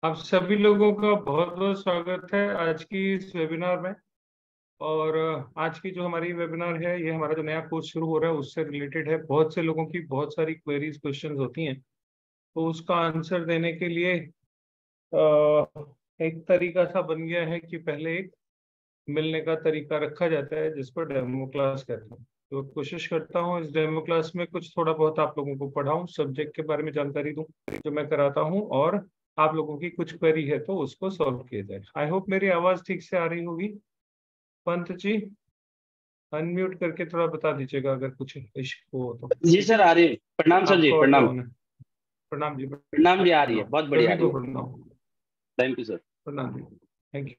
आप सभी लोगों का बहुत बहुत स्वागत है आज की इस वेबिनार में। और आज की जो हमारी वेबिनार है, ये हमारा जो नया कोर्स शुरू हो रहा है उससे रिलेटेड है। बहुत से लोगों की बहुत सारी क्वेरीज क्वेश्चंस होती हैं, तो उसका आंसर देने के लिए एक तरीका सा बन गया है कि पहले एक मिलने का तरीका रखा जाता है जिसको डेमो क्लास कहते हैं। तो कोशिश करता हूँ इस डेमो क्लास में कुछ थोड़ा बहुत आप लोगों को पढ़ाऊँ, सब्जेक्ट के बारे में जानकारी दूँ जो मैं कराता हूँ, और आप लोगों की कुछ क्वेरी है तो उसको सॉल्व किया जाए। आई होप मेरी आवाज ठीक से आ रही होगी। पंत जी, अनम्यूट करके थोड़ा बता दीजिएगा अगर कुछ इश्यू हो तो। जी सर, आ रही है। प्रणाम सर जी, आपका और प्रणाम। डाउन है। प्रणाम जी, प्रणाम जी, आ रही है, प्रणाम बहुत बढ़िया आ सभी रही को, है। प्रणाम। Thank you sir. प्रणाम जी, थैंक यू।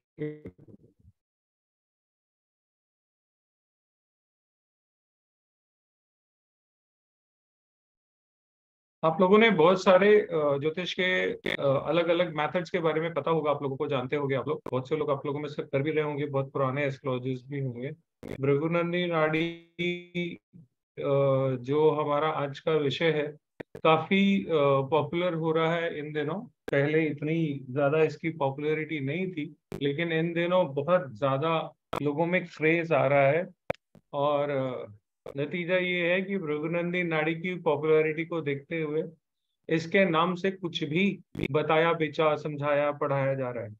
आप लोगों ने बहुत सारे ज्योतिष के अलग अलग मेथड्स के बारे में पता होगा, आप लोगों को जानते होंगे। आप लोग, बहुत से लोग आप लोगों में से कर भी रहे होंगे, बहुत पुराने एस्ट्रोलॉजिस्ट भी होंगे। भृगुनंदी नाड़ी जो हमारा आज का विषय है, काफी पॉपुलर हो रहा है इन दिनों। पहले इतनी ज्यादा इसकी पॉपुलैरिटी नहीं थी, लेकिन इन दिनों बहुत ज्यादा लोगों में क्रेज आ रहा है। और नतीजा ये है कि भृगुनंदी नाड़ी की पॉपुलैरिटी को देखते हुए इसके नाम से कुछ भी बताया, बेचा, समझाया, पढ़ाया जा रहा है।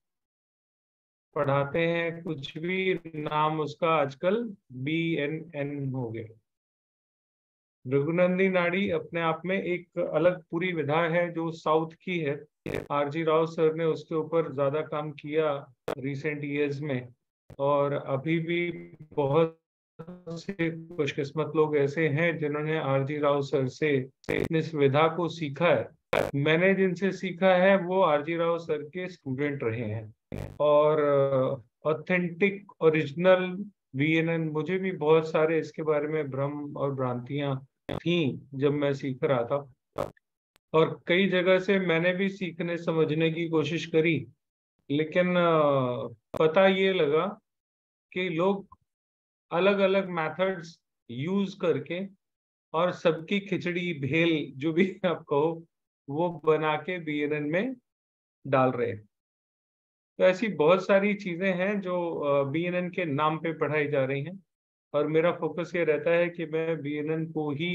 पढ़ाते हैं कुछ भी, नाम उसका आजकल BNN हो गया। भृगुनंदी नाड़ी अपने आप में एक अलग पूरी विधा है जो साउथ की है। RG राव सर ने उसके ऊपर ज्यादा काम किया रिसेंट ईयर्स में। और अभी भी बहुत से खुशकिस्मत लोग ऐसे हैं जिन्होंने RG राव सर से इस विधा को सीखा है। मैंने जिनसे सीखा है वो RG राव सर के स्टूडेंट रहे हैं। और ऑथेंटिक ओरिजिनल VNN, मुझे भी बहुत सारे इसके बारे में भ्रम और भ्रांतियां थी जब मैं सीख रहा था। और कई जगह से मैंने भी सीखने समझने की कोशिश करी, लेकिन पता ये लगा कि लोग अलग अलग मेथड्स यूज करके और सबकी खिचड़ी भेल जो भी आप कहो, वो बना के BNN में डाल रहे हैं। तो ऐसी बहुत सारी चीजें हैं जो BNN के नाम पे पढ़ाई जा रही हैं। और मेरा फोकस ये रहता है कि मैं BNN को ही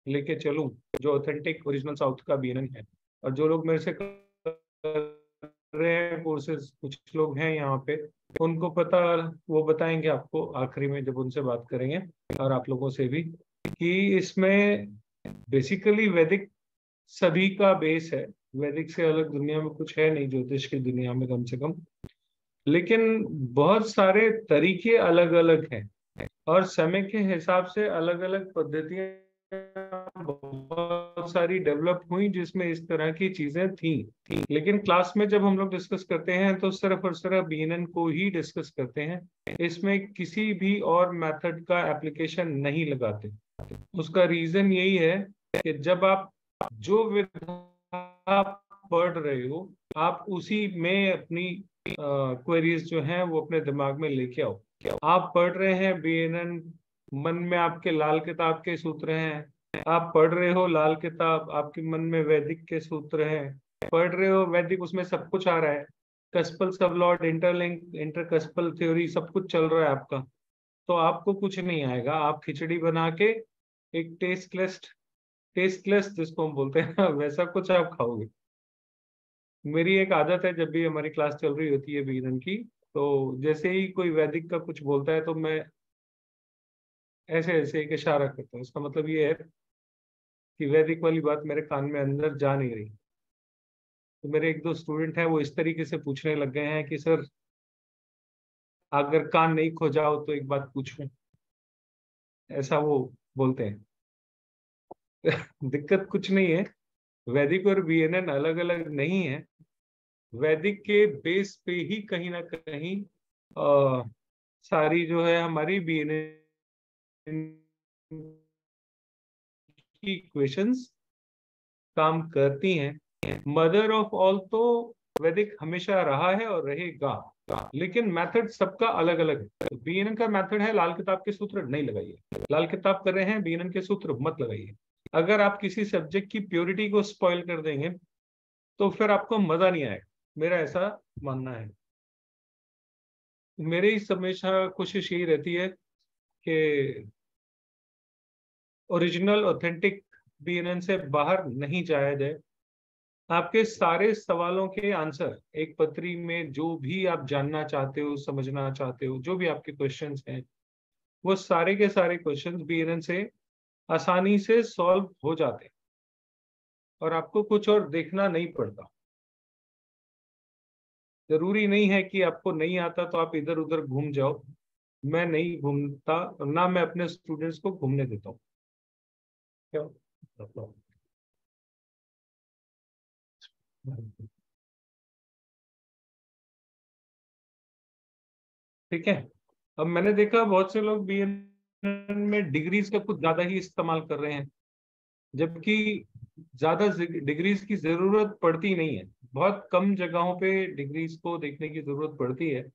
लेके चलूं, जो ऑथेंटिक ओरिजिनल साउथ का BNN है। और जो लोग मेरे से कर रहे हैं कोर्सेज, कुछ लोग हैं यहाँ पे, उनको पता, वो बताएंगे आपको आखिरी में जब उनसे बात करेंगे, और आप लोगों से भी, कि इसमें बेसिकली वैदिक सभी का बेस है। वैदिक से अलग दुनिया में कुछ है नहीं, ज्योतिष की दुनिया में कम से कम। लेकिन बहुत सारे तरीके अलग अलग हैं, और समय के हिसाब से अलग अलग पद्धतियां बहुत सारी डेवलप हुई जिसमें इस तरह की चीजें थी। लेकिन क्लास में जब हम लोग डिस्कस करते हैं तो सिर्फ और सिर्फ BNN को ही डिस्कस करते हैं। इसमें किसी भी और मेथड का एप्लीकेशन नहीं लगाते। उसका रीजन यही है कि जब आप जो विधा पढ़ रहे हो, आप उसी में अपनी क्वेरीज जो हैं वो अपने दिमाग में लेके आओ। आप पढ़ रहे हैं BNN, मन में आपके लाल किताब के सूत्र हैं। आप पढ़ रहे हो लाल किताब, आपके मन में वैदिक के सूत्र हैं। पढ़ रहे हो वैदिक, उसमें सब कुछ आ रहा है। कस्पल सबलॉट, इंटरलिंक, इंटरकस्पल थ्योरी, सब कुछ चल रहा है आपका। तो आपको कुछ नहीं आएगा। आप खिचड़ी बना के एक टेस्टलेस जिसको हम बोलते हैं वैसा कुछ आप खाओगे। मेरी एक आदत है, जब भी हमारी क्लास चल रही होती है BNN की, तो जैसे ही कोई वैदिक का कुछ बोलता है तो मैं ऐसे ऐसे एक इशारा करता हूँ। इसका मतलब ये है कि वैदिक वाली बात मेरे कान में अंदर जा नहीं रही। तो मेरे एक दो स्टूडेंट हैं, वो इस तरीके से पूछने लग गए हैं कि सर, अगर कान नहीं खोजाओ तो एक बात पूछूं, ऐसा वो बोलते हैं। दिक्कत कुछ नहीं है। वैदिक और BNN अलग अलग नहीं है। वैदिक के बेस पे ही कहीं ना कहीं सारी जो है हमारी BNN की इक्वेशंस काम करती हैं। मदर ऑफ ऑल तो वैदिक हमेशा रहा है और रहेगा, लेकिन मेथड सबका अलग अलग है। BNN का मेथड है लाल किताब के सूत्र नहीं लगाइए। लाल किताब कर रहे हैं, BNN के सूत्र मत लगाइए। अगर आप किसी सब्जेक्ट की प्योरिटी को स्पॉइल कर देंगे तो फिर आपको मजा नहीं आएगा, मेरा ऐसा मानना है। मेरी हमेशा कोशिश यही रहती है कि ओरिजिनल ऑथेंटिक बीएनएन से बाहर नहीं जाया जाए। आपके सारे सवालों के आंसर एक पत्री में, जो भी आप जानना चाहते हो, समझना चाहते हो, जो भी आपके क्वेश्चंस हैं, वो सारे के सारे क्वेश्चंस बीएनएन से आसानी से सॉल्व हो जाते हैं और आपको कुछ और देखना नहीं पड़ता। जरूरी नहीं है कि आपको नहीं आता तो आप इधर उधर घूम जाओ। मैं नहीं घूमता और ना मैं अपने स्टूडेंट्स को घूमने देता हूँ। क्या ठीक है। अब मैंने देखा बहुत से लोग बीएन में डिग्रीज का कुछ ज्यादा ही इस्तेमाल कर रहे हैं, जबकि ज्यादा डिग्रीज की जरूरत पड़ती नहीं है। बहुत कम जगहों पे डिग्रीज को देखने की जरूरत पड़ती है।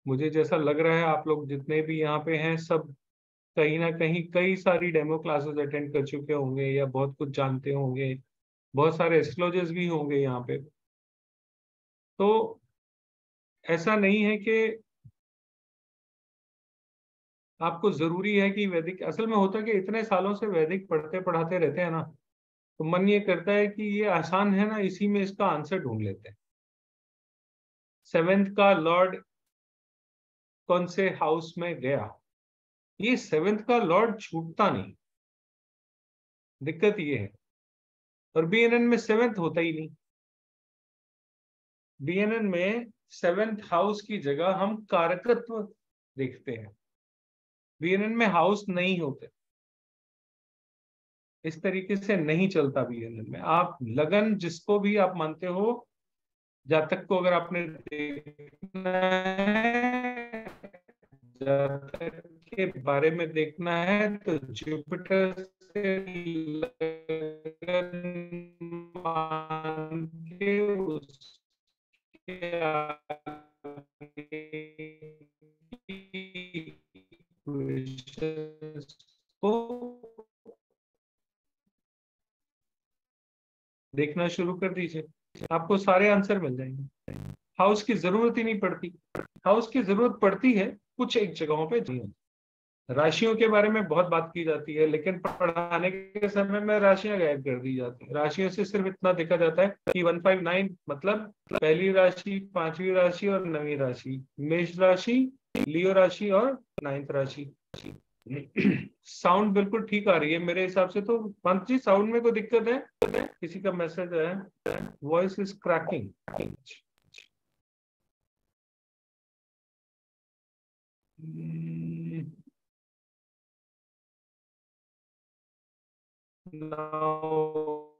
मुझे जैसा लग रहा है आप लोग जितने भी यहाँ पे हैं सब कहीं ना कहीं कई सारी डेमो क्लासेस अटेंड कर चुके होंगे या बहुत कुछ जानते होंगे, बहुत सारे एस्ट्रोलॉजर्स भी होंगे यहाँ पे। तो ऐसा नहीं है कि आपको जरूरी है कि वैदिक, असल में होता है कि इतने सालों से वैदिक पढ़ते पढ़ाते रहते हैं ना, तो मन ये करता है कि ये आसान है ना, इसी में इसका आंसर ढूंढ लेते हैं। सेवेंथ का लॉर्ड कौन से हाउस में गया, ये सेवेंथ का लॉर्ड छूटता नहीं, दिक्कत ये है। और बीएनएन में सेवेंथ होता ही नहीं। बीएनएन में सेवेंथ हाउस की जगह हम कारकत्व देखते हैं, बीएनएन में हाउस नहीं होते। इस तरीके से नहीं चलता बीएनएन में। आप लगन जिसको भी आप मानते हो, जातक को अगर आपने देखना है, जातक के बारे में देखना है तो जुपिटर से लगन मान के उसके को देखना शुरू कर दीजिए, आपको सारे आंसर मिल जाएंगे। हाउस की जरूरत ही नहीं पड़ती। हाउस की जरूरत पड़ती है कुछ एक जगहों पे जी। राशियों के बारे में बहुत बात की जाती है, लेकिन पढ़ाने के समय में राशियां गायब कर दी जाती है। राशियों से सिर्फ इतना देखा जाता है कि 159 मतलब पहली राशि, पांचवी राशि और नवीं राशि, मेष राशि, लियो राशि और नाइन्थ राशि। साउंड बिल्कुल ठीक आ रही है मेरे हिसाब से। तो पंत जी, साउंड में कोई दिक्कत है? किसी का मैसेज है, वॉइस इज क्रैकिंग। Now,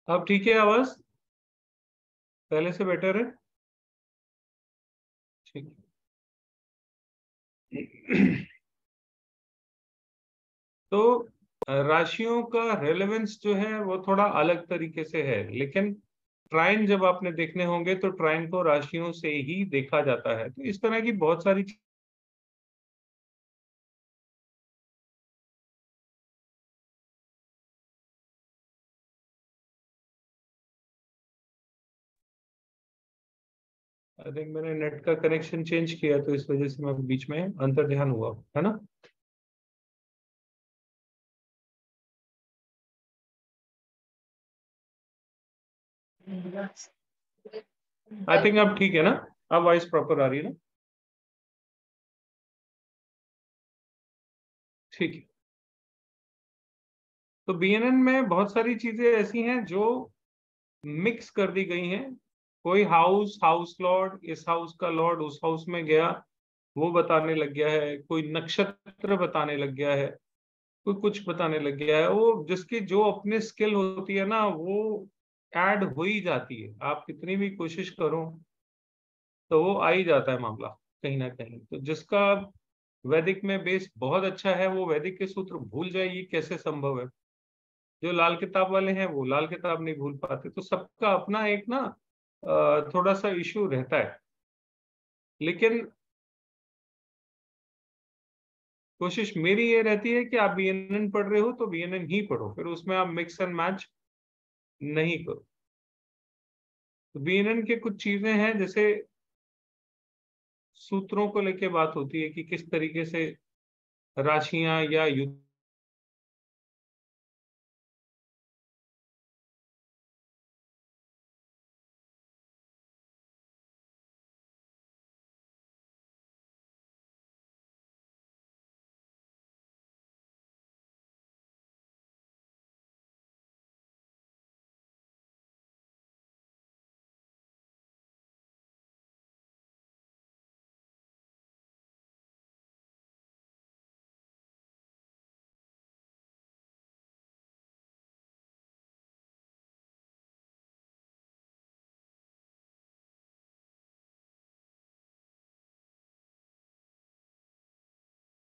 अब ठीक है आवाज? पहले से बेटर है? ठीक है। तो राशियों का रेलेवेंस जो है वो थोड़ा अलग तरीके से है, लेकिन ट्राइन जब आपने देखने होंगे तो ट्राइन को राशियों से ही देखा जाता है। तो इस तरह की बहुत सारी आई थिंक मैंने नेट का कनेक्शन चेंज किया तो इस वजह से मैं बीच में अंतर ध्यान हुआ है ना। आई थिंक अब ठीक है ना, अब वॉइस प्रॉपर आ रही है ना? ठीक है। तो बीएनएन में बहुत सारी चीजें ऐसी हैं जो मिक्स कर दी गई हैं। कोई हाउस, हाउस लॉर्ड, इस हाउस का लॉर्ड उस हाउस में गया, वो बताने लग गया है। कोई नक्षत्र बताने लग गया है, कोई कुछ बताने लग गया है। वो जिसकी जो अपनी स्किल होती है ना, वो ऐड हो ही जाती है, आप कितनी भी कोशिश करो। तो वो आ ही जाता है मामला कहीं ना कहीं। तो जिसका वैदिक में बेस बहुत अच्छा है वो वैदिक के सूत्र भूल जाए, ये कैसे संभव है? जो लाल किताब वाले हैं वो लाल किताब नहीं भूल पाते। तो सबका अपना एक ना थोड़ा सा इश्यू रहता है। लेकिन कोशिश मेरी ये रहती है कि आप बीएनएन पढ़ रहे हो तो बीएनएन ही पढ़ो, फिर उसमें आप मिक्स एंड मैच नहीं करो। तो बीएनएन के कुछ चीजें हैं, जैसे सूत्रों को लेके बात होती है कि किस तरीके से राशियां या युद्ध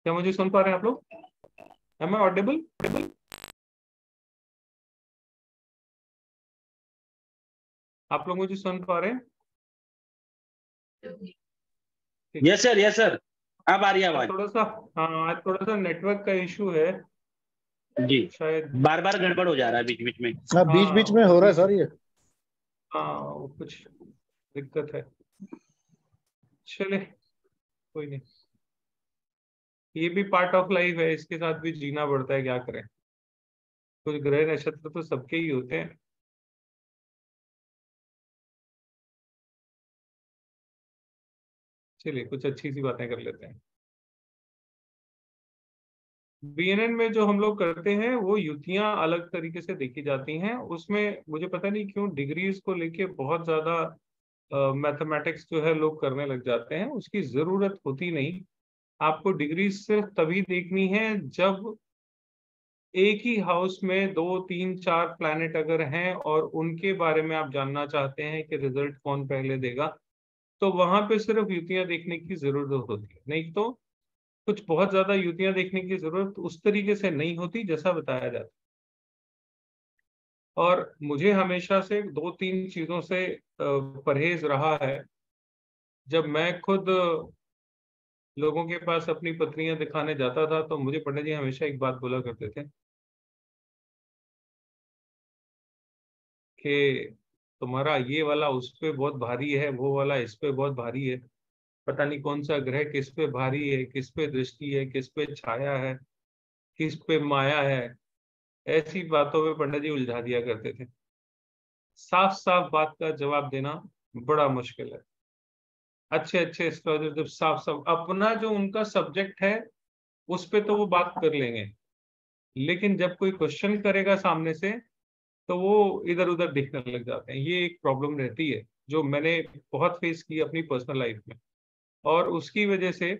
क्या मुझे सुन पा रहे हैं आप लोग? Am I audible? आप लोग मुझे सुन पा रहे हैं? ठीक। यस सर, यस सर, अब आ रही है आज आवाज। थोड़ा सा, हाँ आज थोड़ा सा नेटवर्क का इशू है जी, शायद। बार बार गड़बड़ हो जा रहा है बीच बीच में। हाँ, बीच हाँ बीच में हो रहा है सर ये। हाँ वो कुछ दिक्कत है। चले, कोई नहीं, ये भी पार्ट ऑफ लाइफ है, इसके साथ भी जीना पड़ता है, क्या करें। कुछ ग्रह नक्षत्र तो सबके ही होते हैं। चलिए कुछ अच्छी सी बातें कर लेते हैं। बीएनएन में जो हम लोग करते हैं वो युतियां अलग तरीके से देखी जाती हैं। उसमें मुझे पता नहीं क्यों डिग्रीज को लेके बहुत ज्यादा मैथमेटिक्स जो है लोग करने लग जाते हैं, उसकी जरूरत होती नहीं। आपको डिग्रीज सिर्फ तभी देखनी है जब एक ही हाउस में दो तीन चार प्लैनेट अगर हैं और उनके बारे में आप जानना चाहते हैं कि रिजल्ट कौन पहले देगा, तो वहां पे सिर्फ युतियां देखने की जरूरत होती है। नहीं तो कुछ बहुत ज्यादा युतियां देखने की जरूरत उस तरीके से नहीं होती जैसा बताया जाता है। और मुझे हमेशा से दो तीन चीजों से परहेज रहा है। जब मैं खुद लोगों के पास अपनी पत्नियां दिखाने जाता था तो मुझे पंडित जी हमेशा एक बात बोला करते थे कि तुम्हारा ये वाला उस पे बहुत भारी है, वो वाला इस पे बहुत भारी है, पता नहीं कौन सा ग्रह किस पे भारी है, किस पे दृष्टि है, किस पे छाया है, किस पे माया है। ऐसी बातों में पंडित जी उलझा दिया करते थे। साफ साफ बात का जवाब देना बड़ा मुश्किल है। अच्छे अच्छे एस्ट्रोलॉजर जब साफ साफ अपना जो उनका सब्जेक्ट है उस पे तो वो बात कर लेंगे, लेकिन जब कोई क्वेश्चन करेगा सामने से तो वो इधर उधर दिखने लग जाते हैं। ये एक प्रॉब्लम रहती है जो मैंने बहुत फेस की अपनी पर्सनल लाइफ में, और उसकी वजह से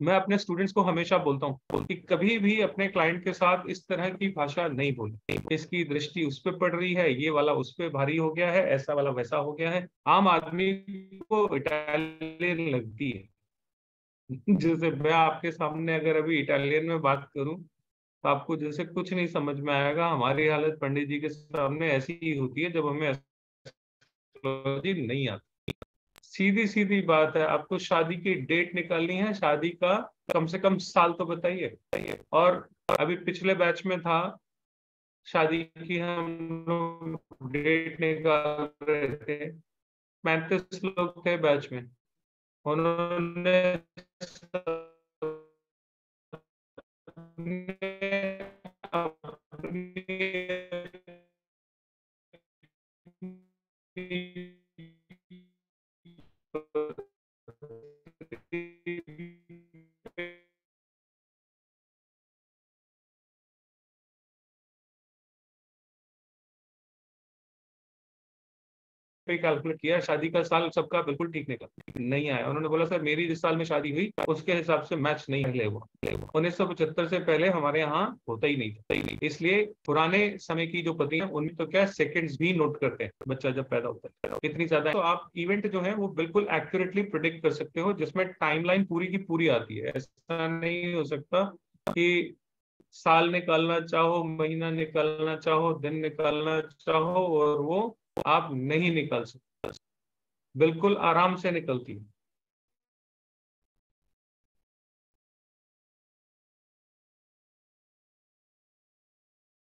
मैं अपने स्टूडेंट्स को हमेशा बोलता हूँ कि कभी भी अपने क्लाइंट के साथ इस तरह की भाषा नहीं बोले। इसकी दृष्टि उस पे पड़ रही है, ये वाला उस पे भारी हो गया है, ऐसा वाला वैसा हो गया है। आम आदमी को इटालियन लगती है। जैसे मैं आपके सामने अगर अभी इटालियन में बात करूं तो आपको जैसे कुछ नहीं समझ में आएगा। हमारी हालत पंडित जी के सामने ऐसी ही होती है जब हमें एस्ट्रोलॉजी नहीं आती। सीधी सीधी बात है, आपको शादी की डेट निकालनी है, शादी का कम से कम साल तो बताइए। और अभी पिछले बैच में था, शादी की हम लोग डेट निकाल रहे थे, 35 लोग थे बैच में। उन्होंने पे कैलकुलेट किया, शादी का साल सबका बिल्कुल ठीक नहीं आया। उन्होंने बोला सर मेरी जिस साल में शादी हुई उसके हिसाब से मैच नहीं है हुआ। 1975 से पहले हमारे यहाँ होता ही नहीं था, इसलिए पुराने समय की जो पति है उनमें तो क्या सेकंड्स भी नोट करते हैं बच्चा जब पैदा होता है, इतनी ज्यादा। तो आप इवेंट जो है वो बिल्कुल एक्यूरेटली प्रिडिक्ट कर सकते हो, जिसमें टाइमलाइन पूरी की पूरी आती है। ऐसा नहीं हो सकता कि साल निकालना चाहो, महीना निकालना चाहो, दिन निकालना चाहो और वो आप नहीं निकाल सकते, बिल्कुल आराम से निकलती है।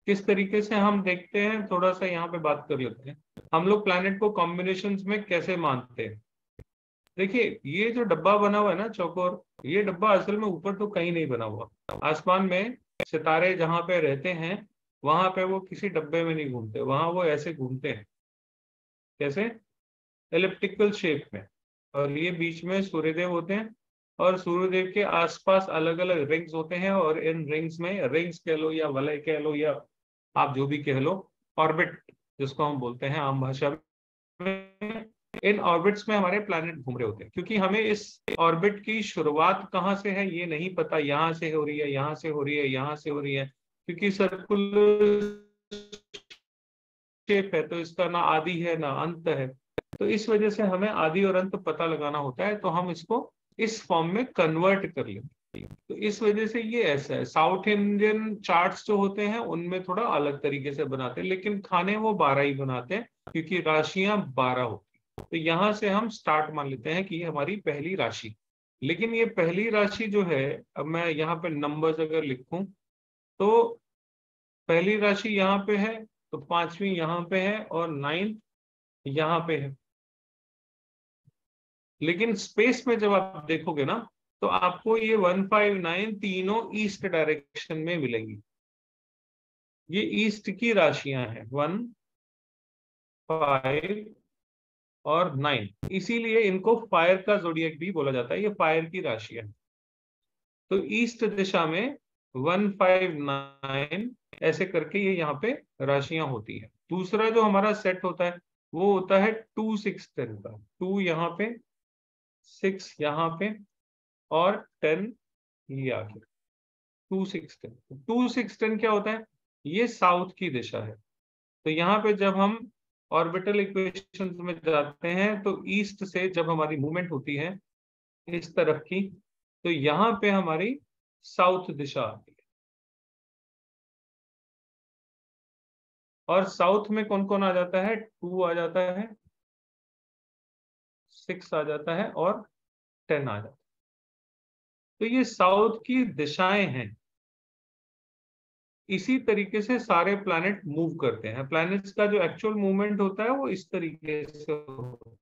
किस तरीके से हम देखते हैं थोड़ा सा यहाँ पे बात कर लेते हैं। हम लोग प्लैनेट को कॉम्बिनेशंस में कैसे मानते हैं? देखिए ये जो डब्बा बना हुआ है ना चौकोर, ये डब्बा असल में ऊपर तो कहीं नहीं बना हुआ। आसमान में सितारे जहां पे रहते हैं वहां पे वो किसी डब्बे में नहीं घूमते, वहां वो ऐसे घूमते हैं। कैसे? एलिप्टिकल शेप में। और ये बीच में सूर्यदेव होते हैं और सूर्यदेव के आसपास अलग अलग रिंग्स होते हैं, और इन रिंग्स में, रिंग्स कह लो या वलय कह लो या आप जो भी कह लो, ऑर्बिट जिसको हम बोलते हैं आम भाषा में, इन ऑर्बिट्स में हमारे प्लैनेट घूम रहे होते हैं। क्योंकि हमें इस ऑर्बिट की शुरुआत कहाँ से है ये नहीं पता, यहाँ से हो रही है, यहाँ से हो रही है, यहाँ से हो रही है, क्योंकि सर्कुलर शेप है तो इसका ना आदि है ना अंत है। तो इस वजह से हमें आदि और अंत पता लगाना होता है, तो हम इसको इस फॉर्म में कन्वर्ट कर लेते हैं। तो इस वजह से ये ऐसा है। साउथ इंडियन चार्ट्स जो होते हैं उनमें थोड़ा अलग तरीके से बनाते हैं, लेकिन खाने वो 12 ही बनाते हैं क्योंकि राशियां 12 होती हैं। तो यहां से हम स्टार्ट मान लेते हैं कि ये हमारी पहली राशि। लेकिन ये पहली राशि जो है, अब मैं यहाँ पे नंबर्स अगर लिखूं तो पहली राशि यहाँ पे है, तो पांचवी यहाँ पे है और 9 यहाँ पे है। लेकिन स्पेस में जब आप देखोगे ना तो आपको ये 159 तीनों ईस्ट डायरेक्शन में मिलेंगी। ये ईस्ट की राशियां हैं 1, 5 और 9, इसीलिए इनको फायर का जोडिएक भी बोला जाता है। ये फायर की राशियां हैं। तो ईस्ट दिशा में 159 ऐसे करके ये यहाँ पे राशियां होती है। दूसरा जो हमारा सेट होता है वो होता है 2, 6, 10 का। 2 यहाँ पे, 6 यहाँ पे और 10 ये आगे। 2, 6, 10। 2, 6, 10 क्या होता है? ये साउथ की दिशा है। तो यहाँ पे जब हम ऑर्बिटल इक्वेशन में जाते हैं तो ईस्ट से जब हमारी मूवमेंट होती है इस तरफ की, तो यहाँ पे हमारी साउथ दिशा आती है। और साउथ में कौन कौन आ जाता है? 2 आ जाता है, 6 आ जाता है और 10 आ जाता है। तो ये साउथ की दिशाएं हैं। इसी तरीके से सारे प्लैनेट मूव करते हैं। प्लैनेट्स का जो एक्चुअल मूवमेंट होता है वो इस तरीके से होता है।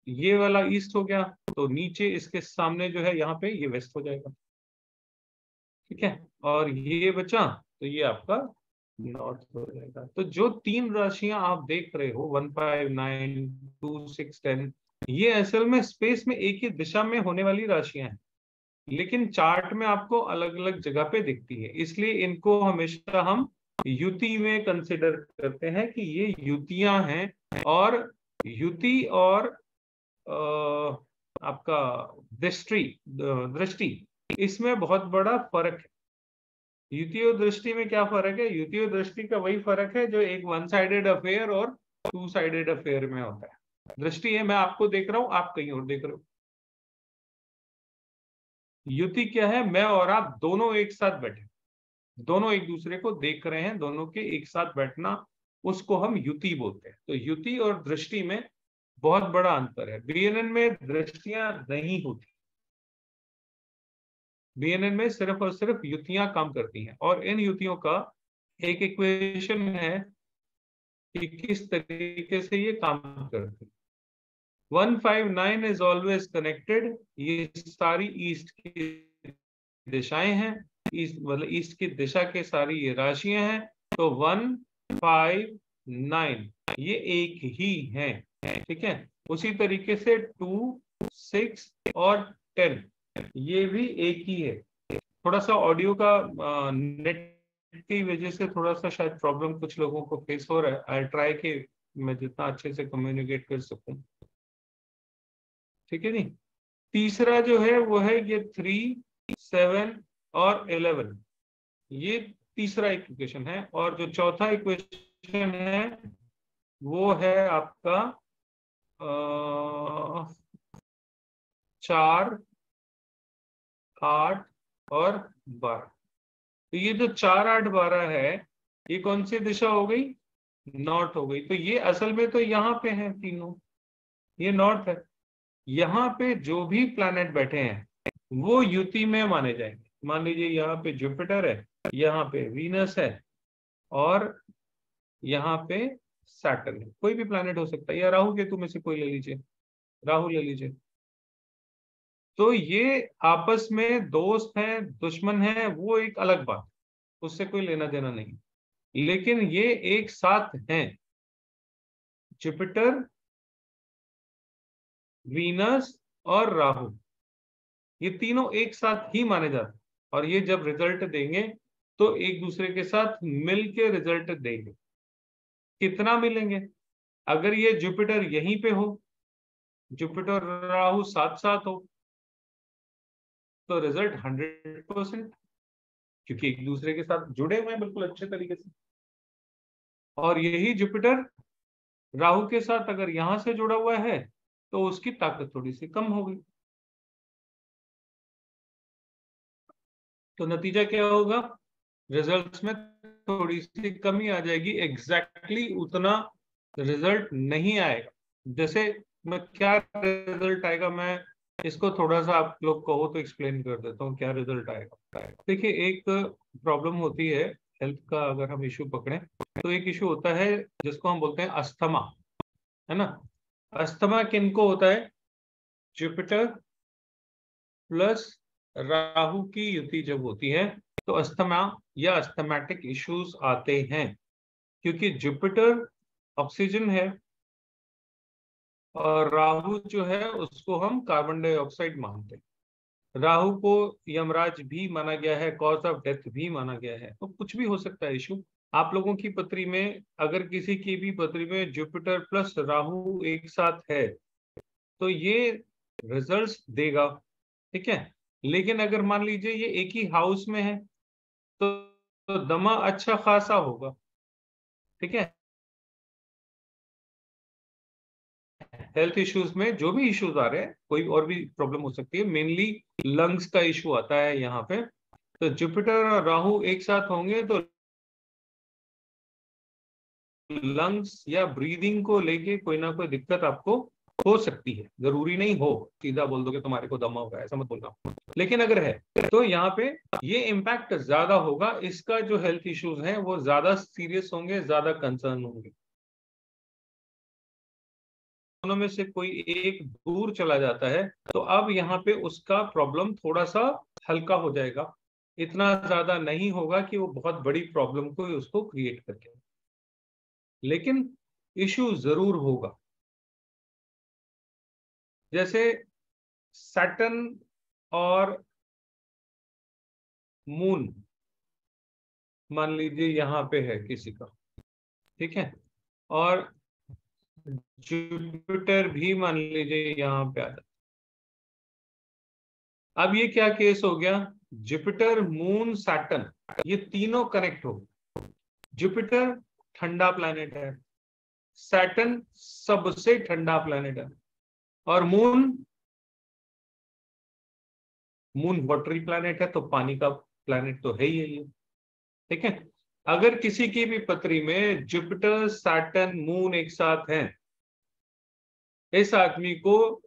ये वाला ईस्ट हो गया तो नीचे इसके सामने जो है यहाँ पे ये वेस्ट हो जाएगा, ठीक है। और ये बचा तो ये आपका नॉर्थ हो जाएगा। तो जो 3 राशियां आप देख रहे हो 159, 2, 6, 10, ये असल में स्पेस में एक ही दिशा में होने वाली राशियां हैं, लेकिन चार्ट में आपको अलग अलग जगह पे दिखती है। इसलिए इनको हमेशा हम युति में कंसिडर करते हैं कि ये युतियां हैं। और युति और आपका दृष्टि इसमें बहुत बड़ा फर्क है। युति और दृष्टि में क्या फर्क है? युति और दृष्टि का वही फर्क है जो एक 1 साइडेड अफेयर और 2 साइडेड अफेयर में होता है। दृष्टि है मैं आपको देख रहा हूं, आप कहीं और देख रहे हो। युति क्या है? मैं और आप दोनों एक साथ बैठे, दोनों एक दूसरे को देख रहे हैं, दोनों के एक साथ बैठना, उसको हम युति बोलते हैं। तो युति और दृष्टि में बहुत बड़ा अंतर है। बीएनएन में दृष्टियां नहीं होती, बीएनएन में सिर्फ और सिर्फ युतियां काम करती हैं। और इन युतियों का एक इक्वेशन है कि किस तरीके से ये काम करते हैं। 159 इज ऑलवेज कनेक्टेड। ये सारी ईस्ट की दिशाएं हैं, ईस्ट मतलब ईस्ट की दिशा के सारी ये राशियां हैं। तो 1, 5, 9 ये एक ही है, ठीक है। उसी तरीके से 2, 6 और 10 ये भी एक ही है। थोड़ा सा ऑडियो का नेट की वजह से थोड़ा सा शायद प्रॉब्लम कुछ लोगों को फेस हो रहा है। आई ट्राई कि मैं जितना अच्छे से कम्युनिकेट कर सकूं, ठीक है जी। तीसरा जो है वो है ये 3, 7 और 11, ये तीसरा इक्वेशन है। और जो चौथा इक्वेशन है वो है आपका 4, 8 और 12। तो ये जो 4, 8, 12 है, ये कौन सी दिशा हो गई? नॉर्थ हो गई। तो ये असल में तो यहाँ पे हैं तीनों, ये नॉर्थ है। यहाँ पे जो भी प्लैनेट बैठे हैं वो युति में माने जाएंगे। मान लीजिए यहाँ पे जुपिटर है, यहाँ पे वीनस है, और यहाँ पे सैटर्न है। कोई भी प्लैनेट हो सकता है, या राहु केतु में से कोई ले लीजिए, राहु ले लीजिए। तो ये आपस में दोस्त हैं, दुश्मन हैं, वो एक अलग बात, उससे कोई लेना देना नहीं, लेकिन ये एक साथ हैं। जुपिटर, वीनस और राहु, ये तीनों एक साथ ही माने जाते हैं। और ये जब रिजल्ट देंगे तो एक दूसरे के साथ मिल के रिजल्ट देंगे। कितना मिलेंगे? अगर ये जुपिटर यहीं पे हो, जुपिटर राहु साथ साथ हो, तो रिजल्ट 100%, क्योंकि एक दूसरे के साथ जुड़े हुए हैं बिल्कुल अच्छे तरीके से। और यही जुपिटर राहु के साथ अगर यहां से जुड़ा हुआ है तो उसकी ताकत थोड़ी सी कम होगी। तो नतीजा क्या होगा? रिजल्ट्स में थोड़ी सी कमी आ जाएगी, एग्जैक्टली उतना रिजल्ट नहीं आएगा। जैसे मैं क्या रिजल्ट आएगा, मैं इसको थोड़ा सा आप लोग कहो तो एक्सप्लेन कर देता हूँ क्या रिजल्ट आएगा। देखिए, एक प्रॉब्लम होती है हेल्थ का, अगर हम इशू पकड़ें तो एक इशू होता है जिसको हम बोलते हैं अस्थमा, है ना। अस्थमा किनको होता है? जुपिटर प्लस राहु की युति जब होती है तो अस्थमा या अस्थमैटिक इश्यूज आते हैं, क्योंकि जुपिटर ऑक्सीजन है और राहु जो है उसको हम कार्बन डाइऑक्साइड मानते हैं। राहु को यमराज भी माना गया है, कॉज ऑफ डेथ भी माना गया है। तो कुछ भी हो सकता है इशू। आप लोगों की पत्री में, अगर किसी की भी पत्री में जुपिटर प्लस राहु एक साथ है तो ये रिजल्ट्स देगा, ठीक है। लेकिन अगर मान लीजिए ये एक ही हाउस में है तो दमा अच्छा खासा होगा, ठीक है। हेल्थ इश्यूज में जो भी इश्यूज आ रहे हैं, कोई और भी प्रॉब्लम हो सकती है, मेनली लंग्स का इशू आता है यहाँ पे। तो जुपिटर और राहु एक साथ होंगे तो लंग्स या ब्रीदिंग को लेके कोई ना कोई दिक्कत आपको हो सकती है। जरूरी नहीं हो, सीधा बोल दोगे तुम्हारे को दमा होगा, ऐसा मत बोलना। लेकिन अगर है तो यहाँ पे ये इम्पैक्ट ज्यादा होगा। इसका जो हेल्थ इश्यूज हैं वो ज्यादा सीरियस होंगे, ज्यादा कंसर्न होंगे। दोनों में से कोई एक दूर चला जाता है तो अब यहाँ पे उसका प्रॉब्लम थोड़ा सा हल्का हो जाएगा, इतना ज्यादा नहीं होगा कि वो बहुत बड़ी प्रॉब्लम को उसको क्रिएट करके, लेकिन इशू जरूर होगा। जैसे सैटर्न और मून मान लीजिए यहाँ पे है किसी का, ठीक है, और जुपिटर भी मान लीजिए यहाँ पे आ जाता। अब ये क्या केस हो गया? जुपिटर, मून, सैटर्न, ये तीनों कनेक्ट हो। जुपिटर ठंडा प्लैनेट है, सैटर्न सबसे ठंडा प्लैनेट है, और मून वाटरी प्लैनेट है, तो पानी का प्लैनेट तो है ही है ये, ठीक है। अगर किसी की भी पत्री में जुपिटर, सैटर्न, मून एक साथ हैं, इस आदमी को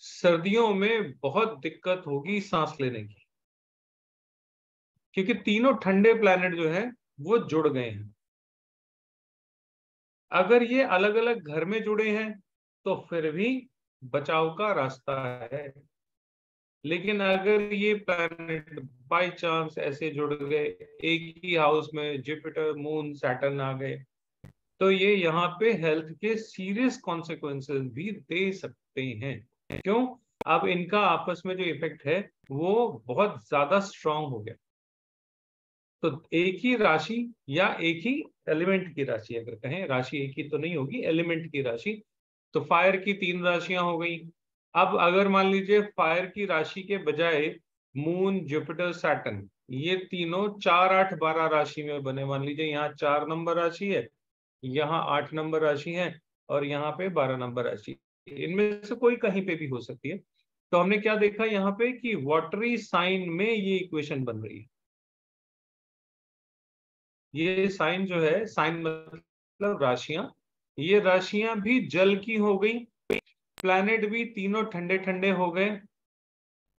सर्दियों में बहुत दिक्कत होगी सांस लेने की, क्योंकि तीनों ठंडे प्लैनेट जो है वो जुड़ गए हैं। अगर ये अलग अलग घर में जुड़े हैं तो फिर भी बचाव का रास्ता है, लेकिन अगर ये प्लैनेट बाय चांस ऐसे जुड़ गए, एक ही हाउस में जुपिटर, मून, सैटर्न आ गए, तो ये यहाँ पे हेल्थ के सीरियस कॉन्सिक्वेंसेस भी दे सकते हैं। क्यों? अब इनका आपस में जो इफेक्ट है वो बहुत ज्यादा स्ट्रांग हो गया। तो एक ही राशि या एक ही एलिमेंट की राशि, अगर कहें राशि एक ही तो नहीं होगी, एलिमेंट की राशि, तो फायर की 3 राशियां हो गई। अब अगर मान लीजिए फायर की राशि के बजाय मून, जुपिटर, सैटर्न, ये तीनों 4, 8, 12 राशि में बने। मान लीजिए यहाँ 4 नंबर राशि है, यहाँ 8 नंबर राशि है, और यहाँ पे 12 नंबर राशि, इनमें से कोई कहीं पे भी हो सकती है। तो हमने क्या देखा यहाँ पे कि वाटरी साइन में ये इक्वेशन बन रही है। ये साइन जो है, साइन मतलब राशियां, ये राशियां भी जल की हो गई, प्लैनेट भी तीनों ठंडे ठंडे हो गए।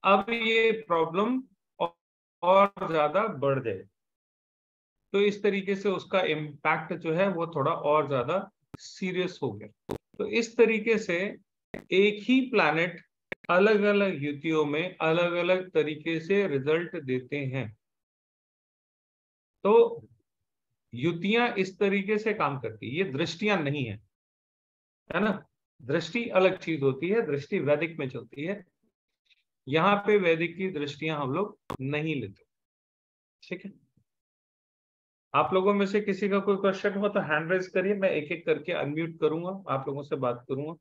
अब ये प्रॉब्लम और ज्यादा बढ़ जाए, तो इस तरीके से उसका इम्पैक्ट जो है वो थोड़ा और ज्यादा सीरियस हो गया। तो इस तरीके से एक ही प्लैनेट अलग अलग युतियों में अलग अलग तरीके से रिजल्ट देते हैं। तो युतियां इस तरीके से काम करती है, ये दृष्टियां नहीं है ना। दृष्टि अलग चीज होती है, दृष्टि वैदिक में चलती है, यहाँ पे वैदिक की दृष्टियां हम लोग नहीं लेते। ठीक है, आप लोगों में से किसी का कोई क्वेश्चन हो तो हैंड रेज करिए, मैं एक एक करके अनम्यूट करूंगा, आप लोगों से बात करूंगा।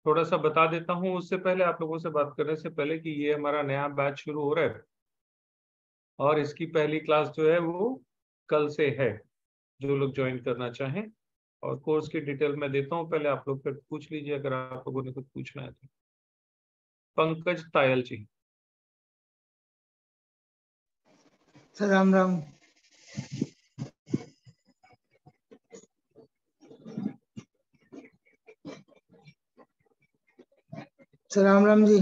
थोड़ा सा बता देता हूँ उससे पहले, आप लोगों से बात करने से पहले, कि ये हमारा नया बैच शुरू हो रहा है और इसकी पहली क्लास जो है वो कल से है। जो लोग ज्वाइन करना चाहें, और कोर्स की डिटेल मैं देता हूँ, पहले आप लोग फिर पूछ लीजिए अगर आप लोगों ने कुछ पूछना है तो। पंकज तायल जी। Sir Ram Ram. Sir Ram Ram ji.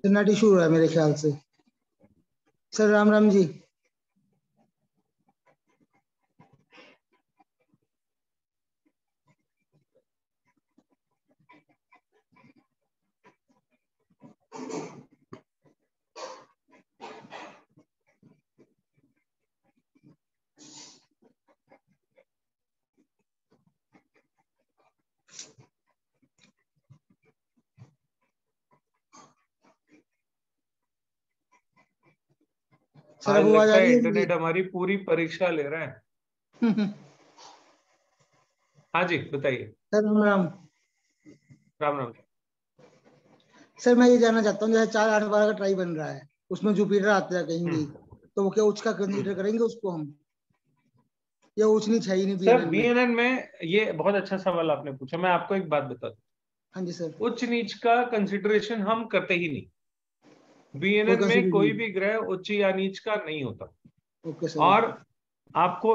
Net issue हो रहा है मेरे ख्याल से। सर राम राम जी। सर आज अब आवाज लगता आ है रही है इंटरनेट हमारी पूरी परीक्षा ले रहा है। मुझे? हाँ जी बताइए। सर राम राम। राम राम। सर मैं ये जानना चाहता हूँ, जैसे 4, 8, 12 का ट्राई बन रहा है, उसमें जुपिटर आता है कहीं भी, तो वो क्या उच्च का कंसीडर करेंगे उसको हम, या उच्च नीच है ही नहीं सर बीएनएन में? बीएनएन में, ये बहुत अच्छा सवाल आपने पूछा। मैं आपको एक बात बता दूं, हाँ जी सर। उच्च नीच का कंसिडरेशन हम करते ही नहीं। कोई बीएनएन में कंसीडर कोई नहीं? भी ग्रह उच्च या नीच का नहीं होता। Okay sir. और आपको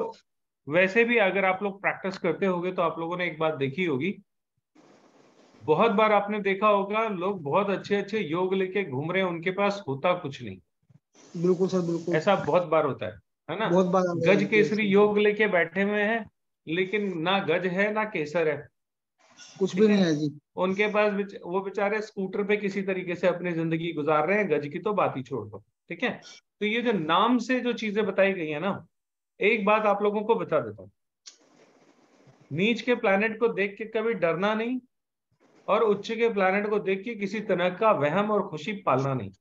वैसे भी अगर आप लोग प्रैक्टिस करते होगे तो आप लोगों ने एक बात देखी होगी, बहुत बार आपने देखा होगा लोग बहुत अच्छे अच्छे योग लेके घूम रहे हैं, उनके पास होता कुछ नहीं। बिल्कुल सर बिल्कुल। ऐसा बहुत बार होता है ना। बहुत बार आ गया गज ये केस। केसरी योग लेके बैठे हुए हैं, लेकिन ना गज है ना केसर है। कुछ भी ठीक नहीं है, है जी। उनके पास वो बेचारे स्कूटर पे किसी तरीके से अपनी जिंदगी गुजार रहे हैं, गज की तो बात ही छोड़ दो। ठीक है, तो ये जो नाम से जो चीजें बताई गई है ना, एक बात आप लोगों को बता देता हूँ, नीच के प्लैनेट को देख के कभी डरना नहीं, और उच्च के प्लैनेट को देख के किसी तरह का वहम और खुशी पालना नहीं।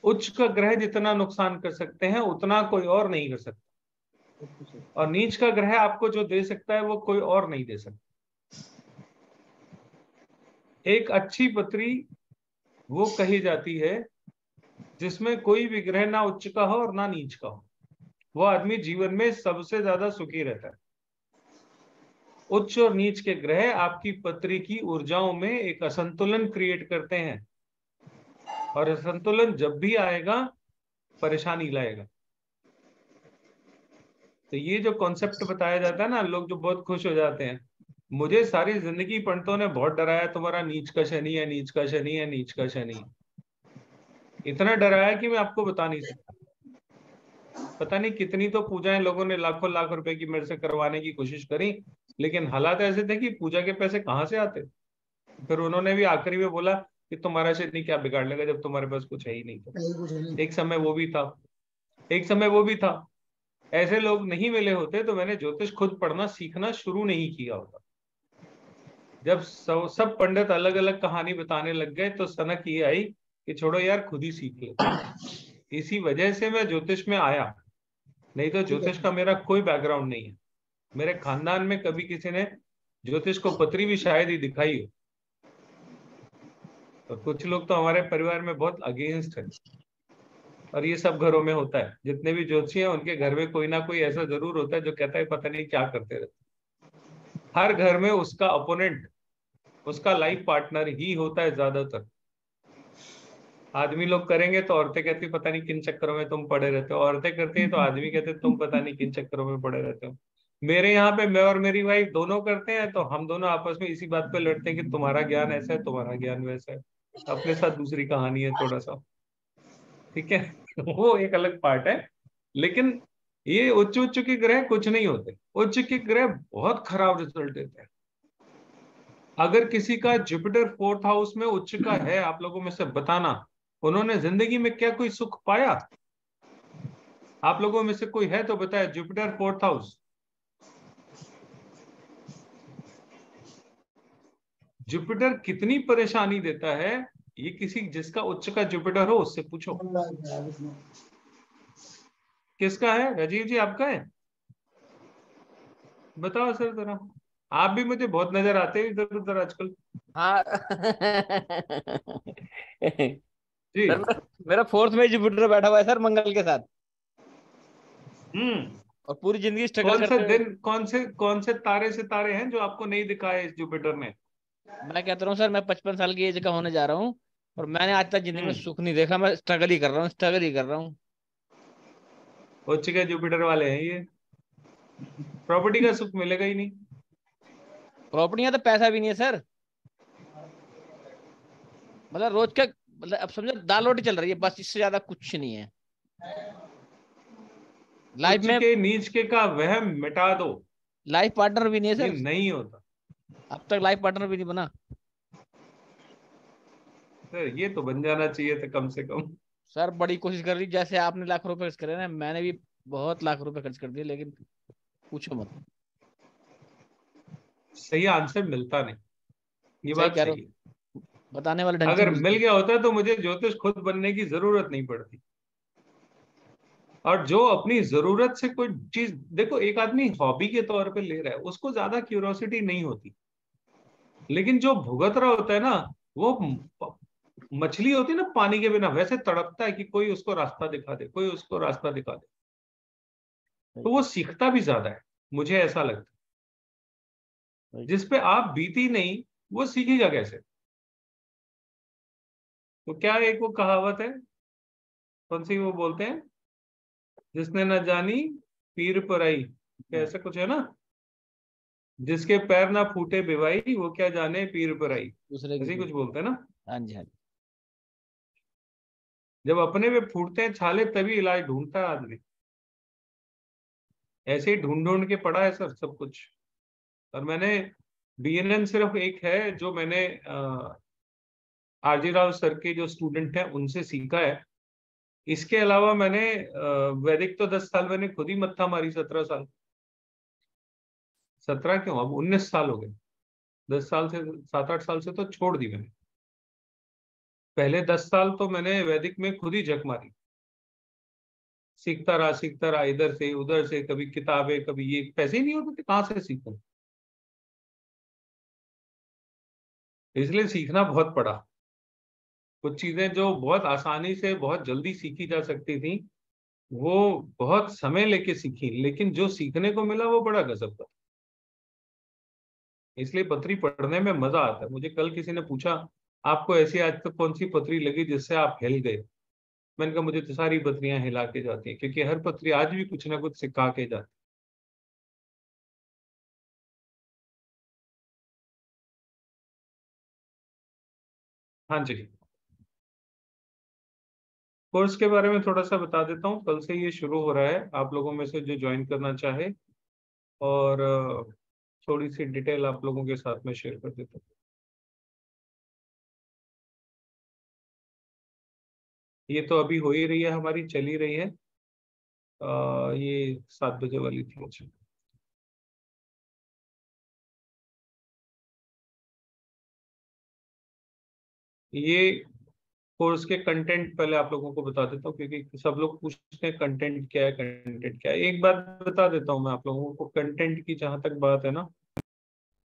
उच्च का ग्रह जितना नुकसान कर सकते हैं उतना कोई और नहीं कर सकता, और नीच का ग्रह आपको जो दे सकता है वो कोई और नहीं दे सकता। एक अच्छी पत्री वो कही जाती है जिसमें कोई भी ग्रह ना उच्च का हो और ना नीच का हो, वो आदमी जीवन में सबसे ज्यादा सुखी रहता है। उच्च और नीच के ग्रह आपकी पत्री की ऊर्जाओं में एक असंतुलन क्रिएट करते हैं, और असंतुलन जब भी आएगा परेशानी लाएगा। तो ये जो कॉन्सेप्ट बताया जाता है ना, लोग जो बहुत खुश हो जाते हैं, मुझे सारी जिंदगी पंडितों ने बहुत डराया, तुम्हारा नीच का शनि है, नीच का शनि है, नीच का शनि है। इतना डराया कि मैं आपको बता नहीं सकता। पता नहीं कितनी तो पूजाएं लोगों ने लाखों लाख रुपए की मेरे से करवाने की कोशिश करी, लेकिन हालात ऐसे थे कि पूजा के पैसे कहाँ से आते। फिर उन्होंने भी आखिरी में बोला कि तुम्हारा शनि क्या बिगाड़ लेगा जब तुम्हारे पास कुछ है ही नहीं। तो नहीं कुछ नहीं। एक समय वो भी था, एक समय वो भी था। ऐसे लोग नहीं मिले होते तो मैंने ज्योतिष खुद पढ़ना सीखना शुरू नहीं किया होता। जब सब पंडित अलग अलग कहानी बताने लग गए तो सनक ये आई कि छोड़ो यार, खुद ही सीख लेते हैं। इसी वजह से मैं ज्योतिष में आया, नहीं तो ठीक है ज्योतिष का मेरा कोई बैकग्राउंड नहीं है। मेरे खानदान में कभी किसी ने ज्योतिष को पत्री भी शायद ही दिखाई हो, और कुछ लोग तो हमारे परिवार में बहुत अगेंस्ट है। और ये सब घरों में होता है, जितने भी ज्योतिषी हैं उनके घर में कोई ना कोई ऐसा जरूर होता है जो कहता है पता नहीं क्या करते रहते। हर घर में उसका अपोनेंट, उसका लाइफ पार्टनर ही होता है ज्यादातर। आदमी लोग करेंगे तो औरतें कहती पता नहीं किन चक्करों में तुम पड़े रहते हो, औरतें करती हैं तो आदमी कहते तुम पता नहीं किन चक्करों में पड़े रहते हो। मेरे यहाँ पे मैं और मेरी वाइफ दोनों करते हैं, तो हम दोनों आपस में इसी बात पे लड़ते हैं कि तुम्हारा ज्ञान ऐसा है, तुम्हारा ज्ञान वैसा है। अपने साथ दूसरी कहानी है थोड़ा सा, ठीक है। वो एक अलग पार्ट है। लेकिन ये उच्च उच्च के ग्रह कुछ नहीं होते, उच्च के ग्रह बहुत खराब रिजल्ट देते हैं। अगर किसी का जुपिटर 4th हाउस में उच्च का है, आप लोगों में से बताना, उन्होंने जिंदगी में क्या कोई सुख पाया? आप लोगों में से कोई है तो बताए, जुपिटर 4th हाउस। जुपिटर कितनी परेशानी देता है, ये किसी जिसका उच्च का जुपिटर हो उससे पूछो। बन रहा है यार इसमें। किसका है राजीव जी, आपका है? बताओ सर जरा। आप भी मुझे बहुत नजर आते हैं इधर उधर आजकल। हाँ। जी। सर मेरा फोर्थ में जुपिटर बैठा हुआ है सर, मंगल के साथ। हम्म। और पूरी जिंदगी स्ट्रगल कौन से करते हुए। दिन, कौन से तारे सितारे हैं जो आपको नहीं दिखाए इस जुपिटर ने? मैं कहता हूँ सर, मैं 55 साल की एज का होने जा रहा हूँ, और मैंने आज तक जिंदगी में हम्म। सुख नहीं देखा। मैं स्ट्रगल ही कर रहा हूँ, स्ट्रगल ही कर रहा हूँ। उच्च के जुपिटर वाले हैं ये। प्रॉपर्टी का सुख मिलेगा ही नहीं। प्रॉपर्टियां तो पैसा भी नहीं है सर। मतलब रोज का, मतलब अब समझो दाल रोटी चल रही है बस, इससे ज्यादा कुछ नहीं है लाइफ उच्च में। के नीच के का वहम मिटा दो। लाइफ पार्टनर भी नहीं है ये सर। नहीं होता। अब तक लाइफ पार्टनर भी नहीं बना। सर ये तो बन जाना चाहिए था कम से कम। सर बड़ी कोशिश कर रही, जैसे आपने लाख रुपए खर्च करे ना, मैंने भी बहुत लाख रुपए खर्च कर दिए, लेकिन पूछो मत। सही आंसर मिलता नहीं, ये सही बात कह रहे सही हो, है। बताने वाले ढंग से अगर मिल मिलते। गया होता तो मुझे ज्योतिष खुद बनने की जरूरत नहीं पड़ती। और जो अपनी जरूरत से कोई चीज, देखो एक आदमी हॉबी के तौर पे ले रहा है, उसको ज्यादा क्यूरियोसिटी नहीं होती। लेकिन जो भुगत रहा होता है ना, वो मछली होती है ना पानी के बिना, वैसे तड़पता है कि कोई उसको रास्ता दिखा दे, कोई उसको रास्ता दिखा दे। तो वो सीखता भी ज्यादा है, मुझे ऐसा लगता है। जिस पे आप बीती नहीं, वो सीखेगा कैसे? तो क्या एक वो कहावत है, कौन सी वो बोलते हैं, जिसने न जानी पीर पराई, क्या ऐसा कुछ है ना? जिसके पैर ना फूटे बिवाई, वो क्या जाने पीर पराई। दूसरे की ऐसे ही पीठ। कुछ बोलते हैं ना। हाँ जी, हाँ जी। जब अपने पे फूटते हैं छाले तभी इलाज ढूंढता है आदमी। ऐसे ही ढूंढ ढूंढ के पड़ा है सर सब कुछ। और मैंने बीएनएन सिर्फ एक है जो मैंने आरजी राव सर के जो स्टूडेंट हैं उनसे सीखा है। इसके अलावा मैंने वैदिक तो 10 साल मैंने खुद ही मत्था मारी, 17 साल, 17 क्यों, अब 19 साल हो गए। 10 साल से, 7-8 साल से तो छोड़ दी मैंने। पहले 10 साल तो मैंने वैदिक में खुद ही झक मारी, सीखता रहा इधर से उधर से, कभी किताबें, कभी ये, पैसे ही नहीं होते थे, कहाँ से सीखूं। इसलिए सीखना बहुत पड़ा। कुछ चीजें जो बहुत आसानी से बहुत जल्दी सीखी जा सकती थी, वो बहुत समय लेके सीखी, लेकिन जो सीखने को मिला वो बड़ा गजब था। इसलिए पत्री पढ़ने में मजा आता है। मुझे कल किसी ने पूछा, आपको ऐसी आज तक कौन सी पत्री लगी जिससे आप हिल गए? मैंने कहा मुझे तो सारी पत्रियां हिला के जाती हैं, क्योंकि हर पत्री आज भी कुछ ना कुछ सिखा के जाती है। हाँ जी। कोर्स के बारे में थोड़ा सा बता देता हूँ। कल से ये शुरू हो रहा है, आप लोगों में से जो ज्वाइन करना चाहे, और थोड़ी सी डिटेल आप लोगों के साथ में शेयर कर देता हूँ। ये तो अभी हो ही रही है, हमारी चल ही रही है। ये 7 बजे वाली थी। अच्छा। ये कोर्स के कंटेंट पहले आप लोगों को बता देता हूँ, क्योंकि सब लोग पूछते हैं कंटेंट क्या है, कंटेंट क्या है। एक बात बता देता हूँ मैं आप लोगों को, कंटेंट की जहां तक बात है ना,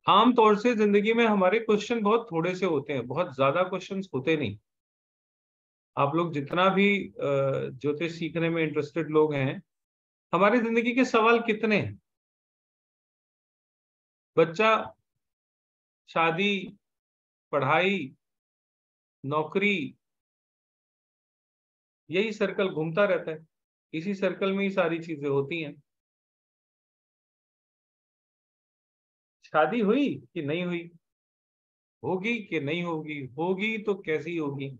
आम तौर से जिंदगी में हमारे क्वेश्चन बहुत थोड़े से होते हैं, बहुत ज्यादा क्वेश्चंस होते नहीं। आप लोग जितना भी ज्योतिष सीखने में इंटरेस्टेड लोग हैं, हमारी जिंदगी के सवाल कितने हैं? बच्चा, शादी, पढ़ाई, नौकरी, यही सर्कल घूमता रहता है। इसी सर्कल में ही सारी चीजें होती हैं। शादी हुई कि नहीं हुई, होगी कि नहीं होगी, होगी तो कैसी होगी।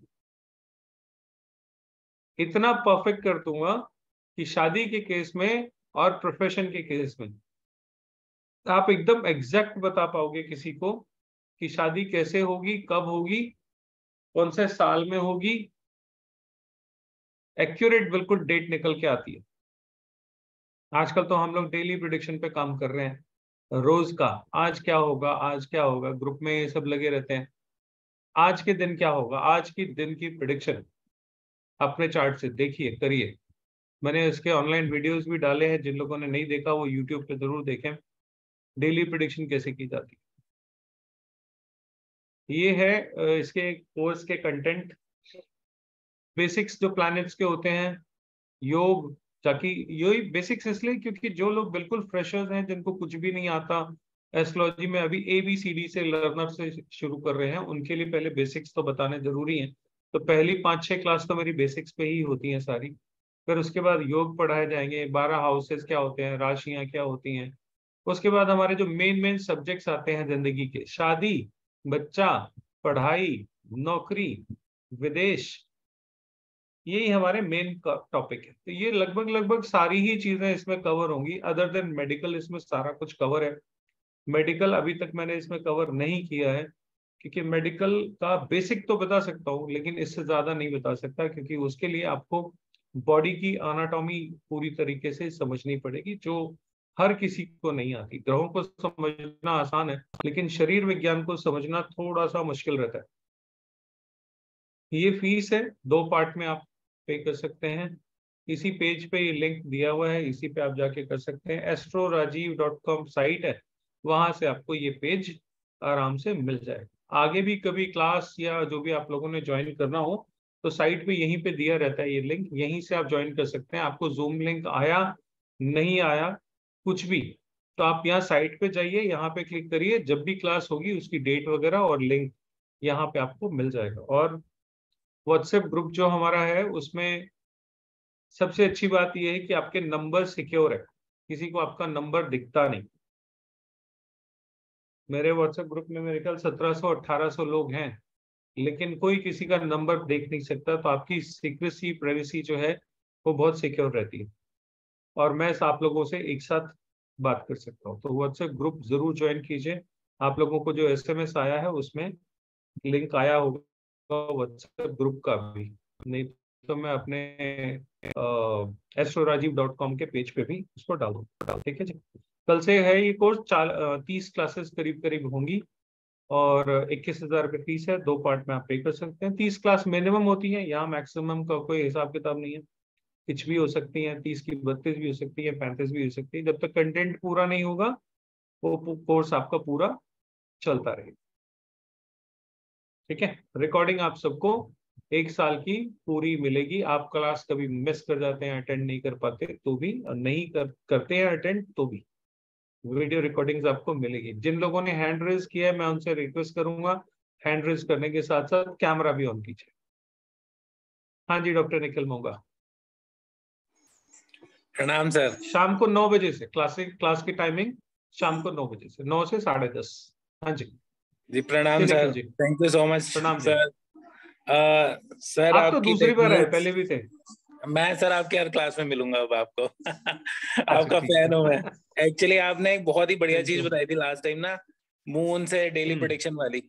इतना परफेक्ट कर दूंगा कि शादी के केस में और प्रोफेशन के केस में आप एकदम एग्जैक्ट बता पाओगे किसी को कि शादी कैसे होगी, कब होगी, कौन से साल में होगी। एक्यूरेट बिल्कुल डेट निकल के आती है। आजकल तो हम लोग डेली प्रिडिक्शन पे काम कर रहे हैं, रोज का आज क्या होगा, आज क्या होगा, ग्रुप में ये सब लगे रहते हैं। आज के दिन क्या होगा, आज की दिन की प्रिडिक्शन अपने चार्ट से देखिए, करिए। मैंने इसके ऑनलाइन वीडियोस भी डाले हैं, जिन लोगों ने नहीं देखा वो यूट्यूब पे जरूर देखें, डेली प्रिडिक्शन कैसे की जाती है। ये है इसके कोर्स के कंटेंट। बेसिक्स जो प्लैनेट्स के होते हैं, योग, ताकि यही बेसिक्स इसलिए क्योंकि जो लोग बिल्कुल फ्रेशर्स हैं, जिनको कुछ भी नहीं आता एस्ट्रोलॉजी में, अभी ABCD से लर्नर से शुरू कर रहे हैं, उनके लिए पहले बेसिक्स तो बताने जरूरी हैं। तो पहली 5-6 क्लास तो मेरी बेसिक्स पे ही होती हैं सारी। फिर उसके बाद योग पढ़ाए जाएंगे, 12 हाउसेस क्या होते हैं, राशियां क्या होती हैं। उसके बाद हमारे जो मेन मेन सब्जेक्ट्स आते हैं जिंदगी के, शादी, बच्चा, पढ़ाई, नौकरी, विदेश, यही हमारे मेन टॉपिक है। तो ये लगभग लगभग सारी ही चीजें इसमें कवर होंगी, अदर देन मेडिकल इसमें सारा कुछ कवर है। मेडिकल अभी तक मैंने इसमें कवर नहीं किया है, क्योंकि मेडिकल का बेसिक तो बता सकता हूँ लेकिन इससे ज्यादा नहीं बता सकता, क्योंकि उसके लिए आपको बॉडी की एनाटॉमी पूरी तरीके से समझनी पड़ेगी, जो हर किसी को नहीं आती। ग्रहों को समझना आसान है, लेकिन शरीर विज्ञान को समझना थोड़ा सा मुश्किल रहता है। ये फीस है, 2 पार्ट में आप पे कर सकते हैं। इसी पेज पे ये लिंक दिया हुआ है, इसी पे आप जाके कर सकते हैं। astrorajiv.com साइट है, वहां से आपको ये पेज आराम से मिल जाएगा। आगे भी कभी क्लास या जो भी आप लोगों ने ज्वाइन करना हो तो साइट पे यहीं पे दिया रहता है ये लिंक, यहीं से आप ज्वाइन कर सकते हैं। आपको जूम लिंक आया, नहीं आया, कुछ भी, तो आप यहाँ साइट पे जाइए, यहाँ पे क्लिक करिए, जब भी क्लास होगी उसकी डेट वगैरह और लिंक यहाँ पे आपको मिल जाएगा। और व्हाट्सएप ग्रुप जो हमारा है, उसमें सबसे अच्छी बात यह है कि आपके नंबर सिक्योर है, किसी को आपका नंबर दिखता नहीं। मेरे व्हाट्सएप ग्रुप में मेरे ख्याल 1700-1800 लोग हैं, लेकिन कोई किसी का नंबर देख नहीं सकता। तो आपकी सीक्रेसी, प्राइवेसी जो है वो बहुत सिक्योर रहती है, और मैं आप लोगों से एक साथ बात कर सकता हूँ। तो व्हाट्सएप ग्रुप जरूर ज्वाइन कीजिए। आप लोगों को जो SMS आया है उसमें लिंक आया होगा व्हाट्सएप ग्रुप का भी, नहीं तो मैं अपने astrorajiv.com के पेज पे भी उसको डाल दूँ। ठीक है जी। कल से है ये कोर्स, 30 क्लासेस करीब करीब होंगी और 21,000 रुपये फीस है। 2 पार्ट में आप पे कर सकते हैं। 30 क्लास मिनिमम होती है, यहाँ मैक्सिमम का कोई हिसाब किताब नहीं है, कुछ भी हो सकती है। 30 की 32 भी हो सकती है, 35 भी हो सकती है। जब तक कंटेंट पूरा नहीं होगा वो कोर्स आपका पूरा चलता रहेगा। ठीक है। रिकॉर्डिंग आप सबको 1 साल की पूरी मिलेगी। आप क्लास कभी मिस कर जाते हैं, अटेंड नहीं कर पाते तो भी, नहीं करते हैं अटेंड तो भी, वीडियो रिकॉर्डिंग्स आपको मिलेगी। जिन लोगों ने हैंड रेज किया है मैं उनसे रिक्वेस्ट करूंगा, हैंड रेज करने के साथ साथ कैमरा भी ऑन कीजिए। हाँ जी, डॉक्टर निखिल मोंगा। प्रणाम सर। शाम को 9 बजे से क्लास की टाइमिंग शाम को 9 बजे से, 9 से 10:30। हाँ जी जी प्रणाम sir, thank you so much प्रणाम सर। सर आप तो दूसरी बार आए, पहले भी थे। मैं सर आपके हर क्लास में मिलूंगा अब आपको। आपका ठीक फैन हूँ मैं। एक्चुअली आपने एक बहुत ही बढ़िया Thank चीज you. बताई थी लास्ट टाइम ना, मून से डेली प्रेडिक्शन वाली।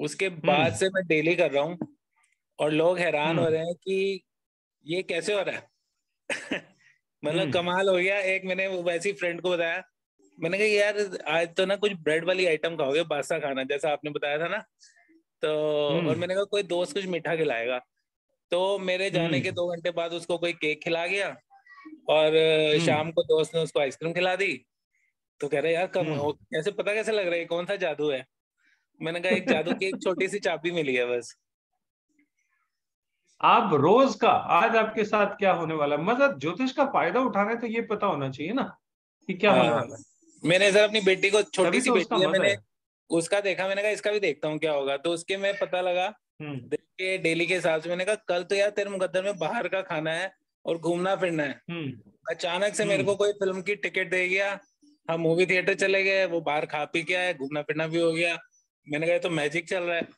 उसके बाद से मैं डेली कर रहा हूँ और लोग हैरान हो रहे हैं कि ये कैसे हो रहा है। मतलब कमाल हो गया। एक मैंने वैसी फ्रेंड को बताया, मैंने कहा यार आज तो ना कुछ ब्रेड वाली आइटम खाओगे, बासा खाना, जैसा आपने बताया था ना। तो और मैंने कहा कोई दोस्त कुछ मीठा खिलाएगा, तो मेरे जाने के 2 घंटे बाद उसको कोई केक खिला गया, और शाम को दोस्त ने उसको आइसक्रीम खिला दी। तो कह रहे यार कैसे पता कैसे लग रहा है कौन सा जादू है? मैंने कहा एक जादू की एक छोटी सी चाबी मिली है बस। आप रोज का आज आपके साथ क्या होने वाला है, मतलब ज्योतिष का फायदा उठाना है तो ये पता होना चाहिए ना कि क्या होने वाला है। मैंने सर अपनी बेटी को, छोटी तभी सी तो उसका बेटी है, मजा मैंने है। उसका देखा, मैंने कहा इसका भी देखता हूँ क्या होगा, तो उसके मैं पता लगा देख के डेली के हिसाब से। मैंने कहा कल तो यार तेरे मुकद्दर में बाहर का खाना है और घूमना फिरना है। अचानक से मेरे को कोई फिल्म की टिकट दे गया, हम मूवी थिएटर चले गए, वो बाहर खा पी के आए, घूमना फिरना भी हो गया। मैंने कहा तो मैजिक चल रहा है।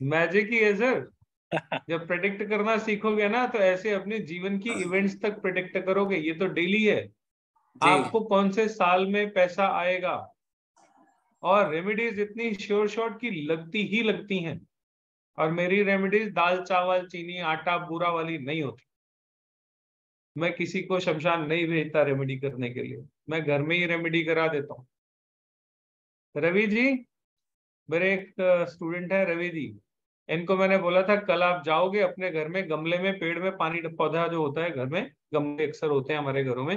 मैजिक ही है सर। जब प्रेडिक्ट करना सीखोगे ना तो ऐसे अपने जीवन की इवेंट्स तक प्रेडिक्ट करोगे। ये तो डेली है, आपको कौन से साल में पैसा आएगा, और रेमेडीज इतनी श्योर शॉट की लगती ही लगती हैं। और मेरी रेमेडीज दाल चावल चीनी आटा बूरा वाली नहीं होती। मैं किसी को शमशान नहीं भेजता रेमेडी करने के लिए, मैं घर में ही रेमेडी करा देता हूँ। रवि जी, मेरे एक स्टूडेंट है रवि जी, इनको मैंने बोला था कल आप जाओगे अपने घर में गमले में पेड़ में पानी, पौधा जो होता है घर में गमले अक्सर होते हैं हमारे घरों में,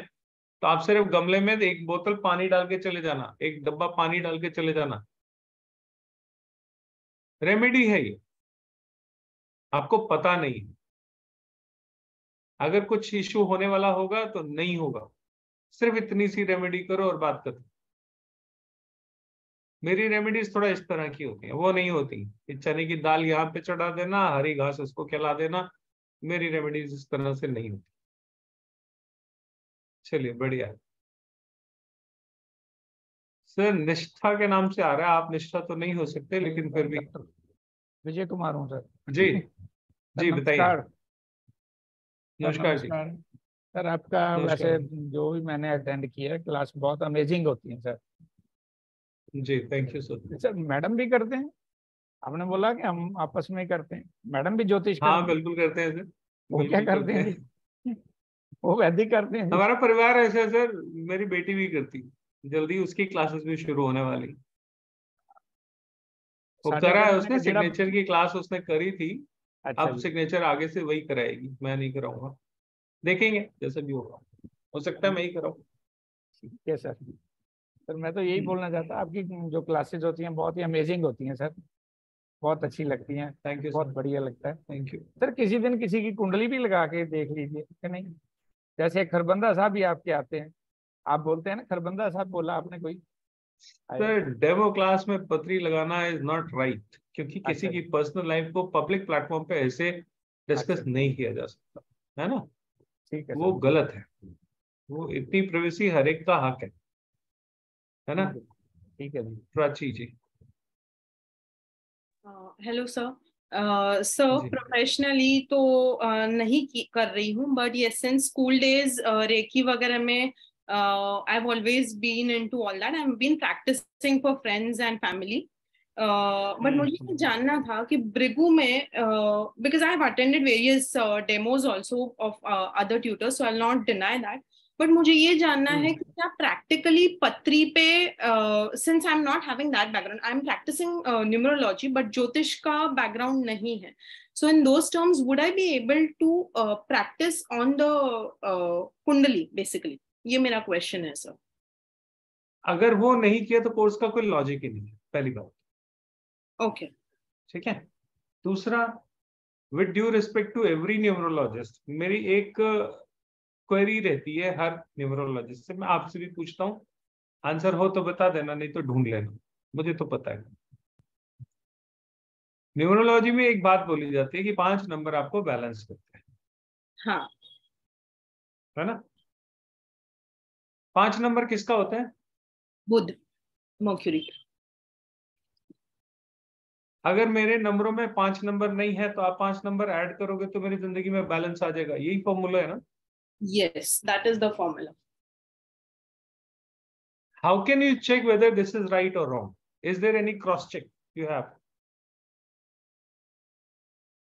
तो आप सिर्फ गमले में 1 बोतल पानी डाल के चले जाना, 1 डब्बा पानी डाल के चले जाना। रेमेडी है ये, आपको पता नहीं। अगर कुछ इश्यू होने वाला होगा तो नहीं होगा, सिर्फ इतनी सी रेमेडी करो और बात करो। मेरी रेमेडीज थोड़ा इस तरह की होती है, वो नहीं होती कि चने की दाल यहाँ पे चढ़ा देना, हरी घास उसको खिला देना। मेरी रेमेडीज इस तरह से नहीं होती। चलिए बढ़िया। सर निष्ठा के नाम से आ रहा है, आप निष्ठा तो नहीं हो सकते लेकिन फिर भी। विजय कुमार हूँ सर। जी जी बताइए। नमस्कार जी। सर आपका वैसे जो भी मैंने अटेंड किया है क्लास बहुत अमेजिंग होती है सर। जी thank you sir. Sir madam भी करते हैं? आपने बोला कि हम आपस में करते हैं, मैडम भी ज्योतिष हाँ करते हैं? बिल्कुल करते हैं सर। वो क्या करते हैं जी? वो वैदिक करते हैं? हमारा परिवार ऐसा है सर, मेरी बेटी भी करती, जल्दी उसकी क्लासेस भी शुरू होने वाली। वो करा है उसने, सिग्नेचर की क्लास उसने करी थी। अच्छा अब सिग्नेचर आगे से वही कराएगी, मैं नहीं कराऊंगा। देखेंगे जैसे भी होगा, हो सकता है मैं ही कराऊं। ठीक है सर। सर मैं तो यही बोलना चाहता, आपकी जो क्लासेस होती हैं बहुत ही अमेजिंग होती हैं सर, बहुत अच्छी लगती हैं। थैंक यू, बहुत बढ़िया लगता है। Thank you sir. किसी दिन किसी की कुंडली भी लगा के देख लीजिए कि नहीं? जैसे खरबंदा साहब भी आपके आते हैं, आप बोलते हैं ना खरबंदा साहब बोला आपने कोई? सर डेमो क्लास में पत्री लगाना इज नॉट राइट, क्योंकि किसी अच्छा की पर्सनल लाइफ को पब्लिक प्लेटफॉर्म पे ऐसे डिस्कस नहीं किया जा सकता, है ना? ठीक है वो सर। गलत है। वो इतनी प्राइवेसी हर एक का हक है ना? ठीक है जी। Prachi ji. Hello sir. Sir professionally तो नहीं कर रही हूँ, बट ये सिंस स्कूल डेज रेकी वगैरह में I have always been into all that. I have been practising for friends and family. But मुझे ये जानना था कि भृगु में, because I have attended various demos also of other tutors, so I will not deny that, but मुझे ये जानना है कि क्या प्रैक्टिकली पत्री पे, since I am not having that background, I am practising numerology but ज्योतिष का बैकग्राउंड नहीं है, सो in those terms would I be able to practise on the kundli basically? ये मेरा क्वेश्चन है सर। अगर वो नहीं किया तो कोर्स का कोई लॉजिक ही नहीं है, पहली बात। ओके ठीक है। दूसरा, with due respect to every numerologist, मेरी एक क्वेरी रहती है हर न्यूमरोलॉजिस्ट से, मैं आपसे भी पूछता हूँ, आंसर हो तो बता देना, नहीं तो ढूंढ लेना, मुझे तो पता है। न्यूमरोलॉजी में एक बात बोली जाती है कि 5 नंबर आपको बैलेंस करते हैं। हाँ, है ना? 5 नंबर किसका होता है? बुध, मर्क्यूरी। अगर मेरे नंबरों में 5 नंबर नहीं है तो आप 5 नंबर ऐड करोगे तो मेरी जिंदगी में बैलेंस आ जाएगा। यही फॉर्मूला है ना? Yes, that is the formula. How can you check whether this is right or wrong? Is there any cross check you have?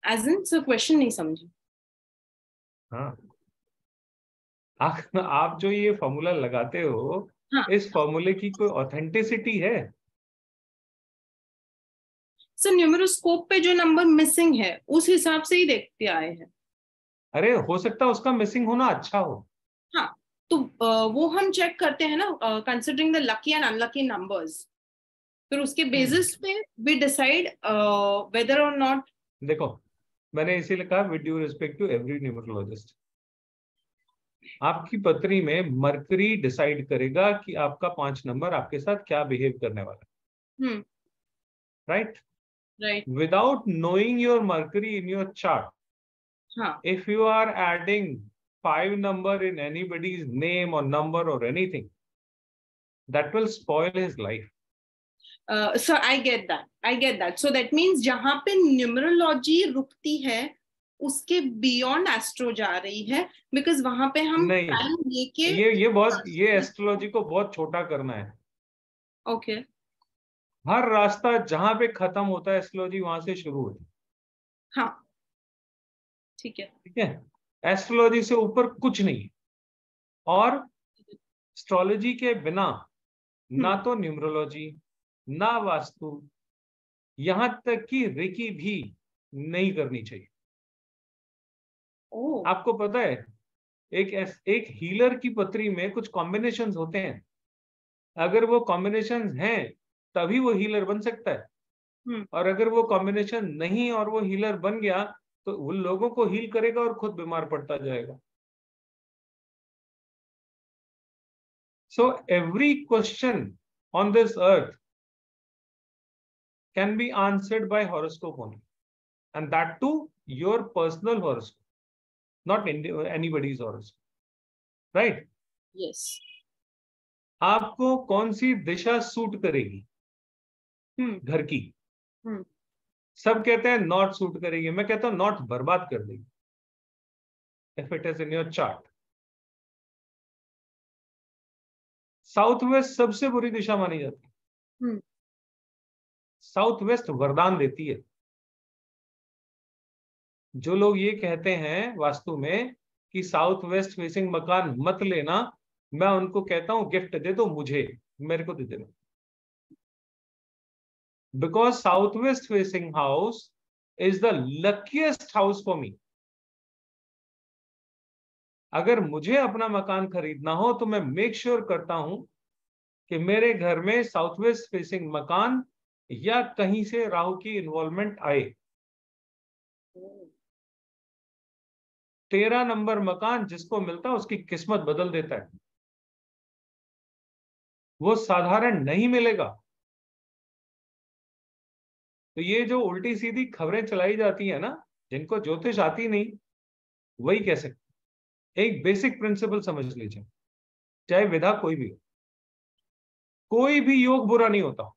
As in, sir, question नहीं समझी। हाँ, आप जो ये फॉर्मूला लगाते हो, हाँ, इस फॉर्मूले की कोई ऑथेंटिसिटी है? सर न्यूमेरोस्कोप पे जो नंबर मिसिंग है उस हिसाब से ही देखते आए हैं। अरे हो सकता है उसका मिसिंग होना अच्छा हो। हाँ, तो वो हम चेक करते हैं ना, considering the lucky and unlucky numbers, फिर उसके बेसिस पे वी डिसाइड वेदर और नॉट। देखो मैंने इसीलिए कहा with due respect to every numerologist, आपकी पत्री में मरकरी डिसाइड करेगा कि आपका 5 नंबर आपके साथ क्या बिहेव करने वाला है, right? Right. Without knowing your Mercury in your chart, हाँ, if you are adding 5 number in anybody's name or number or anything, that will spoil his life. so I get that. So that means जहाँ पे numerology रुकती है उसके beyond astro जा रही है, because वहां पे हम नहीं, टाइम लेके ये एस्ट्रोलॉजी को बहुत छोटा करना है। ओके। हर रास्ता जहां पे खत्म होता है एस्ट्रोलॉजी वहां से शुरू होती है। हाँ, ठीक है। ठीक है, एस्ट्रोलॉजी से ऊपर कुछ नहीं है, और एस्ट्रोलॉजी के बिना ना तो न्यूमरोलॉजी ना वास्तु, यहां तक कि रेकी भी नहीं करनी चाहिए। आपको पता है एक हीलर की पत्री में कुछ कॉम्बिनेशंस होते हैं, अगर वो कॉम्बिनेशंस हैं तभी वो हीलर बन सकता है, और अगर वो कॉम्बिनेशन नहीं और वो हीलर बन गया तो उन लोगों को हील करेगा और खुद बीमार पड़ता जाएगा। So every question on this earth can be answered by horoscope only, and that too your personal horoscope, not anybody's horoscope, right? Yes. आपको कौन सी दिशा सूट करेगी घर की? सब कहते हैं नॉर्थ सूट करेगी, मैं कहता हूं नॉर्थ बर्बाद कर देगी if it is in your chart. South west सबसे बुरी दिशा मानी जाती है। साउथ वेस्ट वरदान देती है। जो लोग ये कहते हैं वास्तु में कि साउथ वेस्ट फेसिंग मकान मत लेना, मैं उनको कहता हूं गिफ्ट दे दो मुझे, मेरे को दे देना, because south west facing house is the luckiest house for me. अगर मुझे अपना मकान खरीदना हो तो मैं मेक श्योर करता हूं कि मेरे घर में साउथ वेस्ट फेसिंग मकान या कहीं से राहु की इन्वॉल्वमेंट आए। 13 नंबर मकान जिसको मिलता है उसकी किस्मत बदल देता है, वो साधारण नहीं मिलेगा। तो ये जो उल्टी सीधी खबरें चलाई जाती है ना, जिनको ज्योतिष आती नहीं, वही कह सकते। एक बेसिक प्रिंसिपल समझ लीजिए, चाहे विधा कोई भी हो, कोई भी योग बुरा नहीं होता,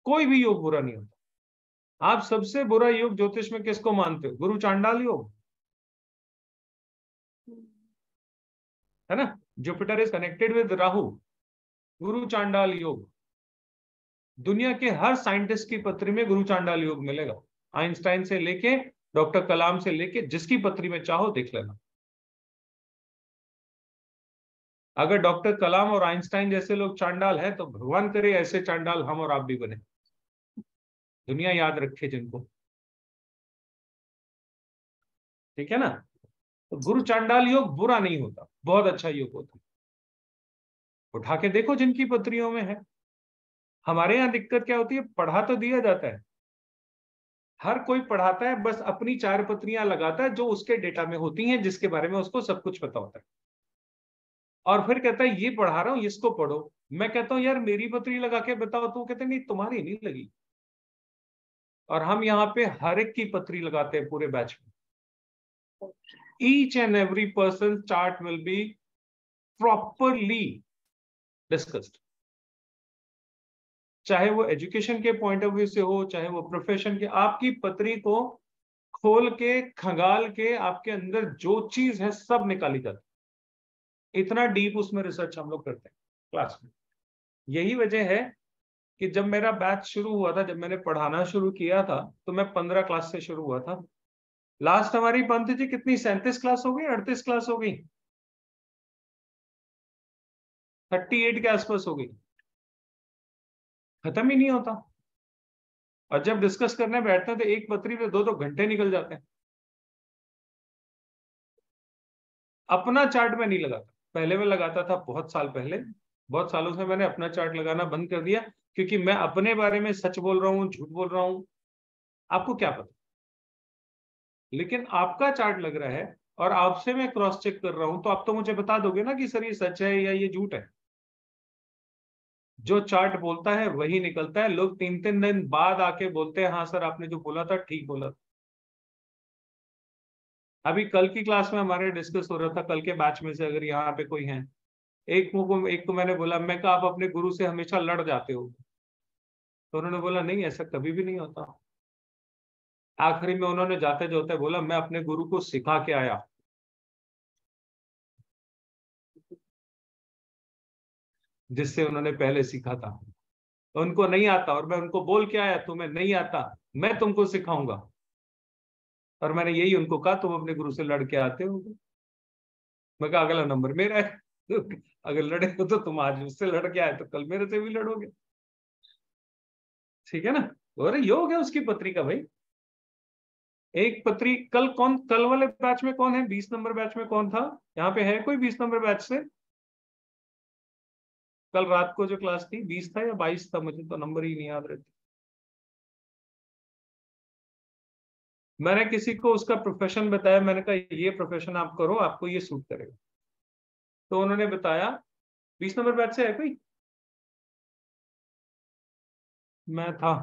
कोई भी योग बुरा नहीं होता। आप सबसे बुरा योग ज्योतिष में किसको मानते हो? गुरु चांडाल योग, है ना? Jupiter is connected with Rahu, गुरु चांडाल योग। दुनिया के हर साइंटिस्ट की पत्री में गुरु चांडाल योग मिलेगा, आइंस्टाइन से लेके डॉक्टर कलाम से लेके जिसकी पत्री में चाहो देख लेना। अगर डॉक्टर कलाम और आइंस्टाइन जैसे लोग चांडाल हैं तो भगवान करे ऐसे चांडाल हम और आप भी बने, दुनिया याद रखे जिनको। ठीक है ना? तो गुरु चांडाल योग बुरा नहीं होता, बहुत अच्छा योग होता है। उठा के देखो जिनकी पत्रियों में है। हमारे यहाँ दिक्कत क्या होती है, पढ़ा तो दिया जाता है, हर कोई पढ़ाता है, बस अपनी 4 पत्रियां लगाता है जो उसके डेटा में होती हैं, जिसके बारे में उसको सब कुछ पता होता है, और फिर कहता है ये पढ़ा रहा हूं इसको पढ़ो। मैं कहता हूं यार मेरी पत्री लगा के बताओ, तो कहते हैं नहीं तुम्हारी नहीं लगी। और हम यहाँ पे हर एक की पत्री लगाते हैं पूरे बैच में। Each and every person's chart will be properly discussed, चाहे वो एजुकेशन के पॉइंट ऑफ व्यू से हो, चाहे वो प्रोफेशन के। आपकी पत्री को खोल के खंगाल के आपके अंदर जो चीज है सब निकाली जाती है। इतना डीप उसमें रिसर्च हम लोग करते हैं क्लास में। यही वजह है कि जब मेरा बैच शुरू हुआ था, जब मैंने पढ़ाना शुरू किया था, तो मैं 15 क्लास से शुरू हुआ था। लास्ट हमारी पंत जी कितनी 37 क्लास हो गई, 38 क्लास हो गई, 38 के आसपास हो गई, खत्म ही नहीं होता। और जब डिस्कस करने बैठते हैं तो एक पत्री पे 2-2 घंटे निकल जाते हैं। अपना चार्ट में नहीं लगाता, पहले मैं लगाता था, बहुत साल पहले, बहुत सालों से मैंने अपना चार्ट लगाना बंद कर दिया, क्योंकि मैं अपने बारे में सच बोल रहा हूँ झूठ बोल रहा हूँ आपको क्या पता। लेकिन आपका चार्ट लग रहा है और आपसे मैं क्रॉस चेक कर रहा हूं, तो आप तो मुझे बता दोगे ना कि सर ये सच है या ये झूठ है। जो चार्ट बोलता है वही निकलता है। लोग 3-3 दिन बाद आके बोलते हैं हाँ सर आपने जो बोला था ठीक बोला था। अभी कल की क्लास में हमारे डिस्कस हो रहा था, कल के बैच में से अगर यहाँ पे कोई है, एक को मैंने बोला, मैं कहा आप अपने गुरु से हमेशा लड़ जाते हो, तो उन्होंने बोला नहीं ऐसा कभी भी नहीं होता। आखिरी में उन्होंने जाते जाते बोला मैं अपने गुरु को सिखा के आया। जिससे उन्होंने पहले सीखा था, उनको नहीं आता और मैं उनको बोल के आया तुम्हें नहीं आता, मैं तुमको सिखाऊंगा। और मैंने यही उनको कहा तुम अपने गुरु से लड़ के आते हो। मैं कहा अगला नंबर मेरा है, अगर लड़े हो तो तुम आज उससे लड़ के आए तो कल मेरे से भी लड़ोगे, ठीक है ना। और ये हो गया उसकी पत्री का भाई। एक पत्री कल वाले बैच में कौन है, 20 नंबर बैच में कौन था यहाँ पे, है कोई 20 नंबर बैच से? कल रात को जो क्लास थी 20 था या 22 था, मुझे तो नंबर ही नहीं याद रहते। मैंने किसी को उसका प्रोफेशन बताया, मैंने कहा ये प्रोफेशन आप करो आपको ये सूट करेगा, तो उन्होंने बताया 20 नंबर बैच से है कोई? मैं था।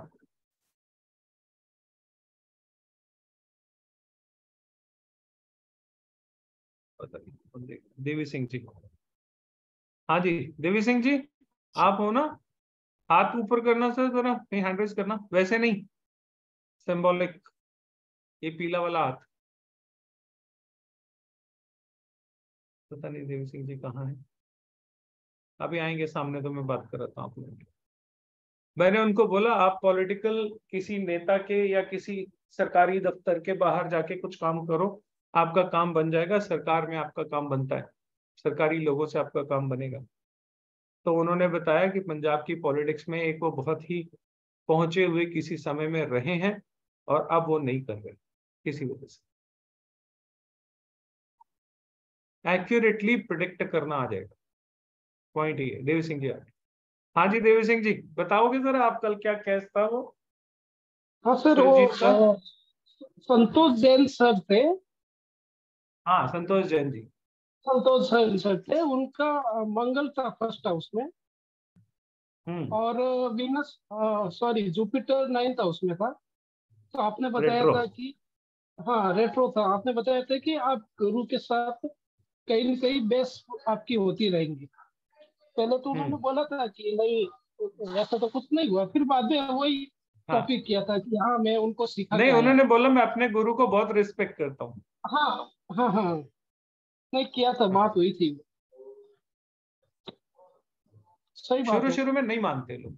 पता नहीं, देवी सिंह जी। हाँ जी देवी सिंह जी, आप हो ना? हाथ ऊपर करना सर, जरा हैंड रेज करना, वैसे नहीं, सिंबॉलिक, ये पीला वाला हाथ। पता नहीं देवी सिंह जी कहाँ है, अभी आएंगे सामने तो मैं बात कर रहा था आप लोगों। मैंने उनको बोला आप पॉलिटिकल किसी नेता के या किसी सरकारी दफ्तर के बाहर जाके कुछ काम करो, आपका काम बन जाएगा, सरकार में आपका काम बनता है, सरकारी लोगों से आपका काम बनेगा। तो उन्होंने बताया कि पंजाब की पॉलिटिक्स में एक वो बहुत ही पहुंचे हुए किसी समय में रहे हैं और अब वो नहीं कर रहे किसी वजह से। एक्यूरेटली प्रिडिक्ट करना आ जाएगा, पॉइंट ही है। देवी सिंह जी आगे। हाँ जी देवी सिंह जी बताओगे जरा, आप कल क्या केस था वो हाँ सर, सुरजीत का? वो संतोष जैन सर थे। हाँ संतोष जैन जी। संतोष सर थे, उनका मंगल था फर्स्ट हाउस में, और Venus sorry Jupiter 9th house में था। तो आपने बताया रेट्रो। था कि हाँ रेट्रो था, आपने बताया था कि आप गुरु के साथ कहीं न कहीं बेस आपकी होती रहेंगी। पहले तो उन्होंने बोला था कि नहीं ऐसा तो कुछ नहीं हुआ, फिर बाद में वही हाँ टॉपिक किया था कि हाँ मैं उनको सिखा के नहीं, आया। उन्होंने बोला मैं अपने गुरु को बहुत रिस्पेक्ट करता हूँ। हाँ हाँ हाँ, नहीं किया था, बात हुई थी, सही बात शुरू है। शुरू में नहीं मानते लोग,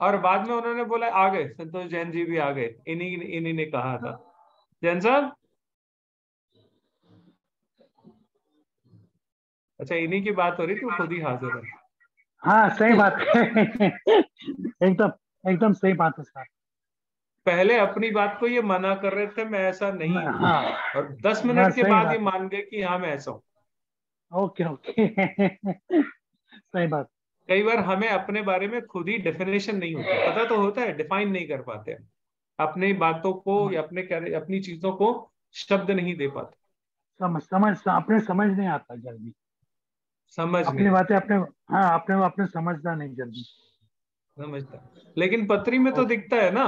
और बाद में उन्होंने बोला आ गए, संतोष जैन जी भी आ गए, इन्हीं ने कहा था। जैन साहब, अच्छा इन्हीं की बात हो रही थी, वो खुद ही हाजिर है। हाँ सही बात है। एकदम एकदम सही बात है सर। पहले अपनी बात को ये मना कर रहे थे मैं ऐसा नहीं हूँ, हाँ और 10 हाँ मिनट के सही बाद ये बात मान गए कि हाँ मैं ऐसा हूँ। है। Okay okay. सही बात। कई बार हमें अपने बारे में खुद ही डेफिनेशन नहीं होती, पता तो होता है, डिफाइन नहीं कर पाते हैं अपनी बातों को या अपनी चीजों को शब्द नहीं दे पाते, अपने समझ नहीं आता जल्दी, समझ नहीं अपनी बातें अपने, हाँ अपने अपने समझना नहीं जल्दी। समझता। लेकिन पत्री में तो दिखता है ना,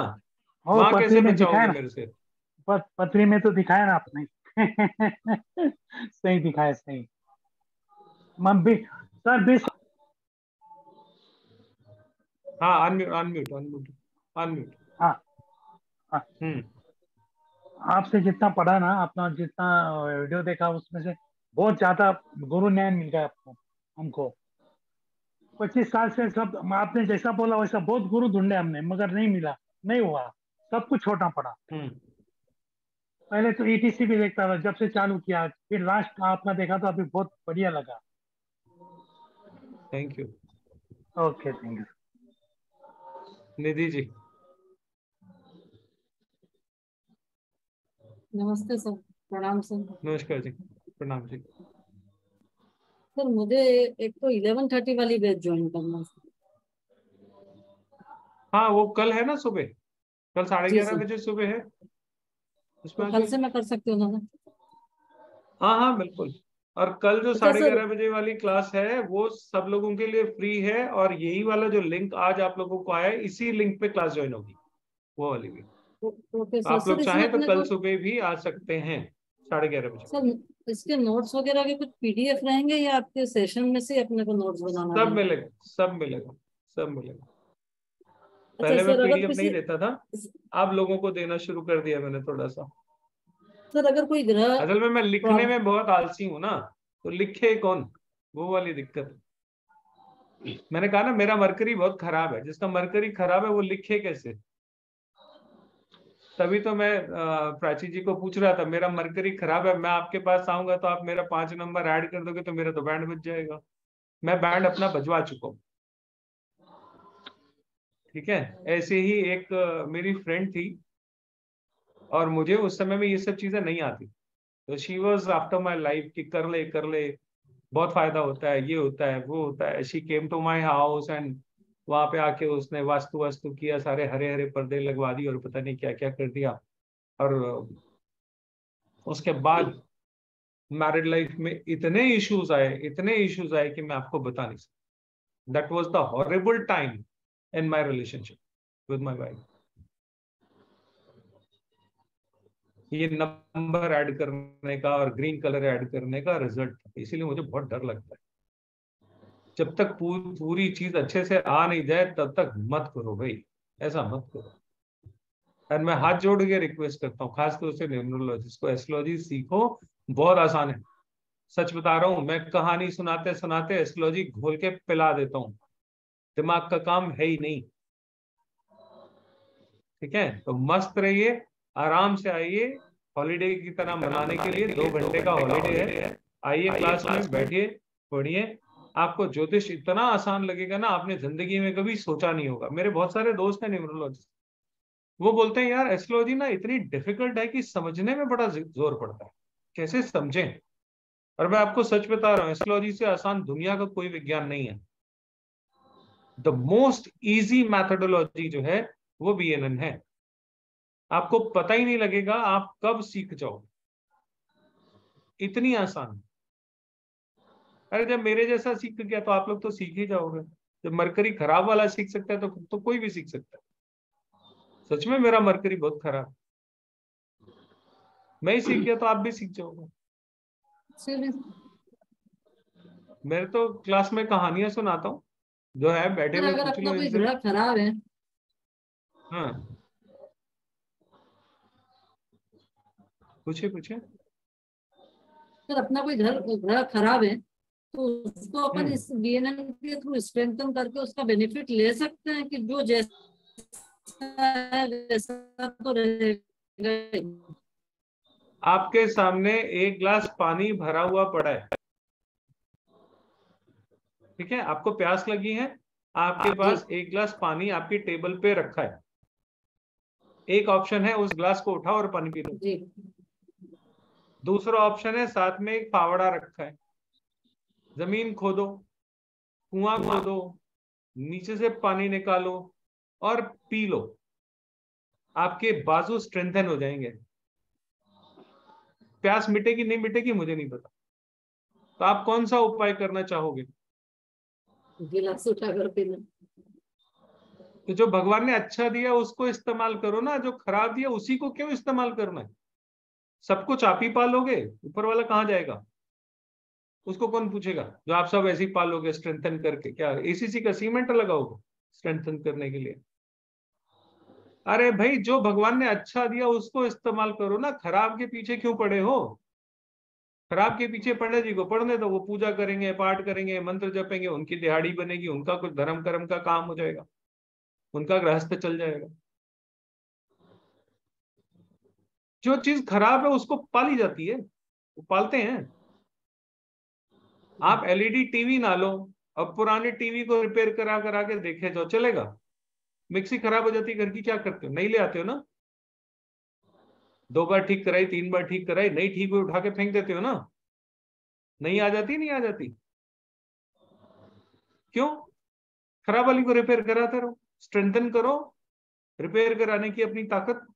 ओ वहां पत्री कैसे में बचाओगे दिखाया ना, मेरे से? पत्री में तो दिखाया ना आपने। सही दिखाया, सही। भी सर 20। हाँ अनम्यूट अनम्यूट अनम्यूट अनम्यूट। हाँ हाँ, आपसे जितना पढ़ा ना, अपना जितना वीडियो देखा उसमें से बहुत ज्यादा गुरु ज्ञान मिल गया आपको, हमको 25 साल से। सब आपने जैसा बोला वैसा बहुत गुरु ढूंढे हमने, मगर नहीं मिला, नहीं हुआ, सब कुछ छोटा पड़ा। पहले तो ईटीसी भी देखता था, जब से चालू किया फिर लास्ट आपका देखा तो अभी बहुत बढ़िया लगा। Thank you. Okay thank you. Nidhi ji. नमस्ते सर, प्रणाम सर। नमस्कार जी, प्रणाम जी। सर मुझे एक तो 11:30 वाली बैच ज्वाइन करना है। हाँ वो कल है ना सुबह, कल जी 11:30 सर, बजे सुबह है, उसमें तो आ कल जाइए। से मैं कर सकती हूँ ना? हाँ हाँ बिल्कुल। और कल जो अच्छा सर, 11:30 बजे वाली क्लास है वो सब लोगों के लिए फ्री है, और यही वाला जो लिंक आज आप लोगों को आया है, इसी लिंक पे क्लास ज्वाइन होगी, वो वाली भी। प्रोफेसर आप सर, लोग इसमें चाहें तो अपने कल को सुबह भी आ सकते हैं 11:30 बजे। सर इसके नोट्स वगैरह के कुछ पीडीएफ रहेंगे या आपके सेशन में से अपने को नोट्स बनाना सब रहेगा? मिलेगा, सब मिलेगा, सब मिलेगा। अच्छा पहले मैं सर, अगर पीडीएफ नहीं किसी देता था, आप लोगों को देना शुरू कर दिया मैंने थोड़ा सा। सर अगर कोई ग्रह असल में मैं लिखने में बहुत आलसी हूं ना, तो लिखे कौन, वो वाली दिक्कत। मैंने कहा ना मेरा मरकरी बहुत खराब है, जिसका मरकरी खराब है वो लिखे कैसे। तभी तो मैं प्राची जी को पूछ रहा था, मेरा मरकरी खराब है, मैं आपके पास आऊंगा तो आप मेरा 5 नंबर ऐड कर दोगे तो मेरा तो बैंड बज जाएगा। मैं बैंड अपना बजवा चुका हूँ। ठीक है, ऐसे ही एक मेरी फ्रेंड थी, और मुझे उस समय में ये सब चीजें नहीं आती, तो she was after my life कि कर ले कर ले, बहुत फायदा होता है, ये होता है वो होता है। She came to my house and वहां पे आके उसने वास्तु वास्तु किया, सारे हरे हरे पर्दे लगवा दी और पता नहीं क्या क्या कर दिया। और उसके बाद मैरिड लाइफ में इतने इश्यूज आए, इतने इश्यूज आए कि मैं आपको बता नहीं सकता। That was the horrible time in my relationship with my wife. ये नंबर ऐड करने का और ग्रीन कलर ऐड करने का रिजल्ट, इसीलिए मुझे बहुत डर लगता है। जब तक पूरी चीज अच्छे से आ नहीं जाए तब तक मत करो भाई, ऐसा मत करो। और मैं हाथ जोड़ के रिक्वेस्ट करता हूँ खासतौर से न्यूमरोलॉजिस्ट को, एस्ट्रोलॉजी सीखो, बहुत आसान है। सच बता रहा हूँ, मैं कहानी सुनाते सुनाते एस्ट्रोलॉजी घोल के पिला देता हूँ, दिमाग का काम है ही नहीं। ठीक है, तो मस्त रहिए, आराम से आइए, हॉलीडे की तरह मनाने के लिए 2 घंटे का हॉलीडे है। आइए क्लास में बैठिए, पढ़िए। आपको ज्योतिष इतना आसान लगेगा ना, आपने जिंदगी में कभी सोचा नहीं होगा। मेरे बहुत सारे दोस्त हैं न्यूमरोलॉजिस्ट, वो बोलते हैं यार एस्ट्रोलॉजी ना इतनी डिफिकल्ट है कि समझने में बड़ा जोर पड़ता है, कैसे समझें। और मैं आपको सच बता रहा हूँ, एस्ट्रोलॉजी से आसान दुनिया का कोई विज्ञान नहीं है। द मोस्ट इजी मैथडोलॉजी जो है वो BNN है। आपको पता ही नहीं लगेगा आप कब सीख जाओ, इतनी आसान। अरे जब मेरे जैसा सीख गया तो आप लोग तो सीख ही जाओगे। जब मरकरी खराब वाला सीख सकता है तो कोई भी सीख सकता है। सच में मेरा मरकरी बहुत खराब, मैं ही सीख गया तो आप भी सीख जाओगे। मेरे तो क्लास में कहानियां सुनाता हूँ, जो है बैठे सर हुए अगर पूछ अपना लो कोई इनसे। ग्रह खराब है, हाँ पूछे पूछे। सर अपना कोई ग्रह खराब है तो उसको अपन इस बीएनएन के थ्रू स्ट्रेंथन करके उसका बेनिफिट ले सकते हैं कि जो जैसा है वैसा तो रहेगा ही। आपके सामने एक गिलास पानी भरा हुआ पड़ा है, ठीक है, आपको प्यास लगी है, आपके पास एक गिलास पानी आपकी टेबल पे रखा है। एक ऑप्शन है उस गिलास को उठाओ और पानी पी लो। दूसरा ऑप्शन है साथ में एक फावड़ा रखा है, जमीन खोदो, कुआं खोदो, नीचे से पानी निकालो और पी लो, आपके बाजू स्ट्रेंथन हो जाएंगे। प्यास मिटेगी नहीं मिटेगी मुझे नहीं पता, तो आप कौन सा उपाय करना चाहोगे? गिलास उठाकर पीना। तो जो भगवान ने अच्छा दिया उसको इस्तेमाल करो ना, जो खराब दिया उसी को क्यों इस्तेमाल करना है? सब कुछ आप ही पालोगे, ऊपर वाला कहाँ जाएगा? उसको कौन पूछेगा? जो आप सब ऐसे ही पालोगे स्ट्रेंथन करके, क्या ACC का सीमेंट लगाओगे स्ट्रेंथन करने के लिए? अरे भाई जो भगवान ने अच्छा दिया उसको इस्तेमाल करो ना, खराब के पीछे क्यों पड़े हो? खराब के पीछे पंडित जी को पढ़ने दो, वो पूजा करेंगे, पाठ करेंगे, मंत्र जपेंगे, उनकी दिहाड़ी बनेगी, उनका कुछ धर्म कर्म का काम हो जाएगा, उनका गृहस्थ चल जाएगा। जो चीज खराब है उसको पाली जाती है, वो पालते हैं। आप LED टीवी ना लो, अब पुराने टीवी को रिपेयर करा करा के देखे जाओ, चलेगा? मिक्सी खराब हो जाती है घर की, क्या करते हो? नहीं ले आते हो ना? 2 बार ठीक कराई, 3 बार ठीक कराई, नहीं ठीक हुई उठा के फेंक देते हो ना, नहीं आ जाती, नहीं आ जाती। क्यों? खराब वाली को रिपेयर कराते रहो, स्ट्रेंथन करो रिपेयर कराने की अपनी ताकत।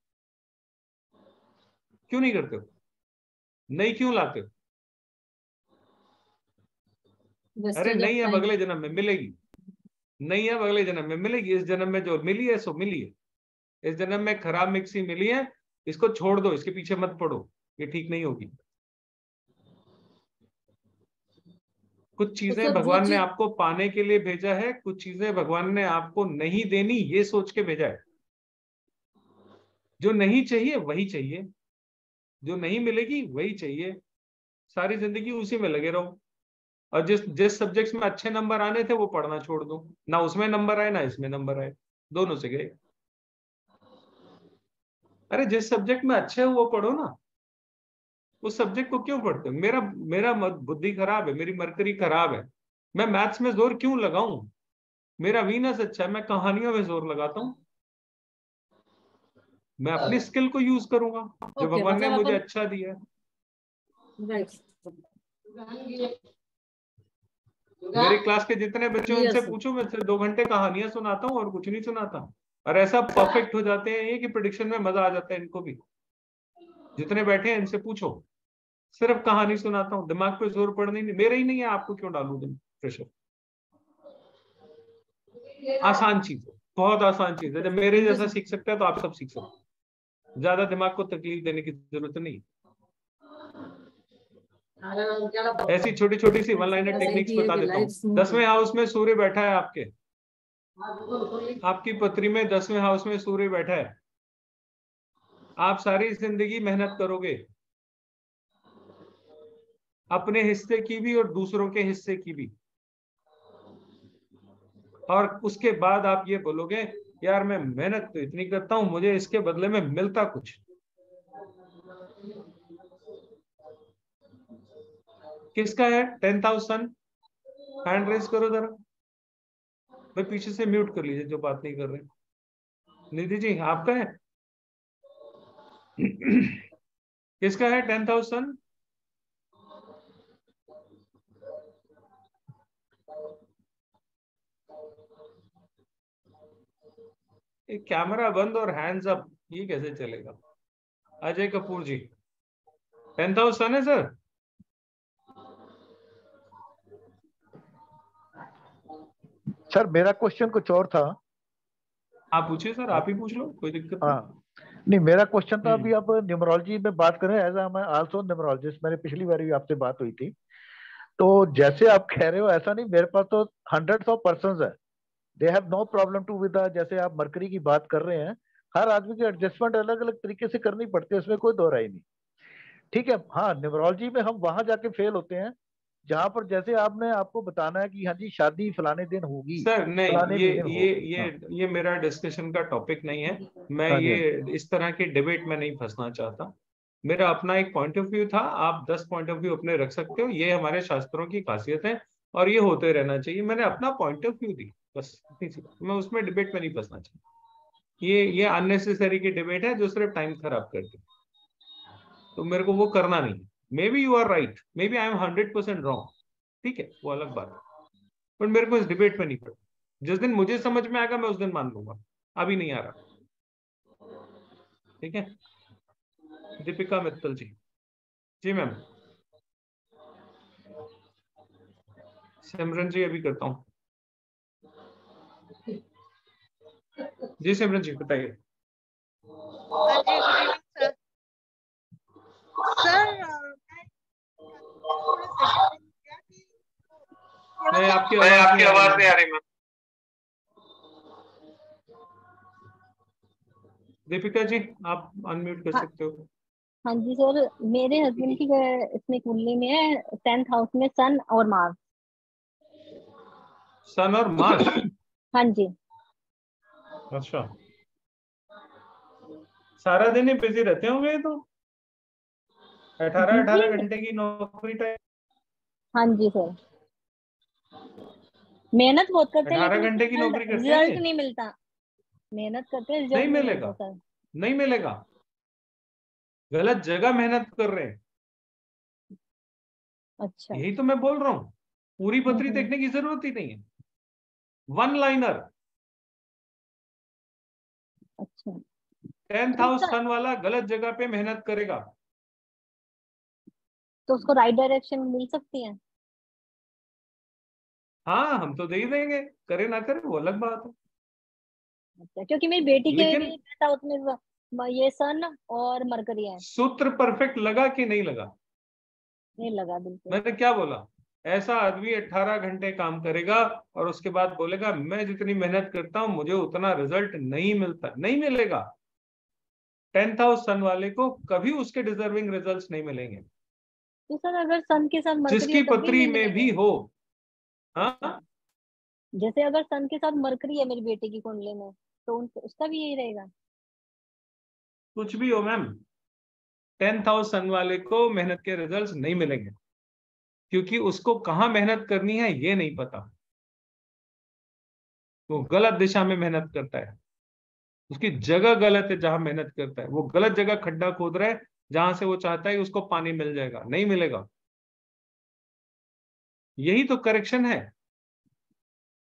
क्यों नहीं करते हो? नहीं क्यों लाते हो? अरे नहीं अब अगले जन्म में मिलेगी, नहीं अब अगले जन्म में मिलेगी, इस जन्म में जो मिली है सो मिली है। इस जन्म में खराब मिक्सी मिली है, इसको छोड़ दो, इसके पीछे मत पड़ो, ये ठीक नहीं होगी। कुछ चीजें भगवान ने आपको पाने के लिए भेजा है, कुछ चीजें भगवान ने आपको नहीं देनी ये सोच के भेजा है। जो नहीं चाहिए वही चाहिए, जो नहीं मिलेगी वही चाहिए। सारी जिंदगी उसी में लगे रहो, और जिस सब्जेक्ट्स में अच्छे नंबर आने थे वो पढ़ना छोड़ दो, ना उसमें नंबर आए ना इसमें नंबर आए, दोनों से गए। अरे जिस सब्जेक्ट में अच्छे हो वो पढ़ो ना, उस सब्जेक्ट को क्यों पढ़ते हो? मेरा बुद्धि खराब है, मेरी मरकरी खराब है, मैं मैथ्स में जोर क्यों लगाऊं? मेरा वीनस अच्छा है, मैं कहानियों में जोर लगाता हूं। मैं अपनी स्किल को यूज करूंगा जो भगवान ने मुझे अच्छा दिया है। मेरी क्लास के जितने बच्चे उनसे पूछो, मैं सिर्फ 2 घंटे कहानियां सुनाता हूँ और कुछ नहीं सुनाता, और ऐसा परफेक्ट हो जाते हैं ये कि प्रेडिक्शन में मजा आ जाता है इनको भी। जितने बैठे हैं इनसे पूछो, सिर्फ कहानी सुनाता हूँ, दिमाग पे जोर पड़ने नहीं, मेरा ही नहीं है, आपको क्यों डालू प्रेशर? आसान चीज है, बहुत आसान चीज है, जब मेरे जैसा सीख सकते हैं तो आप सब सीख सकते हैं। ज्यादा दिमाग को तकलीफ देने की जरूरत नहीं। ऐसी छोटी छोटी सी वन लाइनर टेक्निक्स बता देता हूँ। 10वें हाउस में सूर्य बैठा है, आपकी पत्री में 10वें हाउस में सूर्य बैठा है। आप सारी जिंदगी मेहनत करोगे, अपने हिस्से की भी और दूसरों के हिस्से की भी, और उसके बाद आप ये बोलोगे यार मैं मेहनत तो इतनी करता हूं, मुझे इसके बदले में मिलता कुछ। किसका है 10th हाउस सन? हैंड रेज करो जरा भाई, पीछे से म्यूट कर लीजिए जो बात नहीं कर रहे। निधि जी आपका है? किसका है 10th हाउस सन? एक कैमरा बंद और हैंड्स अप, ये कैसे चलेगा? अजय कपूर जी 10th हाउस सन है सर? सर मेरा क्वेश्चन कुछ और था। आप पूछिए सर, आप ही पूछ लो, कोई दिक्कत नहीं। हाँ नहीं, मेरा क्वेश्चन था अभी आप न्यूमरोलॉजी में बात करें, एज आई आल्सो न्यूमरोलॉजिस्ट, मेरी पिछली बार भी आपसे बात हुई थी। तो जैसे आप कह रहे हो ऐसा नहीं, मेरे पास तो हंड्रेड्स ऑफ पर्संस है, they have no problem to with, जैसे आप मरकरी की बात कर रहे हैं, हर आदमी की एडजस्टमेंट अलग अलग तरीके से करनी पड़ती है, इसमें कोई दो राय नहीं। ठीक है, हाँ न्यूमरोलॉजी में हम वहां जाके फेल होते हैं जहां पर जैसे आपने आपको बताना है कि हाँ जी शादी फलाने दिन होगी सर। नहीं, ये ये मेरा डिस्कशन का टॉपिक नहीं है। मैं हाँ ये इस तरह के डिबेट में नहीं फंसना चाहता। मेरा अपना एक पॉइंट ऑफ व्यू था, आप 10 पॉइंट ऑफ व्यू अपने रख सकते हो, ये हमारे शास्त्रों की खासियत है और ये होते रहना चाहिए। मैंने अपना पॉइंट ऑफ व्यू दी बस, मैं उसमें डिबेट में नहीं फंसना चाहता। ये अननेसेसरी की डिबेट है जो सिर्फ टाइम खराब करती, तो मेरे को वो करना नहीं। Maybe you are right, maybe I am 100% wrong, ठीक है वो अलग बात है, पर मेरे को इस डिबेट में नहीं पड़ा। जिस दिन मुझे समझ में आएगा मैं उस दिन मान लूंगा, अभी नहीं आ रहा। ठीक है, दीपिका मित्तल जी। जी मैम। सिमरन जी अभी करता हूँ। जी सिमरन जी बताइए। नहीं, आपकी आवाज नहीं आ रही मैम। दीपिका जी आप अनम्यूट कर सकते हो। हाँ जी सर, मेरे हस्बैंड की इसमें कुंडली में है 10th हाउस में सन और मार्स। सन और मार्स? हाँ जी। अच्छा, सारा दिन ही बिजी रहते होंगे तो 18 घंटे की नौकरी टाइम। हाँ जी सर, मेहनत बहुत करते हैं 18 घंटे की नौकरी करते हैं, रिजल्ट नहीं मिलता। मेहनत करते हैं, रिजल्ट नहीं मिलेगा, नहीं मिलेगा। गलत जगह मेहनत कर रहे हैं। अच्छा। यही तो मैं बोल रहा हूँ, पूरी पत्री देखने की जरूरत ही नहीं है, वन लाइनर। अच्छा 10th हाउस सन वाला गलत जगह पे मेहनत करेगा। तो उसको राइट डायरेक्शन मिल सकती है? हाँ, हम तो दे ही देंगे, करे ना करे वो अलग बात है। अच्छा, क्योंकि मेरी बेटी के लेकिन भी 10th हाउस में ये सन और मरकरी है। सूत्र परफेक्ट लगा कि नहीं लगा? नहीं लगा बिल्कुल। मैंने क्या बोला? ऐसा आदमी 18 घंटे काम करेगा और उसके बाद बोलेगा मैं जितनी मेहनत करता हूं मुझे उतना रिजल्ट नहीं मिलता, नहीं मिलेगा। 10th हाउस सन वाले को कभी उसके डिजर्विंग रिजल्ट्स नहीं मिलेंगे, तो सर अगर सन के साथ मरकरी जिसकी है तब भी पत्री नहीं में मिलेंगे? भी हो। हाँ, जैसे अगर सन के साथ मरकरी है मेरी बेटी की कुंडली में, तो उसका भी यही रहेगा? कुछ भी हो मैम, 10th हाउस सन वाले को मेहनत के रिजल्ट्स नहीं मिलेंगे, क्योंकि उसको कहाँ मेहनत करनी है ये नहीं पता। वो गलत दिशा में मेहनत करता है, उसकी जगह गलत है जहां मेहनत करता है, वो गलत जगह खड्डा खोद रहा है जहां से वो चाहता है उसको पानी मिल जाएगा, नहीं मिलेगा। यही तो करेक्शन है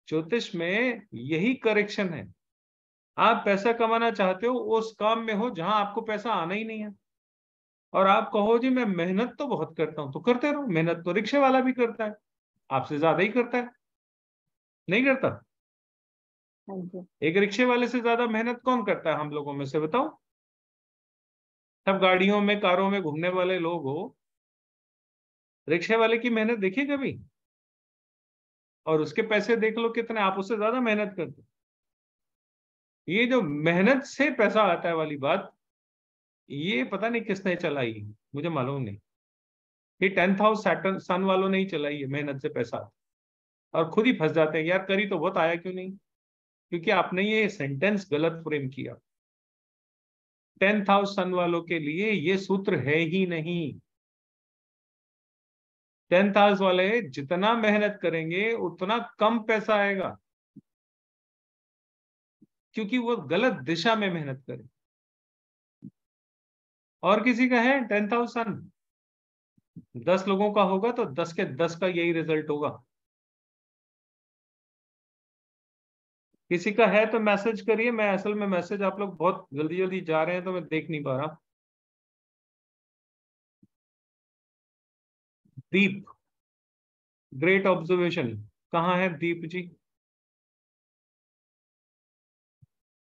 ज्योतिष में, यही करेक्शन है। आप पैसा कमाना चाहते हो उस काम में हो जहां आपको पैसा आना ही नहीं है, और आप कहो जी मैं मेहनत तो बहुत करता हूं, तो करते रहो। मेहनत तो रिक्शे वाला भी करता है, आपसे ज्यादा ही करता है, नहीं करता? हाँ जी। एक रिक्शे वाले से ज्यादा मेहनत कौन करता है हम लोगों में से, बताओ? सब गाड़ियों में कारों में घूमने वाले लोग हो, रिक्शे वाले की मेहनत देखिए कभी, और उसके पैसे देख लो कितने, आप उससे ज्यादा मेहनत करते। ये जो मेहनत से पैसा आता है वाली बात, ये पता नहीं किसने चलाई है, मुझे मालूम नहीं। ये 10th हाउस सैटर्न सन वालों ने ही चलाई है, मेहनत से पैसा आता है। और खुद ही फंस जाते हैं, यार करी तो बहुत, आया क्यों नहीं? क्योंकि आपने ये सेंटेंस गलत फ्रेम किया। 10th हाउस सन वालों के लिए ये सूत्र है ही नहीं। 10th हाउस वाले जितना मेहनत करेंगे उतना कम पैसा आएगा, क्योंकि वो गलत दिशा में मेहनत करें। और किसी का है 10th हाउस सन, 10 लोगों का होगा तो 10 के 10 का यही रिजल्ट होगा। किसी का है तो मैसेज करिए, मैं असल में मैसेज आप लोग बहुत जल्दी जल्दी जा रहे हैं तो मैं देख नहीं पा रहा। दीप, ग्रेट ऑब्जर्वेशन, कहाँ है दीप जी?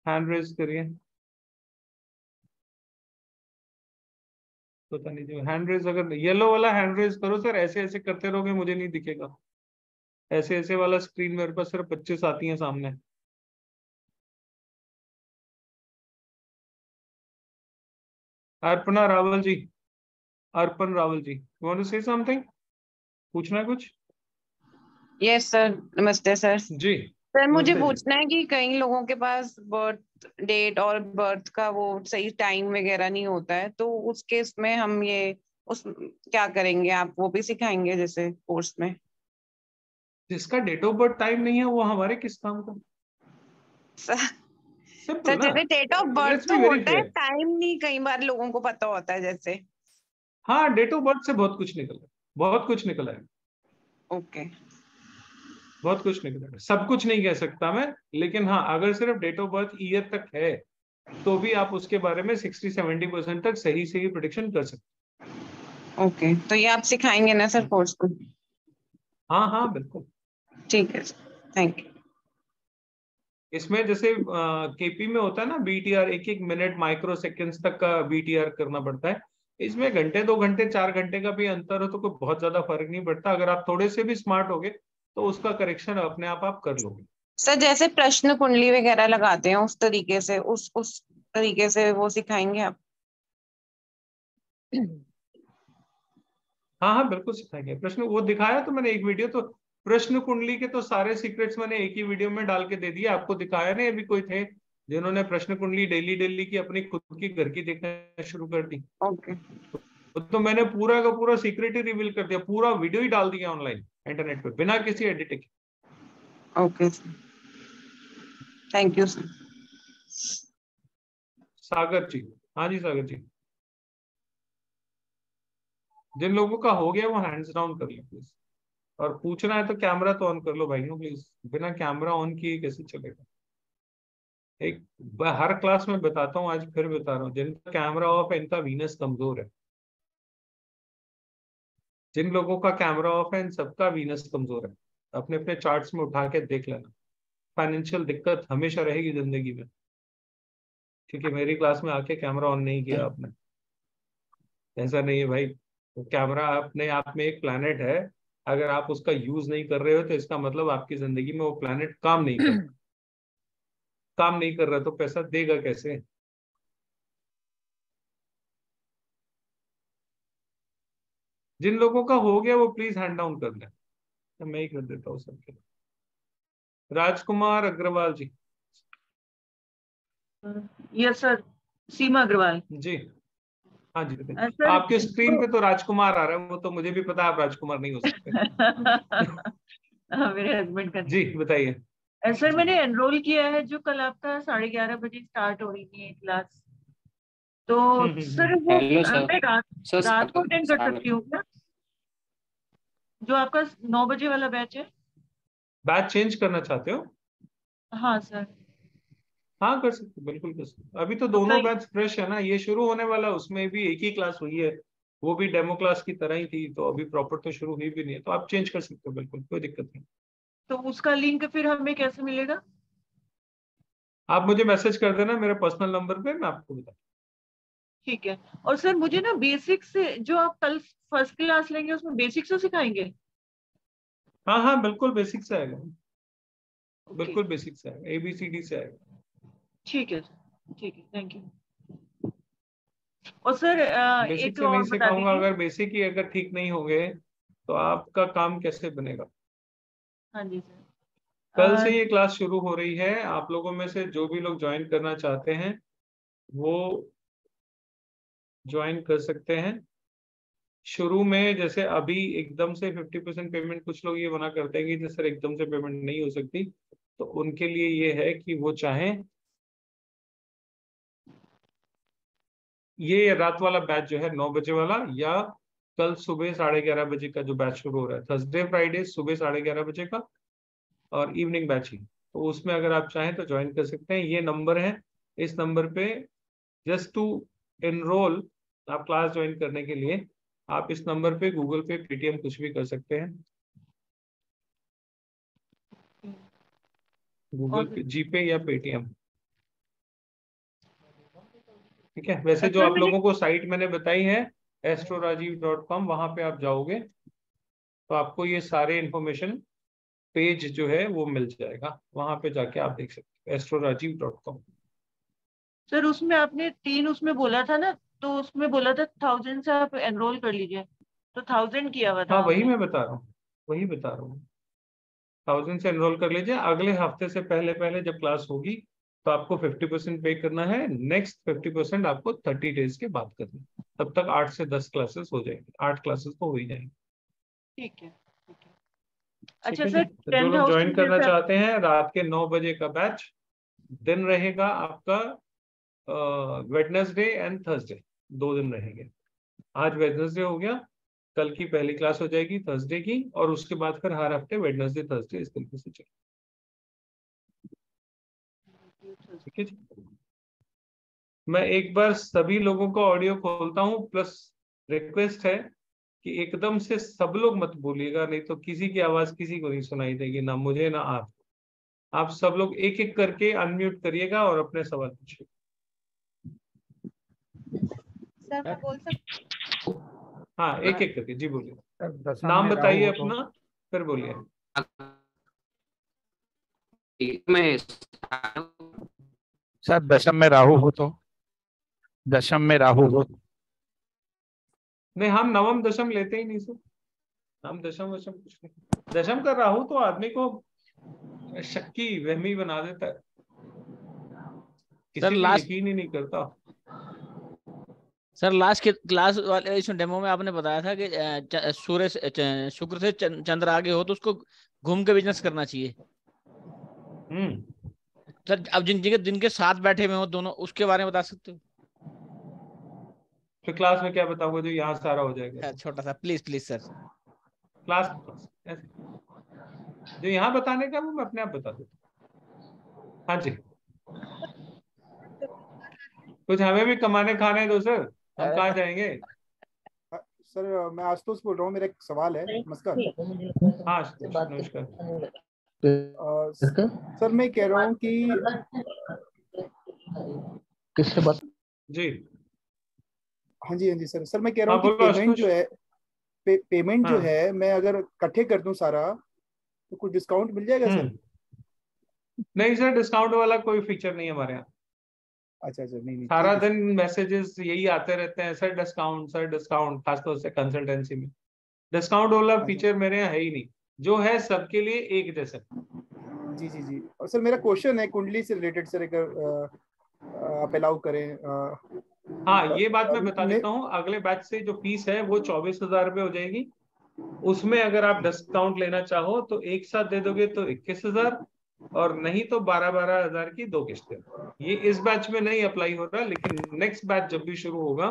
हैंड रेज करिए। पता नहीं, जो हैंड रेज, अगर येलो वाला हैंड रेज करो सर, ऐसे ऐसे करते रहोगे मुझे नहीं दिखेगा। ऐसे ऐसे वाला स्क्रीन मेरे पास सिर्फ 25 आती है सामने। Arpana Rawal ji, Arpan Rawal ji, you want to say something? पूछना है कुछ? यस सर, नमस्ते सर। जी सर मुझे नमस्ते जी। पूछना है कि कई लोगों के पास बर्थ डेट और बर्थ का वो सही टाइम वगैरह नहीं होता है, तो उस केस में हम ये उस क्या करेंगे, आप वो भी सिखाएंगे जैसे कोर्स में? जिसका डेट ऑफ बर्थ टाइम नहीं है वो हमारे किस काम का? सर सिंपल ना, जैसे डेट ऑफ बर्थ लेट्स तो बी वेरी होता है, फेयर। टाइम नहीं कई बार लोगों को पता होता है जैसे। हाँ, डेट ऑफ बर्थ से बहुत कुछ निकला है, बहुत कुछ निकला है। ओके, बहुत कुछ निकला है, सब कुछ नहीं कह सकता मैं, लेकिन हाँ अगर सिर्फ डेट ऑफ बर्थ ईयर तक है तो भी आप उसके बारे में 60-70% तक सही सही प्रेडिक्शन कर सकते। ओके, तो ये आप सिखाएंगे ना सर कोर्स को? हाँ हाँ बिल्कुल। ठीक है, थैंक यू। इसमें जैसे केपी में होता है ना बीटीआर, एक एक मिनट माइक्रो सेकेंड्स तक का बीटीआर करना पड़ता है। इसमें घंटे 2 घंटे 4 घंटे का भी अंतर हो तो कोई बहुत ज्यादा फर्क नहीं पड़ता, अगर आप थोड़े से भी स्मार्ट होगे तो उसका करेक्शन अपने आप कर लोगे। सर जैसे प्रश्न कुंडली वगैरह लगाते हैं उस तरीके से, उस तरीके से वो सिखाएंगे आप? हाँ हाँ बिल्कुल सिखाएंगे। प्रश्न वो दिखाया तो मैंने एक वीडियो, तो प्रश्न कुंडली के तो सारे सीक्रेट्स मैंने एक ही वीडियो में डाल के दे दिए आपको। दिखाया नहीं अभी कोई थे जिन्होंने प्रश्न कुंडली डेली डेली की अपनी खुद की घर की देखना शुरू कर दी? ओके, तो मैंने पूरा का पूरा सीक्रेट ही रिवील कर दिया, पूरा वीडियो ही डाल दिया ऑनलाइन इंटरनेट पे बिना किसी editing. Okay sir, thank you sir. Sagar ji, हाँ जी सागर जी। जिन लोगों का हो गया वो हैंड्स डाउन कर लो प्लीज। और पूछना है तो कैमरा तो ऑन कर लो भाइयों प्लीज, बिना कैमरा ऑन किए कैसे चलेगा। एक हर क्लास में बताता हूँ, आज फिर बता रहा हूँ, जिनका कैमरा ऑफ है इनका वीनस कमजोर है। जिन लोगों का कैमरा ऑफ है इन सबका वीनस कमजोर है। अपने अपने चार्ट्स में उठा के देख लेना। फाइनेंशियल दिक्कत हमेशा रहेगी जिंदगी में, क्योंकि मेरी क्लास में आके कैमरा ऑन नहीं किया आपने। ऐसा नहीं है भाई, तो कैमरा अपने आप में एक प्लैनेट है। अगर आप उसका यूज नहीं कर रहे हो तो इसका मतलब आपकी जिंदगी में वो प्लैनेट काम नहीं कर रहा। काम नहीं कर रहा तो पैसा देगा कैसे। जिन लोगों का हो गया वो प्लीज हैंड डाउन कर लें, मैं ही कर देता हूँ सबके लिए। राजकुमार अग्रवाल जी। यस सर, सीमा अग्रवाल जी हाँ जी बताइए। सर आपके स्क्रीन पे तो राजकुमार आ रहा है, वो तो मुझे भी पता है आप राजकुमार नहीं हो सकते। मेरे हस्बैंड का जी बताइए। सर मैंने एनरोल किया है, जो कल आपका 11:30 बजे स्टार्ट हो रही थी क्लास, तो सर वो मैं रात को अटेंड कर सकती हूँ क्या, जो आपका 9 बजे वाला बैच है? बैच चेंज करना चाहते हो? हाँ सर। हाँ कर सकते, बिल्कुल कर सकते। अभी तो दोनों बैच फ्रेश है ना, ये शुरू होने वाला, उसमें भी एक ही क्लास हुई है, वो भी डेमो क्लास की तरह ही थी, तो अभी प्रॉपर तो शुरू हुई भी नहीं है, तो आप चेंज कर सकते हो, बिल्कुल कोई दिक्कत नहीं। तो उसका लिंक फिर हमें कैसे मिलेगा? आप मुझे मैसेज कर देना मेरे पर्सनल नंबर पे, मैं आपको बता। ठीक है। और सर मुझे ना बेसिक से, जो आप कल फर्स्ट क्लास लेंगे उसमें बेसिक से सिखाएंगे? हाँ हाँ बिल्कुल बेसिक से आएगा, बिल्कुल बेसिक से आएगा, ABCD से आएगा। ठीक है, ठीक है, थैंक यू। और सर बेसिक एक से नहीं और बता सिखाऊंगा, दीजिए। अगर बेसिक ही अगर ठीक नहीं होंगे तो आपका काम कैसे बनेगा। हाँ जी सर। कल से ये क्लास शुरू हो रही है, आप लोगों में से जो भी लोग ज्वाइन करना चाहते हैं वो ज्वाइन कर सकते हैं। शुरू में जैसे अभी एकदम से 50% पेमेंट, कुछ लोग ये मना करते हैं कि सर एकदम से पेमेंट नहीं हो सकती, तो उनके लिए ये है कि वो चाहें ये रात वाला बैच जो है 9 बजे वाला, या कल सुबह 11:30 बजे का जो बैच शुरू हो रहा है, थर्सडे फ्राइडे सुबह 11:30 बजे का, और इवनिंग बैच ही, तो उसमें अगर आप चाहें तो ज्वाइन कर सकते हैं। ये नंबर है, इस नंबर पे जस्ट टू एनरोल, आप क्लास ज्वाइन करने के लिए आप इस नंबर पे गूगल पे, पेटीएम कुछ भी कर सकते हैं, गूगल पे, जीपे या पेटीएम। ठीक है, वैसे जो आप लोगों को साइट मैंने बताई है astrorajiv.com, वहां पे आप जाओगे तो आपको ये सारे इंफॉर्मेशन पेज जो है वो मिल जाएगा, वहां पे जाके आप देख सकते हो astrorajiv.com। सर उसमें आपने 3 उसमें बोला था ना, तो उसमें बोला था 1000 से आप एनरोल कर लीजिए, तो 1000 किया हुआ था हाँ वही हमने। मैं बता रहा हूँ, वही बता रहा हूँ, 1000 से एनरोल कर लीजिए। अगले हफ्ते से पहले पहले जब क्लास होगी तो आपको 50% पे करना है, नेक्स्ट 50% आपको 30 डेज के बाद करना है। तब तक 8 से 10 क्लासेस हो जाएंगी, 8 क्लासेस तो हो ही जाएंगी। ठीक है, ठीक है। ठीक अच्छा है सर, जी, तो जो लोग ज्वाइन करना चाहते हैं, रात के 9 बजे का बैच, दिन रहेगा आपका वेडनेसडे एंड थर्सडे, 2 दिन रहेंगे। आज वेडनेसडे हो गया, कल की पहली क्लास हो जाएगी थर्सडे की, और उसके बाद फिर हर हफ्ते वेडनेसडे थर्सडे इस तरीके से चलेगा। ठीक है जी, मैं एक बार सभी लोगों का ऑडियो खोलता हूँ, प्लस रिक्वेस्ट है कि एकदम से सब लोग मत बोलिएगा, नहीं तो किसी की आवाज किसी को नहीं सुनाई देगी, ना मुझे ना आप सब लोग एक एक करके अनम्यूट करिएगा और अपने सवाल पूछिए। सर मैं बोल सकती? हाँ एक एक करके जी बोलिए, नाम बताइए अपना, फिर बोलिए। सर दशम में राहु हो तो, दशम में राहु हो। नहीं हम नवम दशम लेते ही नहीं सर, हम दशम वशम कुछ नहीं। दशम का राहु तो आदमी को शक्की वहमी बना देता है, किसी पे यकीन ही नहीं करता। सर लास्ट के क्लास वाले इसमें डेमो में आपने बताया था कि सूर्य शुक्र से चंद्र आगे हो तो उसको घूम के बिजनेस करना चाहिए। सर अब जिनके साथ बैठे हुए हो दोनों, उसके बारे में बता सकते हो? फिर क्लास में क्या बताऊंगा जो यहाँ सारा हो जाएगा। छोटा सा प्लीज प्लीज सर। क्लास जो यहाँ बताने का वो मैं अपने आप बता देता। हाँ जी, कुछ हमें भी कमाने खाने दो सर, हम कहाँ जाएंगे। सर मैं आशुतोष बोल रहा हूँ, मेरा एक सवाल है। नमस्कार। हाँ नमस्कार। सर मैं कह रहा हूँ कि किससे बात जी। हाँ जी सर। सर मैं कह रहा हूँ हाँ, कि पेमेंट जो है पेमेंट जो है मैं अगर इकट्ठे कर दूं सारा तो कुछ डिस्काउंट मिल जाएगा सर? नहीं सर, डिस्काउंट वाला कोई फीचर नहीं है हमारे यहाँ। अच्छा नहीं सारा दिन मैसेजेस यही आते रहते हैं, सर डिस्काउंट, खासतौर से कंसल्टेंसी में डिस्काउंट वाला फीचर मेरे यहाँ है ही नहीं। जो है सबके लिए एक जैसा। जी। और सर मेरा क्वेश्चन है कुंडली से रिलेटेड सर, अगर आप अलाउ करें। हाँ, ये बात मैं बता देता हूँ। अगले बैच से जो फीस है वो 24,000 रुपये हो जाएगी। उसमें अगर आप डिस्काउंट लेना चाहो तो एक साथ दे दोगे तो 21,000, और नहीं तो 12,000 की 2 किस्तें। ये इस बैच में नहीं अप्लाई हो रहा, लेकिन नेक्स्ट बैच जब भी शुरू होगा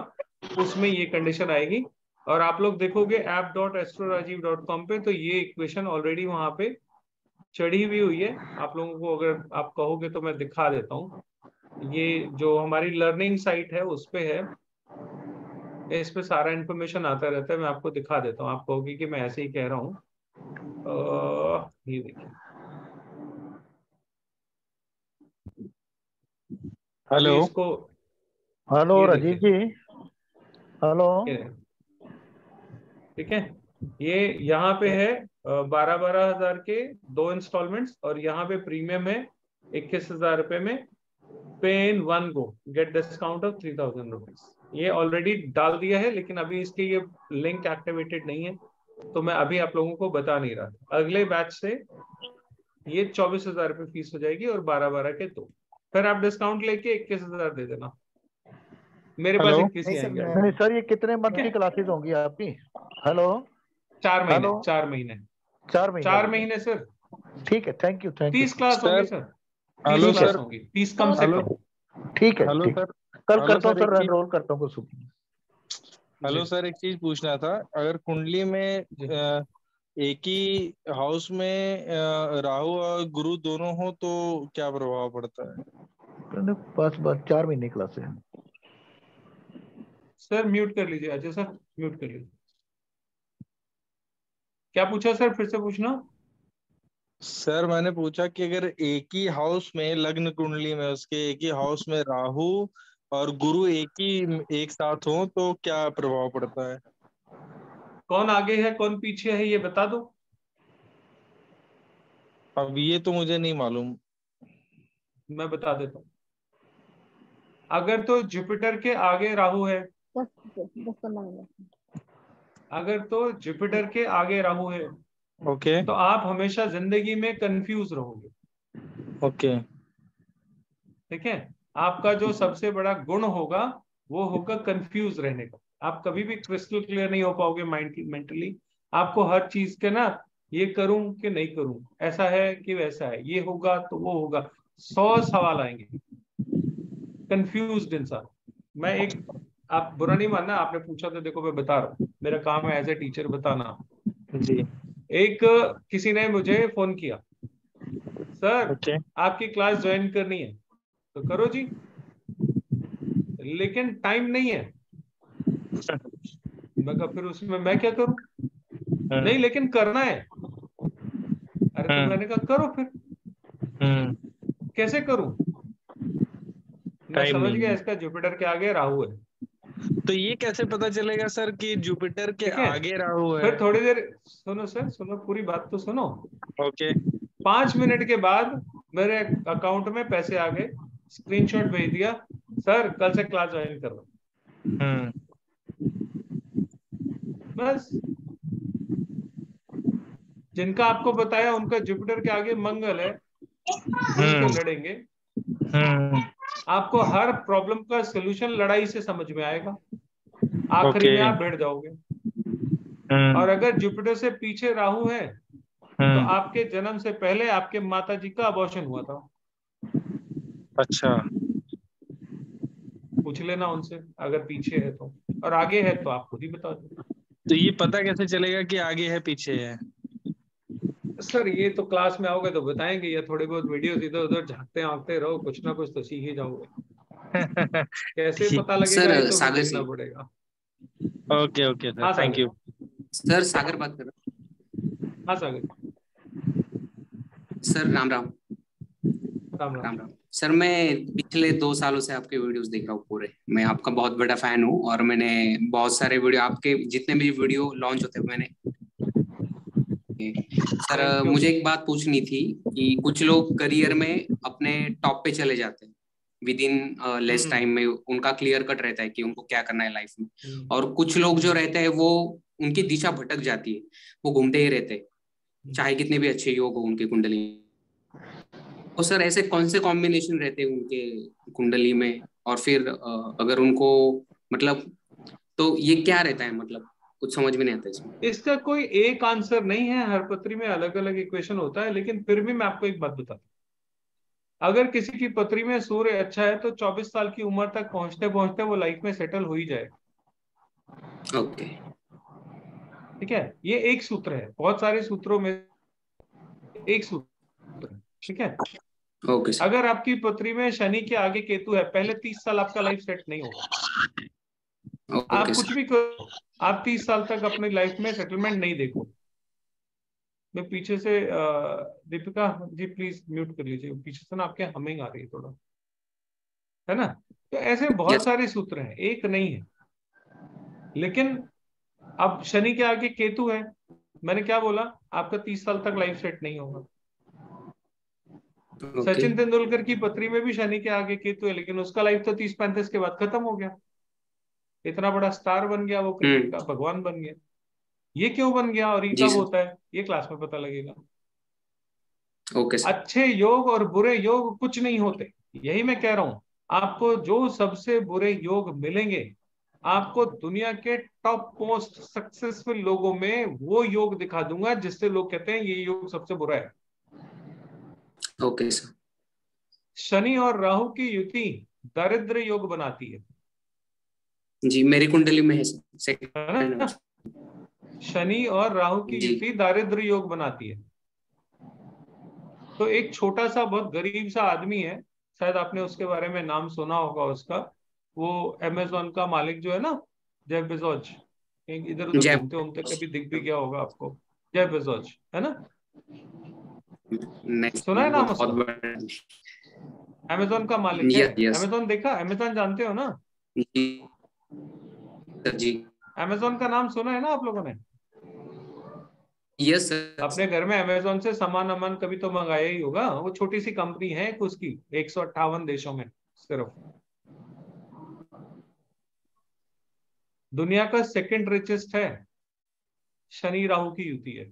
उसमें ये कंडीशन आएगी। और आप लोग देखोगे app.astrorajiv.com पे तो ये इक्वेशन ऑलरेडी वहां पे चढ़ी हुई हुई है। आप लोगों को अगर आप कहोगे तो मैं दिखा देता हूँ। ये जो हमारी लर्निंग साइट है उस पे है, इस पे सारा इन्फॉर्मेशन आता रहता है। मैं आपको दिखा देता हूँ, आप कहोगे कि मैं ऐसे ही कह रहा हूँ। ये देखिए, हेलो इसको, हेलो राजीव जी, हेलो। ठीक है, ये यहाँ पे है 12,000 के 2 इंस्टॉलमेंट्स, और यहाँ पे प्रीमियम है 21,000 रुपए में। पे in one go get discount of 3,000 rupees. ये ऑलरेडी डाल दिया है, लेकिन अभी इसके ये लिंक एक्टिवेटेड नहीं है, तो मैं अभी आप लोगों को बता नहीं रहा था। अगले बैच से ये 24,000 रुपये फीस हो जाएगी और 12 के 2। फिर आप डिस्काउंट लेके 21,000 दे देना। मेरे पास 21 ही आएंगे। नहीं सर, ये कितने मंथ की क्लासेस होंगी आपकी? हेलो 4 महीने। हेलो 4 महीने 4 महीने सर। ठीक है, थैंक यू 30 क्लास होंगी सर। 30 क्लास होंगी, 30 कम से कम। ठीक है, हेलो ठीक। सर, कल करता हूँ सर, एनरोल करता हूँ सुबह। हेलो सर, एक चीज पूछना था। अगर कुंडली में एक ही हाउस में राहु और गुरु दोनों हो तो क्या प्रभाव पड़ता है? बस 4 महीने क्लास है सर। म्यूट कर लीजिए अजय सर, म्यूट कर लीजिए। क्या पूछा सर, फिर से पूछना। सर मैंने पूछा कि अगर एक ही हाउस में, लग्न कुंडली में उसके एक ही हाउस में राहु और गुरु एक साथ हो तो क्या प्रभाव पड़ता है? कौन आगे है कौन पीछे है ये बता दो। अब ये तो मुझे नहीं मालूम। मैं बता देता हूँ। अगर तो जुपिटर के आगे राहु है, अगर तो जुपिटर के आगे राहु है, ओके, तो आप हमेशा जिंदगी में कंफ्यूज रहोगे। ओके, ठीक है। आपका जो सबसे बड़ा गुण होगा वो होगा कंफ्यूज रहने का। आप कभी भी क्रिस्टल क्लियर नहीं हो पाओगे मेंटली। आपको हर चीज के ना, ये करूं कि नहीं करूं, ऐसा है कि वैसा है, ये होगा तो वो होगा, 100 सवाल आएंगे। कंफ्यूज्ड इंसान। मैं एक, आप बुरा नहीं मानना, आपने पूछा तो देखो मैं बता रहा हूँ, मेरा काम है एज ए टीचर बताना जी। एक किसी ने मुझे फोन किया, सर आपकी क्लास ज्वाइन करनी है तो करो जी, लेकिन टाइम नहीं है। मैं कहा फिर उसमें मैं क्या करूं? नहीं लेकिन करना है। अरे तो मैंने कहा करो फिर। कैसे करूं? मैं समझ गया इसका जुपिटर के आगे राहु है। तो ये कैसे पता चलेगा सर कि जुपिटर के आगे राहु है? फिर थोड़ी देर सुनो सर, सुनो पूरी बात तो सुनो। ओके। 5 मिनट के बाद मेरे अकाउंट में पैसे आ गए, स्क्रीनशॉट भेज दिया, सर कल से क्लास ज्वाइन करो। बस। जिनका आपको बताया उनका जुपिटर के आगे मंगल है, उनसे लड़ेंगे। आपको हर प्रॉब्लम का सलूशन लड़ाई से समझ में आएगा, आखिरी में आप भिड़ जाओगे। और अगर जुपिटर से पीछे राहु है तो आपके जन्म से पहले आपके माता जी का अबॉर्शन हुआ था। अच्छा। पूछ लेना उनसे अगर पीछे है तो। और आगे है तो आप खुद ही बता दो। तो ये पता कैसे चलेगा कि आगे है पीछे है? सर ये तो क्लास में आओगे तो बताएंगे, या थोड़े बहुत वीडियोस इधर उधर झांकते आंकते रहो, कुछ ना कुछ तो सीख ही जाओगे। कैसे पता लगेगा ये तो सागर देखना पड़ेगा। ओके ओके हाँ सर, थैंक यू सर। सागर बात कर रहा हूँ। हाँ सागर सर, राम राम। राम राम राम सर। मैं पिछले 2 सालों से आपके वीडियोस देख रहा हूँ पूरे। मैं आपका बहुत बड़ा फैन हूँ और मैंने बहुत सारे वीडियो, आपके जितने भी वीडियो लॉन्च होते हैं मैंने। सर मुझे एक बात पूछनी थी कि कुछ लोग करियर में अपने टॉप पे चले जाते हैं विद इन लेस टाइम में, उनका क्लियर कट रहता है कि उनको क्या करना है लाइफ में, और कुछ लोग जो रहते हैं वो उनकी दिशा भटक जाती है, वो घूमते ही रहते हैं चाहे कितने भी अच्छे योग हो उनकी कुंडली। तो सर ऐसे कौन से कॉम्बिनेशन रहते हैं उनके कुंडली में, और फिर अगर उनको मतलब तो ये क्या रहता है, मतलब कुछ समझ में नहीं आता इसमें। इसका कोई एक आंसर नहीं है, हर पत्री में अलग अलग इक्वेशन होता है। लेकिन फिर भी मैं आपको एक बात बताता हूँ, अगर किसी की पत्री में सूर्य अच्छा है तो 24 साल की उम्र तक पहुंचते पहुंचते वो लाइफ में सेटल हो ही जाएगा। ओके ठीक है, ये एक सूत्र है, बहुत सारे सूत्रों में एक सूत्र है। ठीक है, ओके सर। अगर आपकी पत्री में शनि के आगे केतु है, पहले 30 साल आपका लाइफ सेट नहीं होगा। आप कुछ भी करो, आप 30 साल तक अपनी लाइफ में सेटलमेंट नहीं देखो। मैं पीछे से दीपिका जी प्लीज म्यूट कर लीजिए, पीछे से ना आपके हमिंग आ रही है थोड़ा, है ना। तो ऐसे बहुत सारे सूत्र हैं, एक नहीं है। लेकिन अब शनि के आगे केतु है, मैंने क्या बोला, आपका 30 साल तक लाइफ सेट नहीं होगा। सचिन तेंदुलकर की पत्री में भी शनि के आगे केतु है, लेकिन उसका लाइफ तो 30-35 के बाद खत्म हो गया। इतना बड़ा स्टार बन गया, वो क्रिकेट का भगवान बन गया। ये क्यों बन गया और ये कब होता है, ये क्लास में पता लगेगा। Okay sir. अच्छे योग और बुरे योग कुछ नहीं होते, यही मैं कह रहा हूं। आपको जो सबसे बुरे योग मिलेंगे, आपको दुनिया के टॉप मोस्ट सक्सेसफुल लोगों में वो योग दिखा दूंगा जिससे लोग कहते हैं ये योग सबसे बुरा है। Okay sir. शनि और राहु की युति दरिद्र योग बनाती है। जी मेरी कुंडली में है सर। शनि और राहु की युति दारिद्र योग बनाती है। तो एक छोटा सा बहुत गरीब सा आदमी है, शायद आपने उसके बारे में नाम सुना होगा उसका, वो अमेज़न का मालिक जो है ना, जेफ बेजोस। इधर उधर घूमते घूमते कभी दिख भी गया होगा आपको, जेफ बेजोस, है ना। सुना है नाम उसका? अमेज़न का मालिक है। अमेज़न देखा, अमेज़न जानते हो ना जी। अमेज़न का नाम सुना है ना आप लोगों ने? Yes sir. अपने घर में अमेज़न से सामान अमान कभी तो मंगाया ही होगा। वो छोटी सी कंपनी है उसकी, 158 देशों में सिर्फ। दुनिया का सेकंड रिचेस्ट है, शनि राहु की युति है,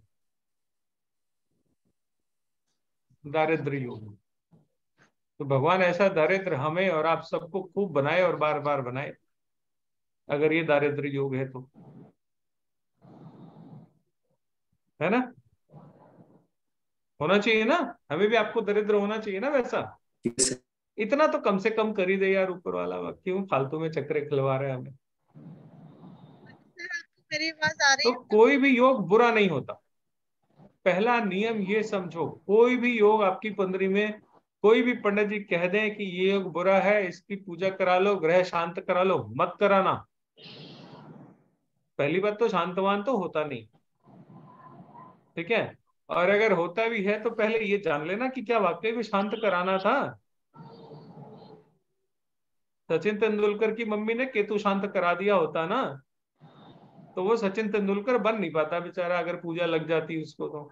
दारिद्र योग। तो भगवान ऐसा दारिद्र हमें और आप सबको खूब बनाए और बार बार बनाए, अगर ये दारिद्र योग है तो, है ना। होना चाहिए ना, हमें भी आपको दरिद्र होना चाहिए ना वैसा। इतना तो कम से कम कर ही दे यार ऊपर वाला, क्यों फालतू में चक्रे खिलवा रहे हैं हमें। मेरी आवाज आ रही तो कोई भी योग बुरा नहीं होता। पहला नियम ये समझो, कोई भी योग आपकी पंद्री में कोई भी पंडित जी कह दें कि ये योग बुरा है, इसकी पूजा करा लो, ग्रह शांत करा लो, मत कराना। पहली बात तो शांतवान तो होता नहीं, ठीक है। और अगर होता भी है तो पहले ये जान लेना कि क्या वाकई में शांत कराना था। सचिन तेंदुलकर की मम्मी ने केतु शांत करा दिया होता ना, तो वो सचिन तेंदुलकर बन नहीं पाता बेचारा, अगर पूजा लग जाती उसको तो।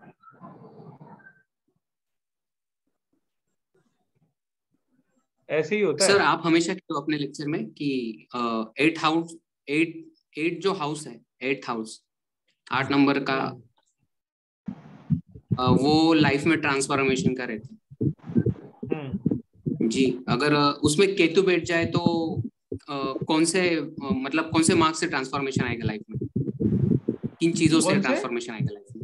ऐसे ही होता है सर। आप हमेशा कहते हो अपने लेक्चर में कि 8 जो हाउस है, 8th हाउस, 8 नंबर का, वो लाइफ में ट्रांसफॉर्मेशन का रहता है जी। अगर उसमें केतु बैठ जाए तो कौन से मार्क्स से ट्रांसफॉर्मेशन आएगा लाइफ में, किन चीजों से ट्रांसफॉर्मेशन आएगा लाइफ में,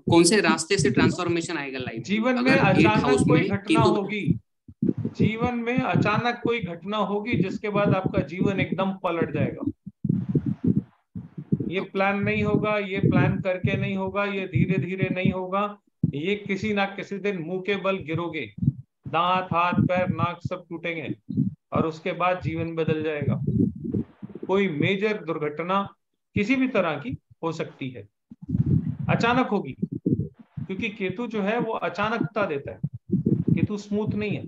कौन से रास्ते से ट्रांसफॉर्मेशन आएगा लाइफ जीवन में? अचानक कोई घटना होगी, जीवन में अचानक कोई घटना होगी जिसके बाद आपका जीवन एकदम पलट जाएगा। ये प्लान नहीं होगा, ये प्लान करके नहीं होगा, ये धीरे धीरे नहीं होगा, ये किसी ना किसी दिन मुंह के बल गिरोगे, दांत हाथ पैर नाक सब टूटेंगे और उसके बाद जीवन बदल जाएगा। कोई मेजर दुर्घटना किसी भी तरह की हो सकती है, अचानक होगी, क्योंकि केतु जो है वो अचानकता देता है। केतु स्मूथ नहीं है,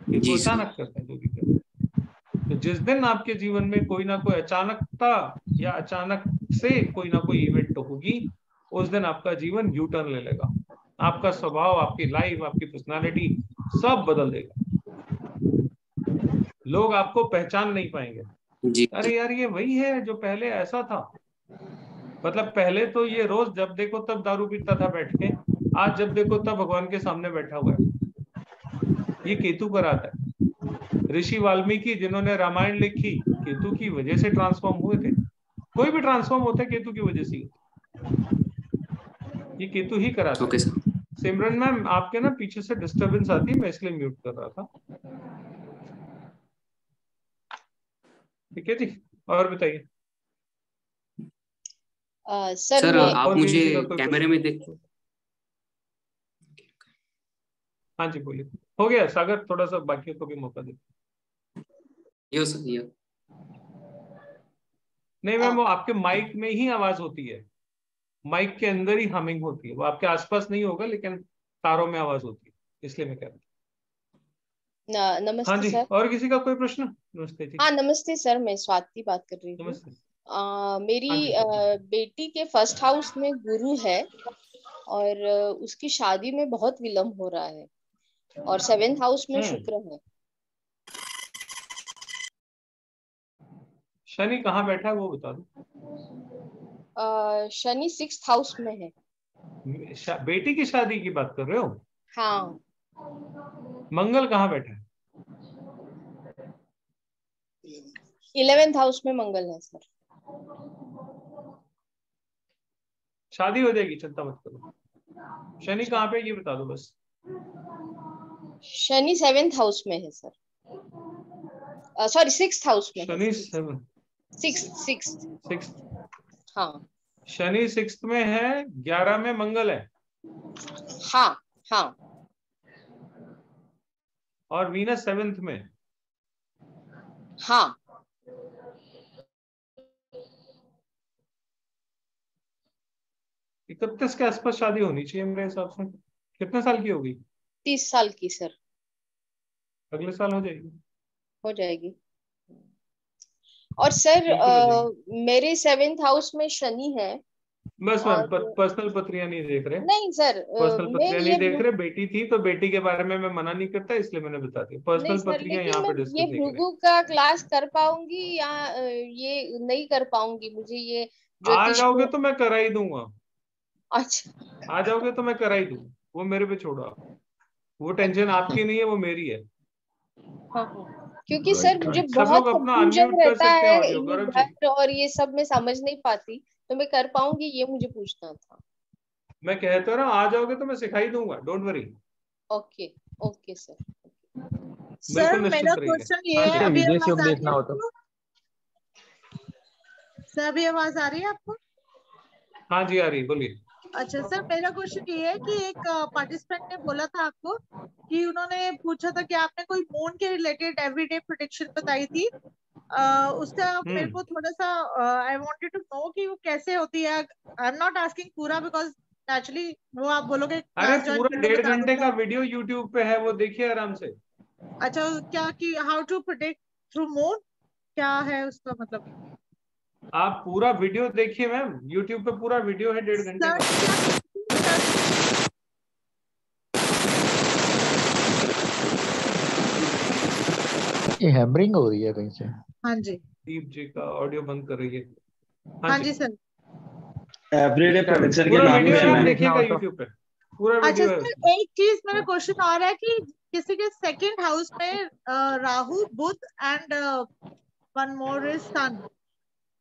केतु अचानक करता है जो भी करता है। तो जिस दिन आपके जीवन में कोई ना कोई अचानकता या अचानक से कोई ना कोई इवेंट होगी, उस दिन आपका जीवन यू टर्न ले लेगा। आपका स्वभाव, आपकी लाइफ, आपकी पर्सनालिटी सब बदल देगा। लोग आपको पहचान नहीं पाएंगे। अरे यार ये वही है जो पहले ऐसा था। मतलब पहले तो ये रोज जब देखो तब दारू पीता था बैठ के, आज जब देखो तब भगवान के सामने बैठा हुआ है। ये केतु पर आता है। ऋषि वाल्मीकि जिन्होंने रामायण लिखी, केतु की वजह से ट्रांसफॉर्म हुए थे। कोई भी ट्रांसफॉर्म होता है केतु की वजह से। ये केतु ही कराता है। सिमरन मैम आपके ना पीछे से डिस्टरबेंस आती है, मैं इसलिए म्यूट कर रहा था। ठीक है जी, और बताइए। सर आप मुझे कैमरे में देख। हाँ जी बोलिए। हो गया सागर, थोड़ा सा बाकी को भी मौका दे। यो सर यो। नहीं मैम, वो आपके माइक में ही आवाज होती है, माइक के अंदर ही हमिंग होती है। वो आपके आसपास नहीं होगा लेकिन तारों में आवाज होती है, इसलिए मैं कह रहा हूँ। नमस्ते हाँ जी, सर। और किसी का कोई प्रश्न? नमस्ते जी। हाँ नमस्ते सर, मैं स्वाति बात कर रही हूँ। नमस्ते। मेरी बेटी के फर्स्ट हाउस में गुरु है और उसकी शादी में बहुत विलम्ब हो रहा है, और 7th हाउस में शुक्र है। शनि कहाँ बैठा है वो बता दो। शनि 6th हाउस में है। बेटी की शादी की बात कर रहे हो? हाँ। मंगल कहाँ बैठा है? 11th हाउस में मंगल है सर। शादी हो जाएगी, चिंता मत करो। शनि कहाँ पे ये बता दो बस। शनि 7th हाउस में है सर। सॉरी 6th हाउस में। शनि 6th। हाँ। शनि 6th में है, 11 में मंगल है। हाँ हाँ। और वीनस 7th में। हाँ। 31 के आसपास शादी होनी चाहिए मेरे हिसाब से। कितने साल की होगी? 30 साल की सर। अगले साल हो जाएगी। हो जाएगी। और सर मेरे 7th हाउस में शनि है। बस मैम पर्सनल पत्रियां नहीं देख रहे। नहीं सर, पर्सनल पत्रियां नहीं देख रहे। बेटी थी तो बेटी के बारे में मैं मना नहीं करता, इसलिए मैंने बता दिया। पर्सनल पत्रियां यहाँ पे डिस्कस ये नहीं करें। भृगु का क्लास कर पाऊंगी या ये नहीं कर पाऊंगी? मुझे ये आ जाओगे तो मैं करा ही दूंगा। अच्छा। आ जाओगे तो मैं करा ही दूंगा, वो मेरे पे छोड़ो आप। वो टेंशन आपकी नहीं है, वो मेरी है। हाँ, क्योंकि सर मुझे बहुत कंफ्यूजन रहता है और ये सब मैं समझ नहीं पाती, तो मैं कर पाऊंगी ये मुझे पूछना था। मैं कहता रहा आ जाओगे तो मैं सिखाई दूंगा, don't worry. Okay okay sir. Sir मेरा क्वेश्चन ये है, अभी सर अभी आवाज आ रही है आपको? हाँ जी आ रही, बोलिए। अच्छा सर, मेरा क्वेश्चन ये है कि एक पार्टिसिपेंट ने बोला था आपको कि उन्होंने पूछा था कि आपने कोई मून के रिलेटेड एवरीडे प्रेडिक्शन बताई थी। उसका मेरे को थोड़ा सा आई वांटेड टू नो कि वो कैसे होती है। आई एम नॉट आस्किंग पूरा बिकॉज नेचुरली वो आप बोलोगे। अरे पूरा 1.5 घंटे का वीडियो यूट्यूब पे है, वो देखिए आराम से। अच्छा, क्या कि how to predict through moon, क्या है उसका मतलब? आप पूरा वीडियो देखिए मैम, यूट्यूब पे पूरा वीडियो है 1.5 घंटे का। ये हैमरिंग हो रही है कहीं से। हाँ जी। दीप जी का ऑडियो बंद कर रही है। हाँ जी सर। एवरीडे प्रेडिक्शन के पूरा नाम वीडियो से आप देखिएगा यूट्यूब पे, पूरा अच्छा वीडियो है। सर, एक चीज मेरा क्वेश्चन और है कि किसी के 2nd हाउस में राहु बुध एंड वन मोर इज सन,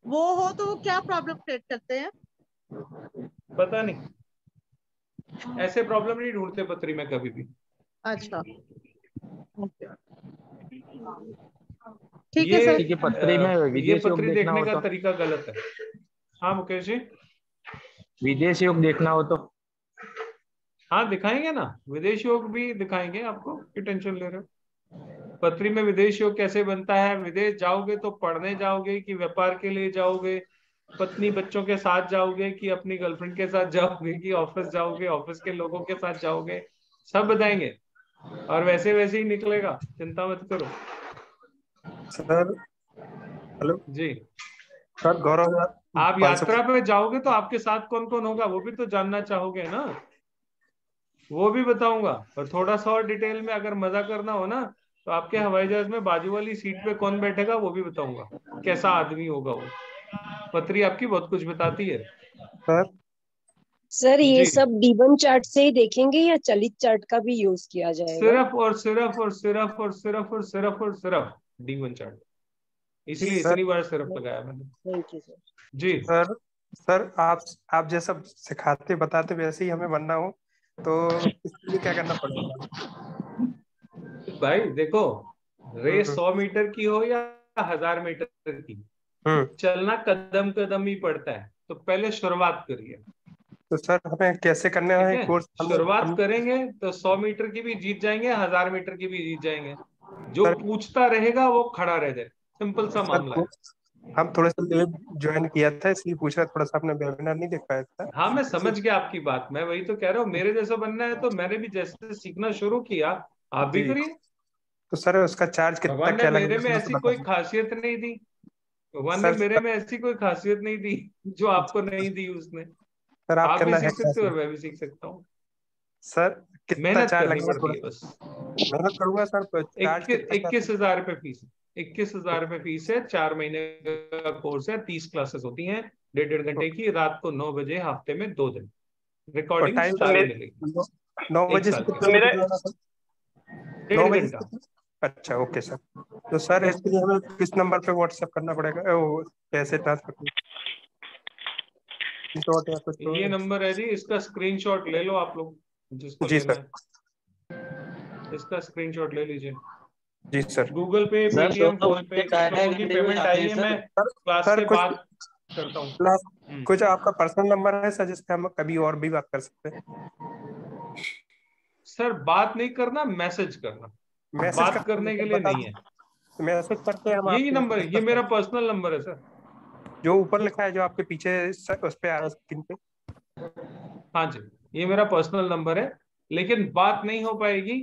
वो हो तो वो क्या प्रॉब्लम क्रिएट करते हैं? पता नहीं, ऐसे प्रॉब्लम नहीं ढूंढते पत्री में कभी भी। अच्छा ठीक है सर। ये पत्री में ये विदेश योग पत्री देखना देखने हो का तो, तरीका गलत है। हाँ मुकेश जी, विदेश योग देखना हो तो हाँ दिखाएंगे ना, विदेश योग भी दिखाएंगे आपको, क्यों टेंशन ले रहे हो। पत्री में विदेश योग कैसे बनता है, विदेश जाओगे तो पढ़ने जाओगे कि व्यापार के लिए जाओगे, पत्नी बच्चों के साथ जाओगे कि अपनी गर्लफ्रेंड के साथ जाओगे कि ऑफिस जाओगे, ऑफिस के लोगों के साथ जाओगे, सब बताएंगे और वैसे वैसे ही निकलेगा, चिंता मत करो। सर हेलो जी सर, गौरव आप यात्रा पे जाओगे तो आपके साथ कौन कौन होगा वो भी तो जानना चाहोगे ना, वो भी बताऊंगा। और थोड़ा सा और डिटेल में अगर मजा करना हो ना तो आपके हवाई जहाज में बाजू वाली सीट पे कौन बैठेगा वो भी बताऊंगा, कैसा आदमी होगा वो। पत्री आपकी बहुत कुछ बताती है। सर जी ये सब D1 चार्ट से ही देखेंगे या चलित चार्ट का भी यूज किया जाएगा? सिर्फ और सिर्फ और सिर्फ और सिर्फ और सिर्फ और सिर्फ D1 चार्ट, इसलिए सर इतनी बार सिर्फ लगाया मैंने। Thank you sir. जी सर आप जैसा सिखाते बताते वैसे ही हमें बनना हो तो इसके लिए क्या करना पड़ेगा? भाई देखो, रेस 100 मीटर की हो या 1000 मीटर की, चलना कदम कदम ही पड़ता है, तो पहले शुरुआत करिए। तो सर हमें कैसे करना ठीक है है, कोर्स? शुरुआत करेंगे तो 100 मीटर की भी जीत जाएंगे, 1000 मीटर की भी जीत जाएंगे। जो पूछता रहेगा वो खड़ा रह जाए, सिंपल सा मामला है। हम थोड़ा सा लेट ज्वाइन किया था इसलिए पूछ रहा, थोड़ा सा आपने वेबिनार नहीं देख पाया था। हाँ मैं समझ गया आपकी बात, मैं वही तो कह रहा हूँ, मेरे जैसा बनना है तो मैंने भी जैसे सीखना शुरू किया आप भी करिए। तो सर उसका चार्ज कितना भगवान ने क्या मेरे लगेगा? में ऐसी कोई खासियत नहीं दी, भगवान ने मेरे में ऐसी कोई खासियत नहीं दी जो आपको नहीं दी उसने। सर आप भी करना है सीख सकते हो और मैं भी सीख सकता हूँ। सर कितना मेहनत चार्ज करनी लगेगा? पड़ती है बस। मेहनत करूंगा सर, तो चार्ज कितना? 21,000 रुपये फीस, 21,000 रुपये फीस है। 4 महीने का कोर्स है, 30 क्लासेस होती हैं, 1.5 घंटे की, रात को 9 बजे, हफ्ते में 2 दिन रिकॉर्डिंग टाइम सारी मिलेगी। 9 बजे से कितने बजे जाना सर? 9 1.5 बजे घंटा। से? अच्छा ओके सर। तो सर इसके लिए हमें किस नंबर पे व्हाट्सएप करना पड़ेगा? वो कैसे ट्रांसफर? या कुछ तो? ये नंबर है जी, इसका स्क्रीनशॉट ले लो आप लोग जिसको जी लेना सर। है, इसका स्क्रीनशॉट ले लीजिए। जी सर। गूगल पे, पेटीएम, फोन पे, की पेमेंट आई है, मैं क्लास सर के कुछ बाद करता हूँ। कुछ आपका पर्सनल नंबर है सर जिसपे हम कभी और भी बात कर सकते हैं? सर बात नहीं करना, मैसेज करना, बात करने के लिए नहीं है। मैसेज करते हैं हम। यही नंबर है, ये मेरा पर्सनल नंबर है सर, जो ऊपर लिखा है, जो आपके पीछे सर उस पे आ रहा है स्क्रीन पे। हाँ जी, ये मेरा पर्सनल नंबर है, लेकिन बात नहीं हो पाएगी।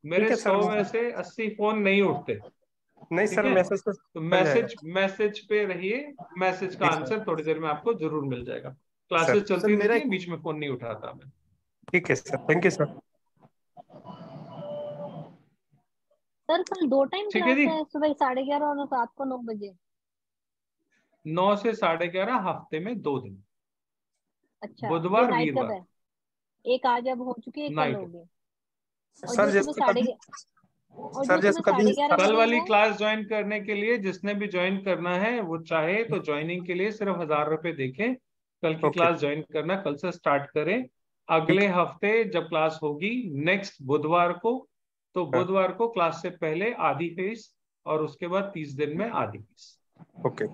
मेरे 100 में से 80 फोन नहीं उठते। नहीं सर, मैसेज तो मैसेज पे रहिए, मैसेज का आंसर थोड़ी देर में आपको जरूर मिल जाएगा। क्लासेस चलती रहती है, बीच में फोन नहीं उठाता मैं। ठीक है sir, thank you sir. Sir कल 2 टाइम ठीक है क्लास जी। है, सुबह 11:30 और रात को 9 बजे। 9 से 11:30, हफ्ते में 2 दिन, अच्छा, बुधवार ये नाइट कब वीरवार। है? एक आज अब हो चुकी है, एक कल नाइट। होगी। सर जैसे कभी कल वाली क्लास ज्वाइन करने के लिए जिसने भी ज्वाइन करना है वो चाहे तो ज्वाइनिंग के लिए सिर्फ 1000 रुपए देके कल की क्लास ज्वाइन करना, कल से स्टार्ट करें। अगले हफ्ते जब क्लास होगी नेक्स्ट बुधवार को, तो बुधवार को क्लास से पहले आधी फीस और उसके बाद 30 दिन में आधी फीस। ओके,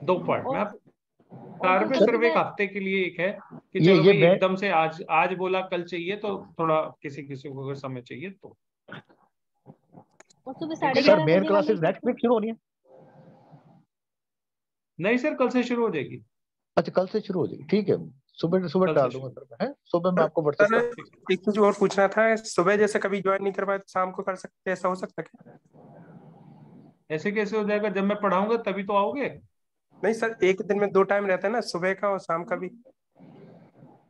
2 पार्ट में। आप कार में सिर्फ एक हफ्ते के लिए एक है कि ये चलो भाई मैं- एकदम से आज बोला कल चाहिए, तो थोड़ा किसी को अगर समय चाहिए तो। और सुबह सर 11:30 मेन बजे क्लासेस वाली नेक्स्ट वीक शुरू होनी है? नहीं सर, कल से शुरू हो जाएगी। अच्छा कल से शुरू हो जाएगी, ठीक है। सुबह सुबह डाल दूंगा सर मैं, सुबह मैं आपको व्हाट्सएप सर कर। एक चीज और पूछना था, सुबह जैसे कभी ज्वाइन नहीं कर पाए तो शाम को कर सकते हैं, ऐसा हो सकता है क्या? ऐसे कैसे हो जाएगा? जब मैं पढ़ाऊंगा तभी तो आओगे। नहीं सर, एक दिन में 2 टाइम रहता है ना, सुबह का और शाम का भी।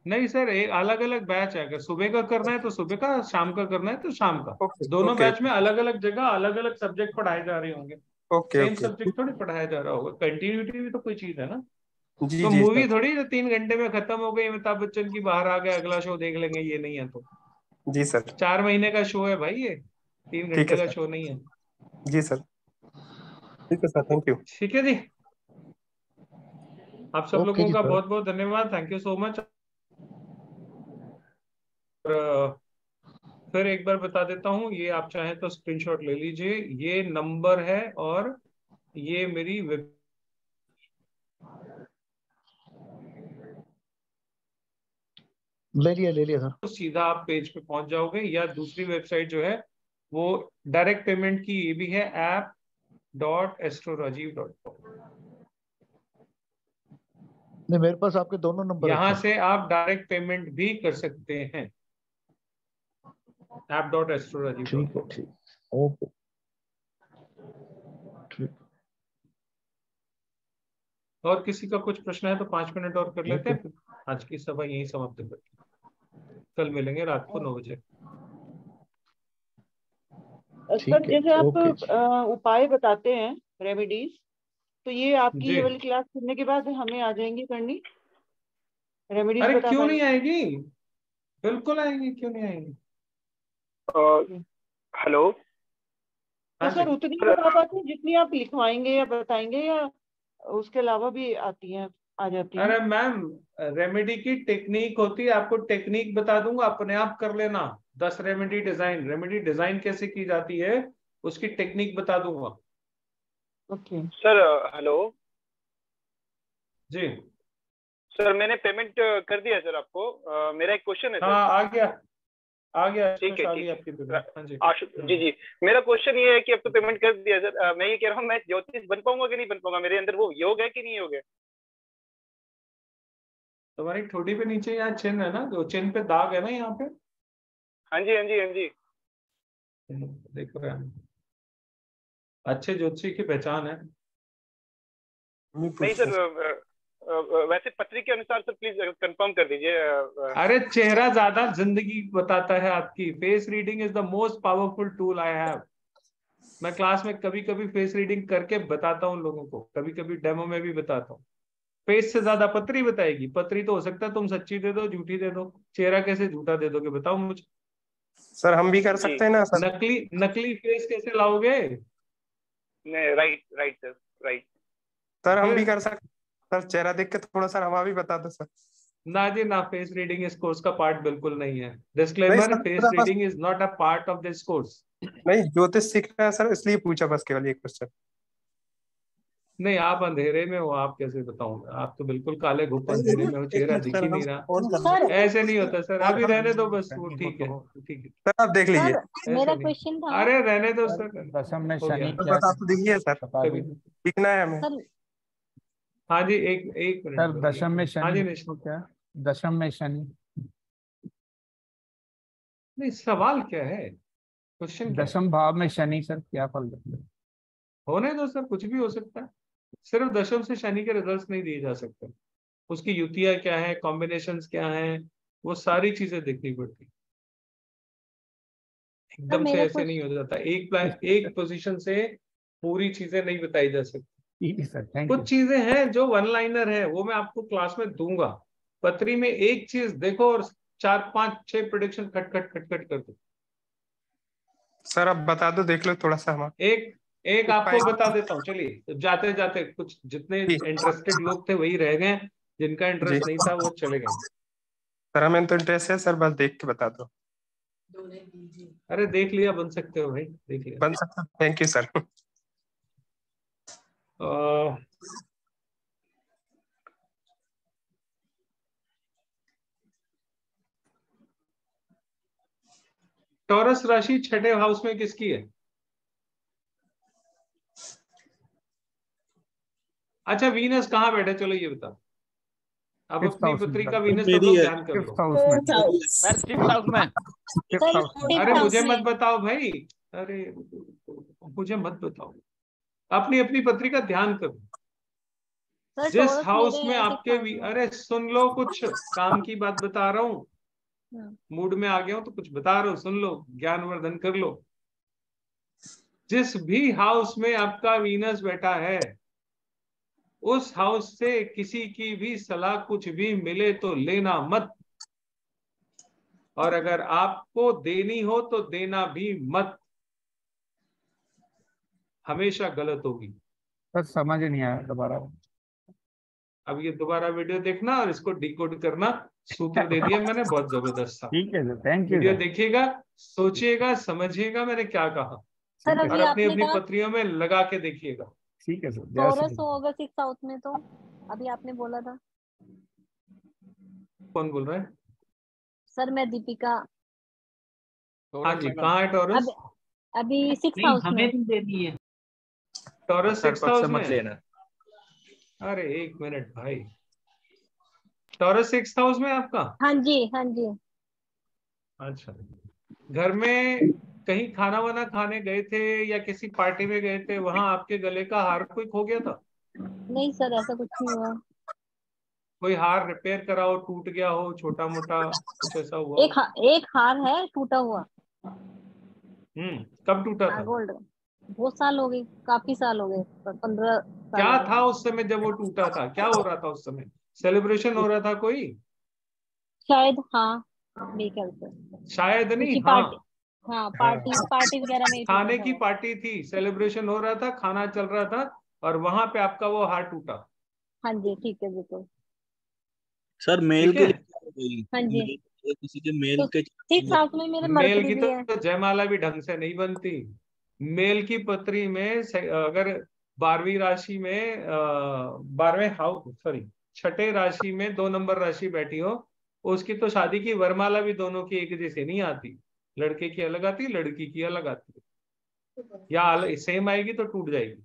नहीं सर, एक अलग अलग बैच है, अगर सुबह का करना है तो सुबह का, शाम का करना है तो शाम का। दोनों ओके। बैच में अलग अलग जगह अलग अलग सब्जेक्ट पढ़ाए जा रहे होंगे, ओके सेम ओके। सब्जेक्ट थोड़ी पढ़ाया जा रहा होगा। कंटिन्यूटी भी तो कोई चीज है ना। जी तो जी मूवी सर। थोड़ी 3 घंटे में खत्म हो गई, अमिताभ बच्चन की, बाहर आ गए, अगला शो देख लेंगे, ये नहीं है। तो जी सर। 4 महीने का शो है भाई, ये 3 ठीक घंटे है का सर। शो नहीं है। जी सर, ठीक है सर, थैंक यू। ठीक है जी, आप सब ओके लोगों जी का सर। बहुत बहुत धन्यवाद, थैंक यू सो मच। फिर एक बार बता देता हूँ, ये आप चाहें तो स्क्रीनशॉट ले लीजिए, ये नंबर है और ये मेरी वेब ले लिया सर। तो सीधा आप पेज पे पहुंच जाओगे, या दूसरी वेबसाइट जो है वो डायरेक्ट पेमेंट की ये भी है, app.astrorajiv.com। नहीं, मेरे पास आपके दोनों नंबर है यहाँ सर। से आप डायरेक्ट पेमेंट भी कर सकते हैं, app.astrorajiv.com। ठीक है, ठीक, ओके, ठीक। और किसी का कुछ प्रश्न है तो 5 मिनट और कर लेते हैं, आज की सभा यही समाप्त करते हैं। कल मिलेंगे रात को 9 बजे। सर जैसे आप उपाय बताते हैं, रेमेडीज, तो ये आपकी ये वाली क्लास करने के बाद हमें आ जाएंगी करनी रेमेडीज? अरे बता क्यों पाएंगे? नहीं आएगी, बिल्कुल आएंगी, क्यों नहीं आएंगी। हेलो। तो सर उतनी बता पाते हैं जितनी आप लिखवाएंगे या बताएंगे, या उसके अलावा भी आती हैं, आ जाती हैं? अरे मैम, रेमेडी की टेक्निक होती है, आपको टेक्निक बता दूंगा, अपने आप कर लेना। 10 रेमेडी डिजाइन कैसे की जाती है उसकी टेक्निक बता दूंगा। Okay sir. हेलो जी सर, मैंने पेमेंट कर दिया सर आपको। मेरा एक क्वेश्चन है सर। हाँ, आ गया ठीक है, आ ठीक गई आपकी पेमेंट। हाँ जी जी मेरा क्वेश्चन ये है कि अब तो पेमेंट कर दिया सर। मैं ये कह रहा हूँ, मैं ज्योतिष बन पाऊंगा कि नहीं बन पाऊंगा? मेरे अंदर वो योग है कि नहीं योग है? तुम्हारी ठोड़ी पे नीचे यहाँ चिन्ह है ना, जो चिन्ह पे दाग है ना यहाँ पे। हाँ जी हाँ जी हाँ जी। देखो यार, अच्छे ज्योतिषी की पहचान है। नहीं सर, वैसे पत्री के अनुसार सर प्लीज कंफर्म कर दीजिए। अरे चेहरा ज्यादा जिंदगी बताता है आपकी। Face reading is the most powerful tool I have. मैं क्लास में कभी कभी फेस रीडिंग करके बताता हूँ लोगों को, कभी कभी डेमो में भी बताता हूँ। फेस से ज्यादा पत्री बताएगी। पत्री तो हो सकता है तुम सच्ची दे दो, झूठी दे दो, चेहरा कैसे झूठा दे दोगे बताओ मुझे। सर हम भी कर सकते हैं ना सर? नकली फेस कैसे लाओगे? नहीं, राइट सर, राइट। सर हम भी कर सकते सर, चेहरा देख के थोड़ा सर हवा भी बता दो सर। ना जी ना, फेस रीडिंग इस कोर्स का पार्ट बिल्कुल नहीं है। Disclaimer, face reading is not a part of this course. नहीं, ज्योतिष सीखना है सर, इसलिए पूछा बस केवल ये क्वेश्चन। नहीं, आप अंधेरे में हो, आप कैसे बताऊंगा? आप तो बिल्कुल काले घुप अंधेरे में हो, चेहरा दिख ही नहीं रहा। ऐसे नहीं होता सर, अभी रहने दो बस, वो ठीक है, ठीक है सर, आप देख लीजिए। मेरा क्वेश्चन था। अरे रहने दो सर, दशम में शनि क्या बस आप देखिए सर, दिखना है हमें। हाँ जी, एक मिनट सर। दशम में शनि, हाँ जी निश्चित। क्या दशम में शनि? नहीं, सवाल क्या है, क्वेश्चन? दशम भाव में शनि सर क्या फल देते हैं? होने दो सर, कुछ भी हो सकता है। सिर्फ दशम से शनि के रिजल्ट्स नहीं दिए जा सकते, उसकी युतियां क्या है, कॉम्बिनेशंस क्या है, वो सारी चीजें देखनी पड़ती। एकदम से ऐसे नहीं हो जाता। एक पोजीशन से पूरी चीजें नहीं बताई जा सकती। कुछ चीजें हैं जो वन लाइनर है, वो मैं आपको क्लास में दूंगा। पत्री में एक चीज देखो और 4 5 6 प्रेडिक्शन खट खट कर दो। सर अब बता दो, देख लो थोड़ा सा। हम एक आपको बता देता हूँ, चलिए। जाते जाते कुछ जितने इंटरेस्टेड लोग थे वही रह गए, जिनका इंटरेस्ट नहीं था वो चले गए। सर हमें तो इंटरेस्ट है सर, बस देख के बता दो। अरे देख लिया, बन सकते हो भाई, देख लिया, बन सकता। Thank you sir. टॉरस राशि 6ठे हाउस में किसकी है? अच्छा, वीनस कहाँ बैठे, चलो ये बता। अब अपनी पुत्री का वीनस सब लोग ध्यान कर लो। अरे मुझे मत बताओ भाई, अरे मुझे मत बताओ, अपनी अपनी पत्री का ध्यान करो। जिस हाउस में आपके अरे सुन लो, कुछ काम की बात बता रहा हूँ, मूड में आ गया हूं तो कुछ बता रहा हूँ, सुन लो, ज्ञानवर्धन कर लो। जिस भी हाउस में आपका वीनस बैठा है, उस हाउस से किसी की भी सलाह कुछ भी मिले तो लेना मत, और अगर आपको देनी हो तो देना भी मत, हमेशा गलत होगी। सर समझ नहीं आया दोबारा। अब ये दोबारा वीडियो देखना और इसको डिकोड करना। सूत्र दे दिया मैंने, बहुत जबरदस्त था। ठीक है सर, थैंक यू। वीडियो देखिएगा, सोचिएगा, समझिएगा मैंने क्या कहा, सर, और अपनी अपनी पत्रियों में लगा के देखिएगा। ठीक है सर। टॉरस होगा 6 हाउस में, तो अभी आपने बोला था। कौन बोल रहा है? सर मैं दीपिका। हाँ जी, कहाँ है टॉरस? अभी 6 हाउस में। देनी है टॉरस 6 हाउस में मत लेना। अरे 1 मिनट भाई, टॉरस 6 हाउस में आपका? हाँ जी, हाँ जी। अच्छा, घर में कहीं खाना वाना खाने गए थे या किसी पार्टी में गए थे, वहां आपके गले का हार कोई खो गया था? नहीं सर, ऐसा कुछ नहीं हुआ। कोई हार रिपेयर करा हो, टूट गया हो, छोटा मोटा कुछ ऐसा हुआ? एक हार है टूटा हुआ। कब टूटा था? गोल्ड, बहुत साल हो गए, काफी साल हो गए, 15 साल। क्या था उस समय जब वो टूटा था? क्या हो रहा था उस समय? सेलिब्रेशन हो रहा था कोई? शायद, हाँ मेरे ख्याल से। शायद नहीं, हाँ हाँ, पार्टी वगैरह में खाने की पार्टी थी, सेलिब्रेशन हो रहा था, खाना चल रहा था और वहां पे आपका वो हार टूटा। हाँ जी, ठीक है बिल्कुल। सर मेल के लिए हाँ जी, किसी के मेल के 6 हाउस में मेरे मेल मरकरी की भी है। तो जयमाला भी ढंग से नहीं बनती। मेल की पत्री में अगर 12वीं राशि में 12वें हाउस, सॉरी 6ठे राशि में 2 नंबर राशि बैठी हो, उसकी तो शादी की वरमाला भी दोनों की एक जैसे नहीं आती। लड़के की अलग आती, लड़की की अलग आती है, या सेम आएगी तो टूट जाएगी।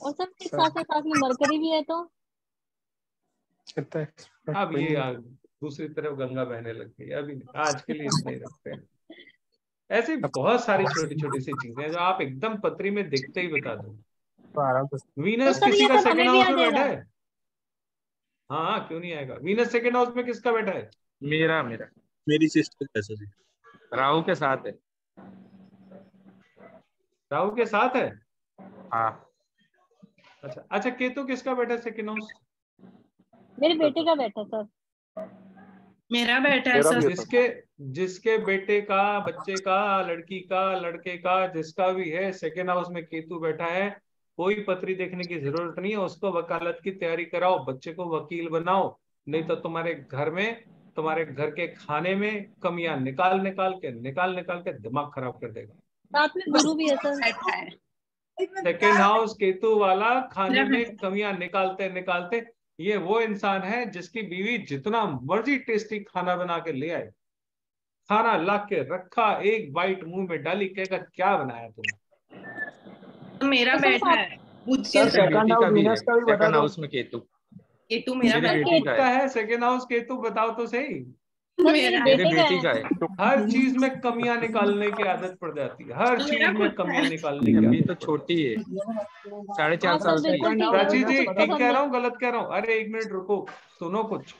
और सब के साथ में मरकरी भी है, तो अब ये दूसरी तरफ गंगा बहने लग गई। अभी नहीं, आज के लिए इतना ही रखते हैं। ऐसी बहुत सारी छोटी छोटी सी चीजें जो आप एकदम पत्री में देखते ही बता दो। वीनस तो किसी का हमें सेकंड भी हाउस आ में बैठा जाएगा। है? हाँ क्यों नहीं आएगा? वीनस सेकंड हाउस में किसका बैठा है? मेरा मेरी सिस्टर है सर, राहु के साथ है। राहु के साथ है? हाँ। अच्छा, केतु किसका बैठा है सेकंड हाउस? मेरे बेटे का बैठा सर। मेरा बैठा है सर। जिसके बेटे का, बच्चे का, लड़की का, लड़के का, जिसका भी है सेकंड हाउस में केतु बैठा है, कोई पत्री देखने की जरूरत नहीं है। उसको वकालत की तैयारी कराओ, बच्चे को वकील बनाओ, नहीं तो तुम्हारे घर में, तुम्हारे घर के खाने में कमियां निकाल निकाल के दिमाग खराब कर देगा। साथ में गुरु भी है सर। सेकेंड हाउस केतु वाला खाने में कमियां निकालते ये वो इंसान है जिसकी बीवी जितना मर्जी टेस्टी खाना बना के ले आए, खाना ला के रखा, एक बाइट मुंह में डाली, कहेगा क्या बनाया तुमने? मेरा बैठा है सेकंड हाउस में केतु मेरा बेटा है। सेकंड हाउस केतु बताओ तो सही। मेरे बेटी का है। हर चीज में कमियां निकालने की आदत पड़ जाती है, हर चीज में कमियां निकालने की। अभी तो छोटी है, 4.5 साल की। प्राची जी ठीक कह रहा हूँ, गलत कह रहा हूँ? अरे 1 मिनट रुको, सुनो कुछ।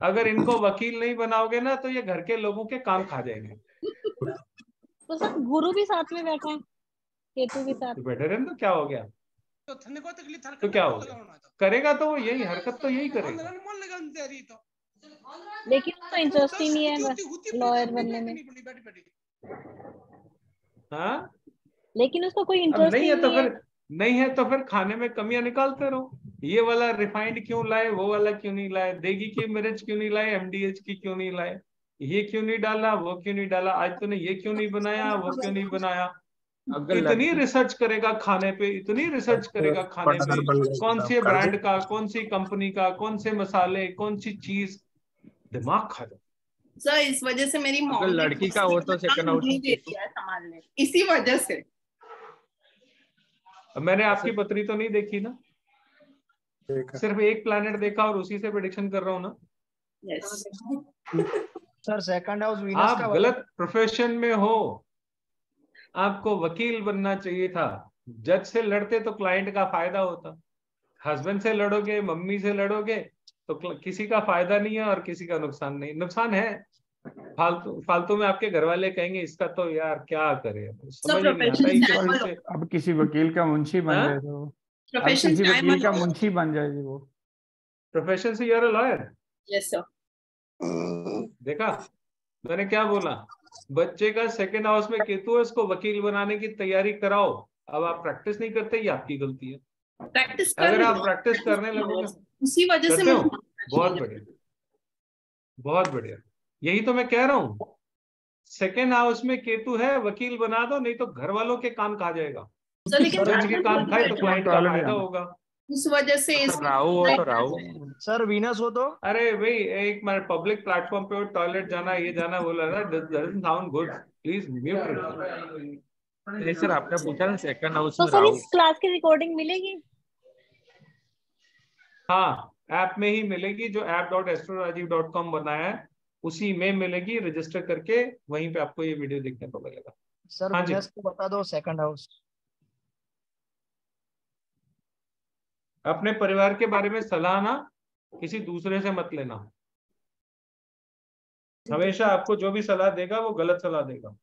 अगर इनको वकील नहीं बनाओगे ना तो ये घर के लोगों के काम खा जाएंगे। तो सर गुरु भी साथ में बैठा है, केतु भी साथ। बैठे रहे तो क्या हो गया? तो क्या हो गया? करेगा तो वो यही हरकत तो यही करेगा। लेकिन तो इंटरेस्ट ही नहीं है लॉयर बनने में। हाँ, लेकिन उसको कोई इंटरेस्ट नहीं है तो फिर खाने में कमियां निकालते रहो। ये वाला रिफाइंड क्यों लाए, वो वाला क्यों नहीं लाए, देगी की मिर्च क्यों नहीं लाए, MDH की क्यों नहीं लाए, ये क्यों नहीं डाला, वो क्यों नहीं डाला, आज तूने ये क्यों नहीं बनाया, वो क्यों नहीं बनाया। इतनी रिसर्च करेगा खाने पे, इतनी रिसर्च करेगा खाने पे, कौन सी ब्रांड का, कौन सी कंपनी का, कौन से मसाले, कौन सी चीज, दिमाग खा जाए। सर इस वजह से मेरी मॉम लड़की का हो तो सेकंड हाउस नहीं देती है संभालने, इसी वजह से। मैंने आपकी पत्री तो नहीं देखी ना, सिर्फ एक प्लैनेट देखा और उसी से प्रेडिक्शन कर रहा हूँ ना। Yes sir second house Venus आप का गलत प्रोफेशन में हो, आपको वकील बनना चाहिए था। जज से लड़ते तो क्लाइंट का फायदा होता, हस्बैंड से लड़ोगे, मम्मी से लड़ोगे तो किसी का फायदा नहीं है और किसी का नुकसान नहीं। नुकसान है फालतू में, आपके घर वाले कहेंगे इसका तो यार क्या करे, समझ नहीं आता ही किसी से। अब किसी वकील का मुंशी बन जाए तो, अब किसी वकील का मुंशी बन जाए वो। प्रोफेशन से you're a lawyer. Yes sir. देखा मैंने क्या बोला? बच्चे का सेकंड हाउस में केतु है, उसको वकील बनाने की तैयारी कराओ। अब आप प्रैक्टिस नहीं करते, ये आपकी गलती है। प्रैक्टिस अगर आप प्रैक्टिस करने लगोगे, उसी वजह से बहुत बढ़िया, बहुत बढ़िया। यही तो मैं कह रहा हूँ, सेकेंड हाउस में केतु है, वकील बना दो, नहीं तो घर वालों के कान खा जाएगा। लेकिन जज के कान खाए तो क्लाइंट का फायदा होगा। उस वजह से राहु हो तो राहु। सर वीनस हो तो? अरे भाई एक बार पब्लिक प्लेटफॉर्म पे टॉयलेट जाना, ये जाना, बोला ना, doesn't sound good, please mute. नहीं सर, आपने पूछा ना सेकंड हाउस तो में सर राहु। इस क्लास की रिकॉर्डिंग मिलेगी? हाँ, ऐप में ही मिलेगी, जो app.astrorajiv.com बनाया है उसी में मिलेगी। रजिस्टर करके वहीं पे आपको ये वीडियो देखने को मिलेगा। सर हाँ जी, वीनस को बता दो सेकंड हाउस। अपने परिवार के बारे में सलाह ना किसी दूसरे से मत लेना। हमेशा आपको जो भी सलाह देगा वो गलत सलाह देगा।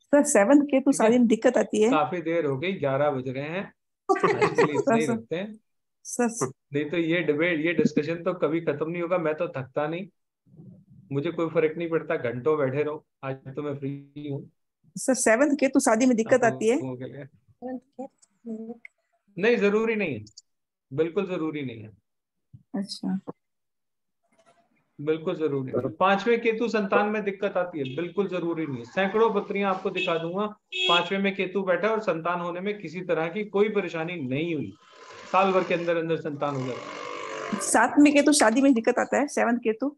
सर 7th केतु शादी में दिक्कत आती है। काफी देर हो गई, 11 बज रहे हैं, आज के लिए इतना ही रखते हैं सर। नहीं तो ये डिबेट, ये डिस्कशन तो कभी खत्म नहीं होगा। मैं तो थकता नहीं, मुझे कोई फर्क नहीं पड़ता, घंटों बैठे रहो। आज तो मैं फ्री हूँ। सर 7th केतु शादी में दिक्कत आती है। नहीं, जरूरी नहीं है, बिल्कुल जरूरी नहीं है। अच्छा, बिल्कुल जरूरी नहीं। 5वें केतु संतान में दिक्कत आती है, बिल्कुल जरूरी नहीं है। सैकड़ों पत्रियां आपको दिखा दूंगा, 5वें में केतु बैठा और संतान होने में किसी तरह की कोई परेशानी नहीं हुई, साल भर के अंदर अंदर संतान हो जाता है। 7 में केतु शादी में दिक्कत आता है। 7th केतु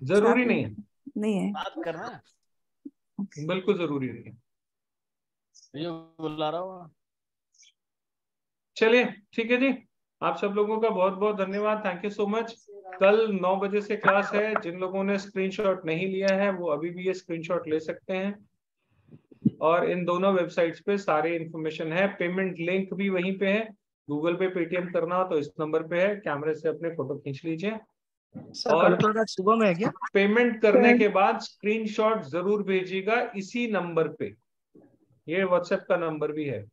जरूरी नहीं है, नहीं है। बात करना, बिल्कुल जरूरी नहीं है। ये बुला रहा हूँ। चलिए ठीक है जी, आप सब लोगों का बहुत बहुत धन्यवाद, थैंक यू सो मच। कल 9 बजे से क्लास है। जिन लोगों ने स्क्रीनशॉट नहीं लिया है वो अभी भी ये स्क्रीनशॉट ले सकते हैं, और इन दोनों वेबसाइट्स पे सारी इंफॉर्मेशन है। पेमेंट लिंक भी वहीं पे है, गूगल पे, पेटीएम करना हो तो इस नंबर पे है, कैमरे से अपने फोटो खींच लीजिए। और सुबह में है क्या? पेमेंट करने के बाद स्क्रीनशॉट जरूर भेजिएगा इसी नंबर पे, ये व्हाट्सएप का नंबर भी है।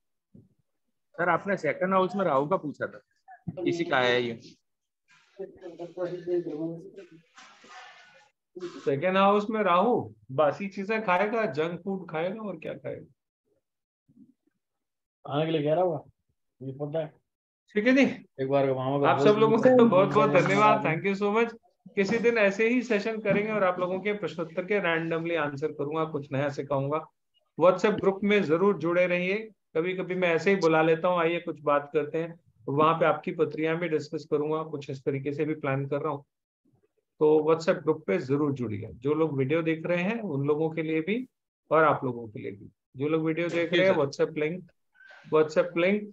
सर आपने सेकंड हाउस में राहु का पूछा था, इसी का है ये। सेकेंड हाउस में राहु बासी चीजें खाएगा, जंक फूड खाएगा, और क्या खाएगा। आने के लिए कह रहा हुआ, ये पता है। ठीक है जी, एक बार आप सब लोगों का बहुत बहुत धन्यवाद, थैंक यू सो मच। किसी दिन ऐसे ही सेशन करेंगे और आप लोगों के प्रश्नोत्तर के रैंडमली आंसर करूंगा, कुछ नया सिखाऊंगा। व्हाट्सएप ग्रुप में जरूर जुड़े रहिए, कभी कभी मैं ऐसे ही बुला लेता हूँ, आइए कुछ बात करते हैं, वहां पे आपकी पत्रियां भी डिस्कस करूंगा, कुछ इस तरीके से भी प्लान कर रहा हूँ। तो व्हाट्सएप ग्रुप पे जरूर जुड़िए। जो लोग वीडियो देख रहे हैं उन लोगों के लिए भी और आप लोगों के लिए भी। जो लोग वीडियो देख रहे हैं, व्हाट्सएप लिंक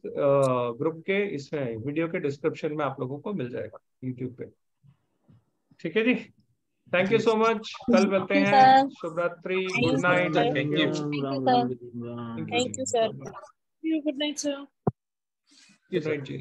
ग्रुप के इसमें वीडियो के डिस्क्रिप्शन में आप लोगों को मिल जाएगा यूट्यूब पे। ठीक है जी, थैंक यू सो मच, कल मिलते हैं। शुभ रात्रि, good night, thank you sir. Good night sir. Good night ji.